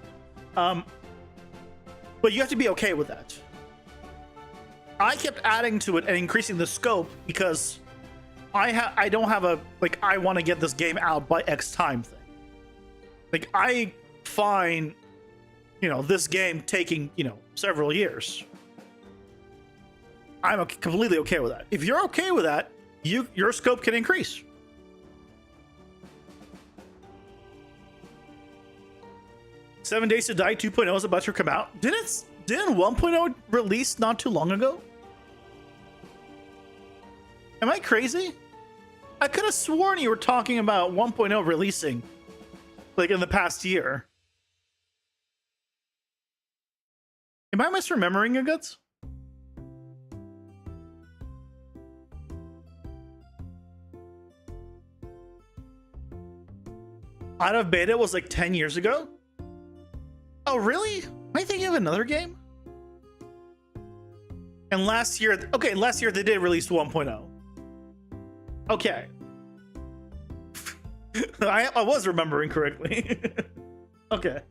But you have to be okay with that. I kept adding to it and increasing the scope because I don't have a, like, I want to get this game out by X time thing. Like, I find, this game taking, several years. I'm completely okay with that. If you're okay with that, your scope can increase. Seven Days to Die 2.0 is about to come out. Didn't 1.0 release not too long ago? Am I crazy? I could have sworn you were talking about 1.0 releasing, like, in the past year. Am I misremembering your guts? Out of beta was like 10 years ago? Oh, really? I think you have another game? And last year they did release 1.0. Okay. I was remembering correctly. Okay.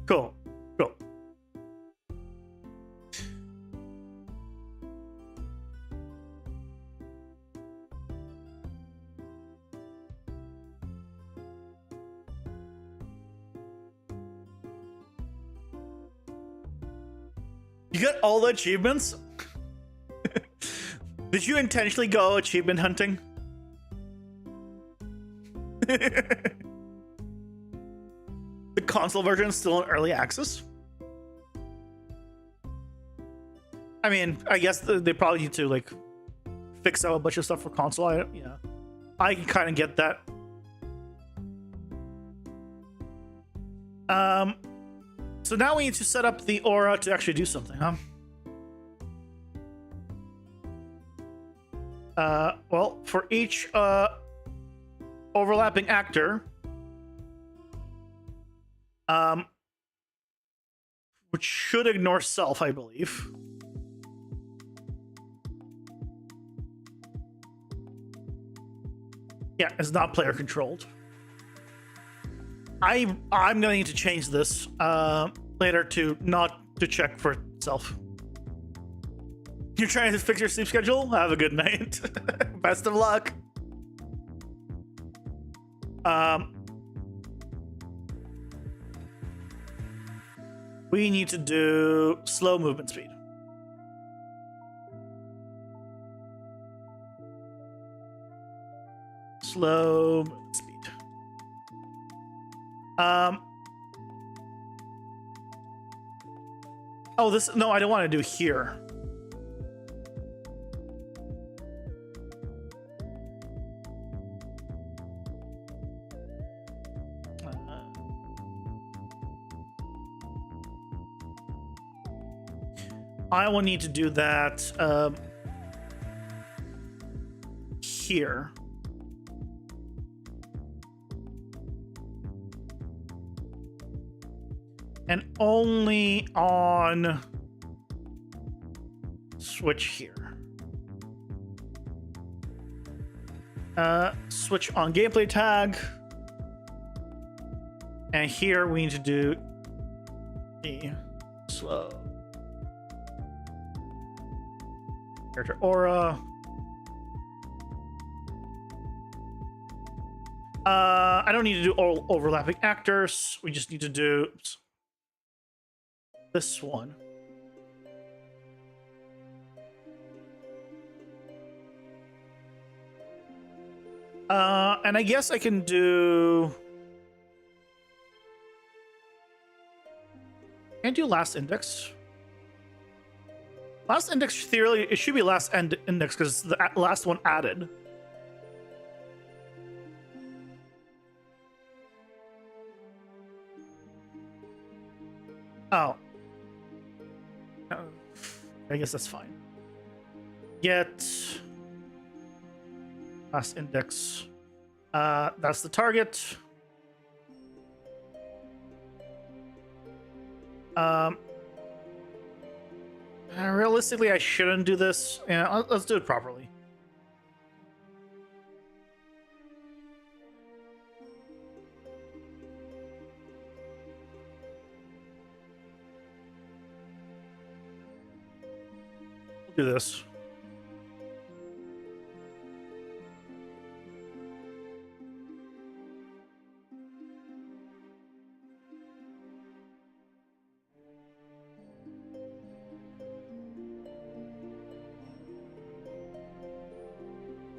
Cool. You got all the achievements? Did you intentionally go achievement hunting? The console version is still in early access? I mean, I guess they probably need to, like, fix out a bunch of stuff for console. I can kind of get that. So now we need to set up the aura to actually do something, huh? Well, for each overlapping actor, which should ignore self, I believe. Yeah, it's not player controlled. I'm gonna need to change this later to not to check for self. You're trying to fix your sleep schedule? Have a good night. Best of luck. We need to do slow movement speed. Slow movement speed. Oh, no, I don't want to do here. I will need to do that here. And only on switch here. Switch on gameplay tag. And here we need to do the slow. Character aura. I don't need to do all overlapping actors. We just need to do this one. And I guess I can do. Can I do last index? Last index theoretically, it should be last index because the last one added. Oh. Uh, I guess that's fine. Get last index. That's the target. Realistically, I shouldn't do this. Yeah, let's do it properly. Do this.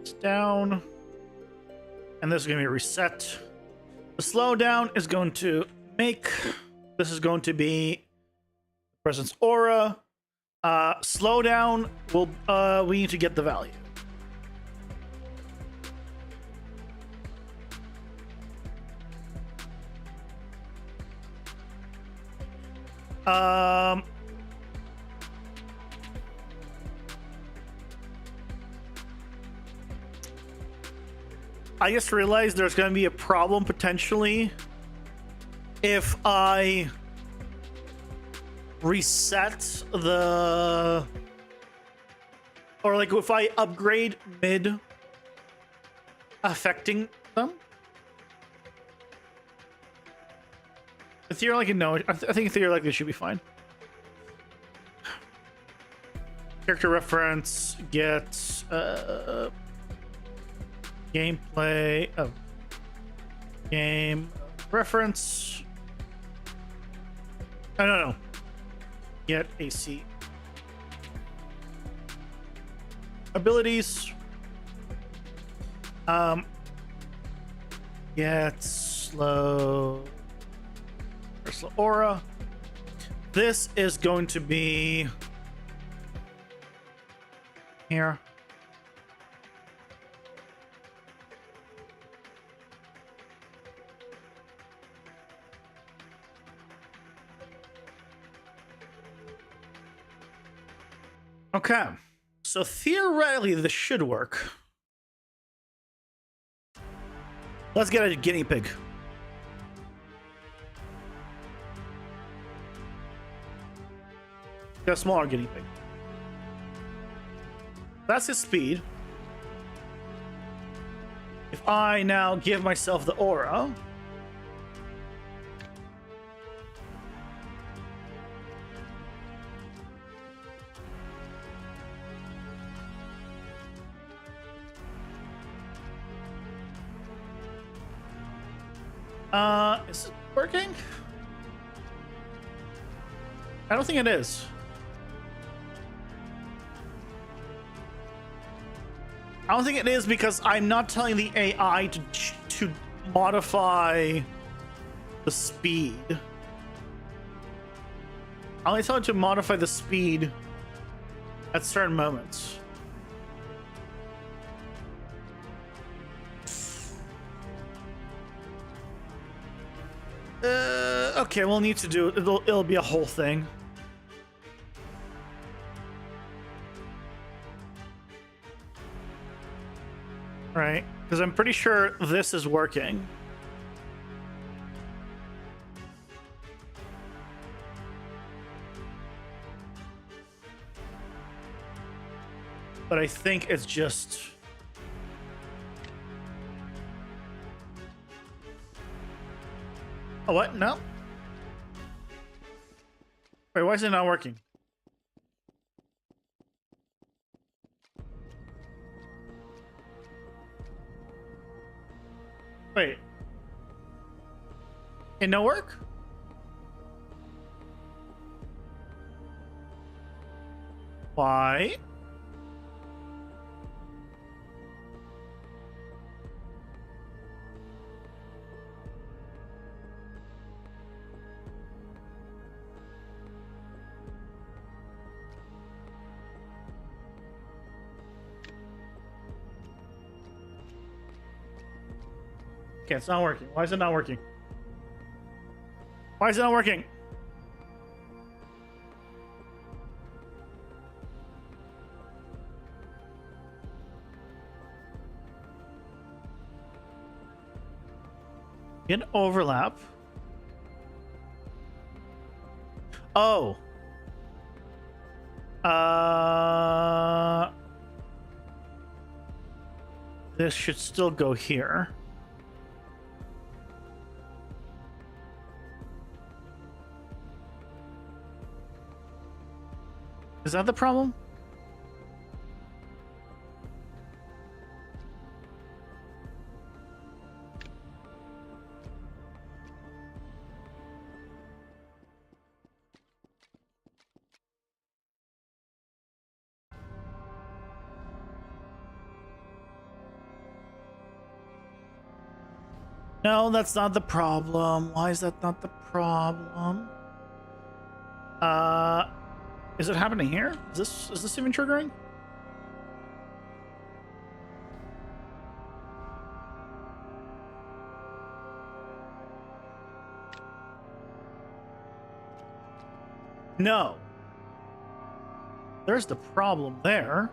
It's down. And this is going to be reset. The slowdown is going to make. This is going to be presence aura. Slowdown will we need to get the value. I just realized there's going to be a problem potentially if I reset the, or like if I upgrade mid affecting them. Theoretically, no. I think theoretically it should be fine. Character reference, get gameplay of game reference. No. Get AC abilities. Get slow aura. This is going to be here. Okay, so theoretically this should work. Let's get a guinea pig. Get a smaller guinea pig. That's his speed. If I now give myself the aura, is it working? I don't think it is. I don't think it is because I'm not telling the AI to modify the speed. I only tell it to modify the speed at certain moments. Okay, we'll need to do it. It'll be a whole thing. Right, because I'm pretty sure this is working. But I think it's just... Oh, what? No? Wait, why is it not working? Wait. It no work? Why? Okay, it's not working. Why is it not working? Why is it not working? In overlap. Oh. This should still go here. Is that the problem? No, that's not the problem. Why is that not the problem? Is it happening here? Is this even triggering? No. There's the problem there.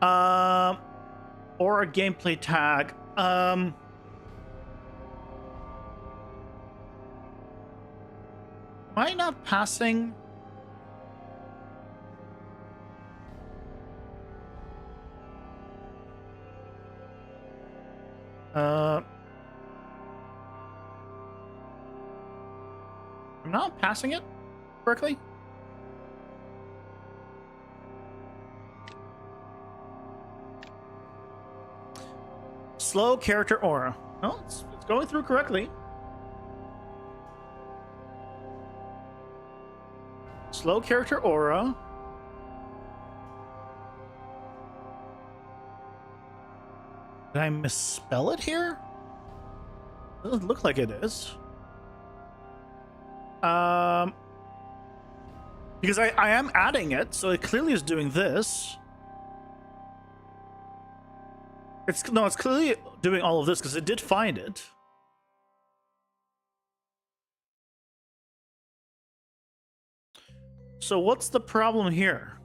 Or a gameplay tag. Am I not passing? I'm not passing it correctly. Slow character aura. No, it's going through correctly. Slow character aura. Did I misspell it here? Doesn't look like it is. Because I am adding it, so it clearly is doing this. It's clearly doing all of this because it did find it. So what's the problem here?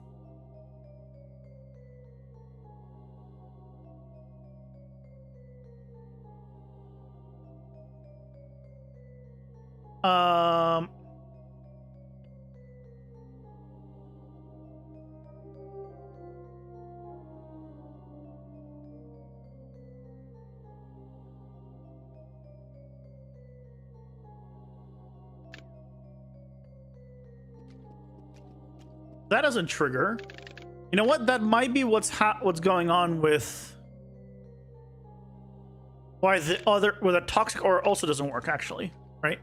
That doesn't trigger. You know what? That might be what's going on with why the toxic aura also doesn't work, actually, right?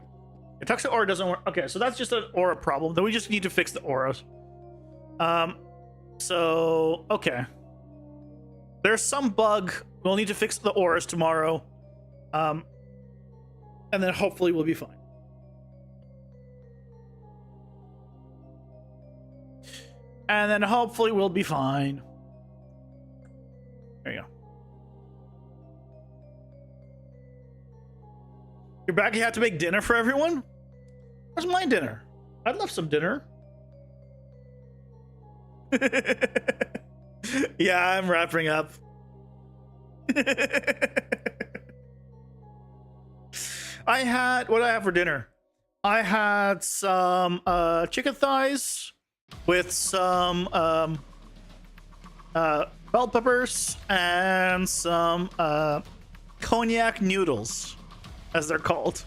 The toxic aura doesn't work. Okay, so that's just an aura problem. Then we just need to fix the auras. So okay, there's some bug. We'll need to fix the auras tomorrow, and then hopefully we'll be fine. And then hopefully we'll be fine. There you go. You're back. You have to make dinner for everyone? Where's my dinner? I'd love some dinner. Yeah, I'm wrapping up. I had, what did I have for dinner? I had some chicken thighs with some bell peppers and some cognac noodles, as they're called.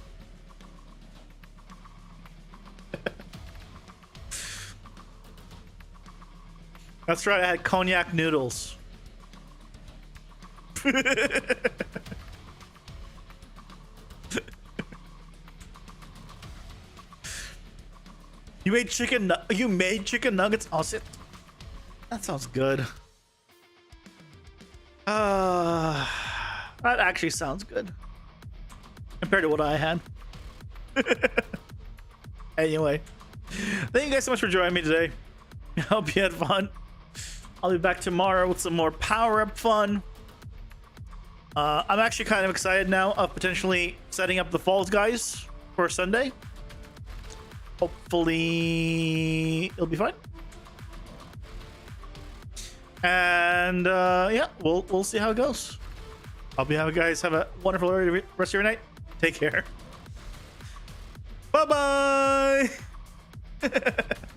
That's right, I had cognac noodles. You made chicken nuggets? Oh, shit. That sounds good. That actually sounds good. Compared to what I had. Anyway. Thank you guys so much for joining me today. I hope you had fun. I'll be back tomorrow with some more power-up fun. I'm actually kind of excited now of potentially setting up the Falls Guys for Sunday. Hopefully it'll be fine. And yeah, we'll see how it goes. Hope you guys have a wonderful rest of your night. Take care. Bye bye.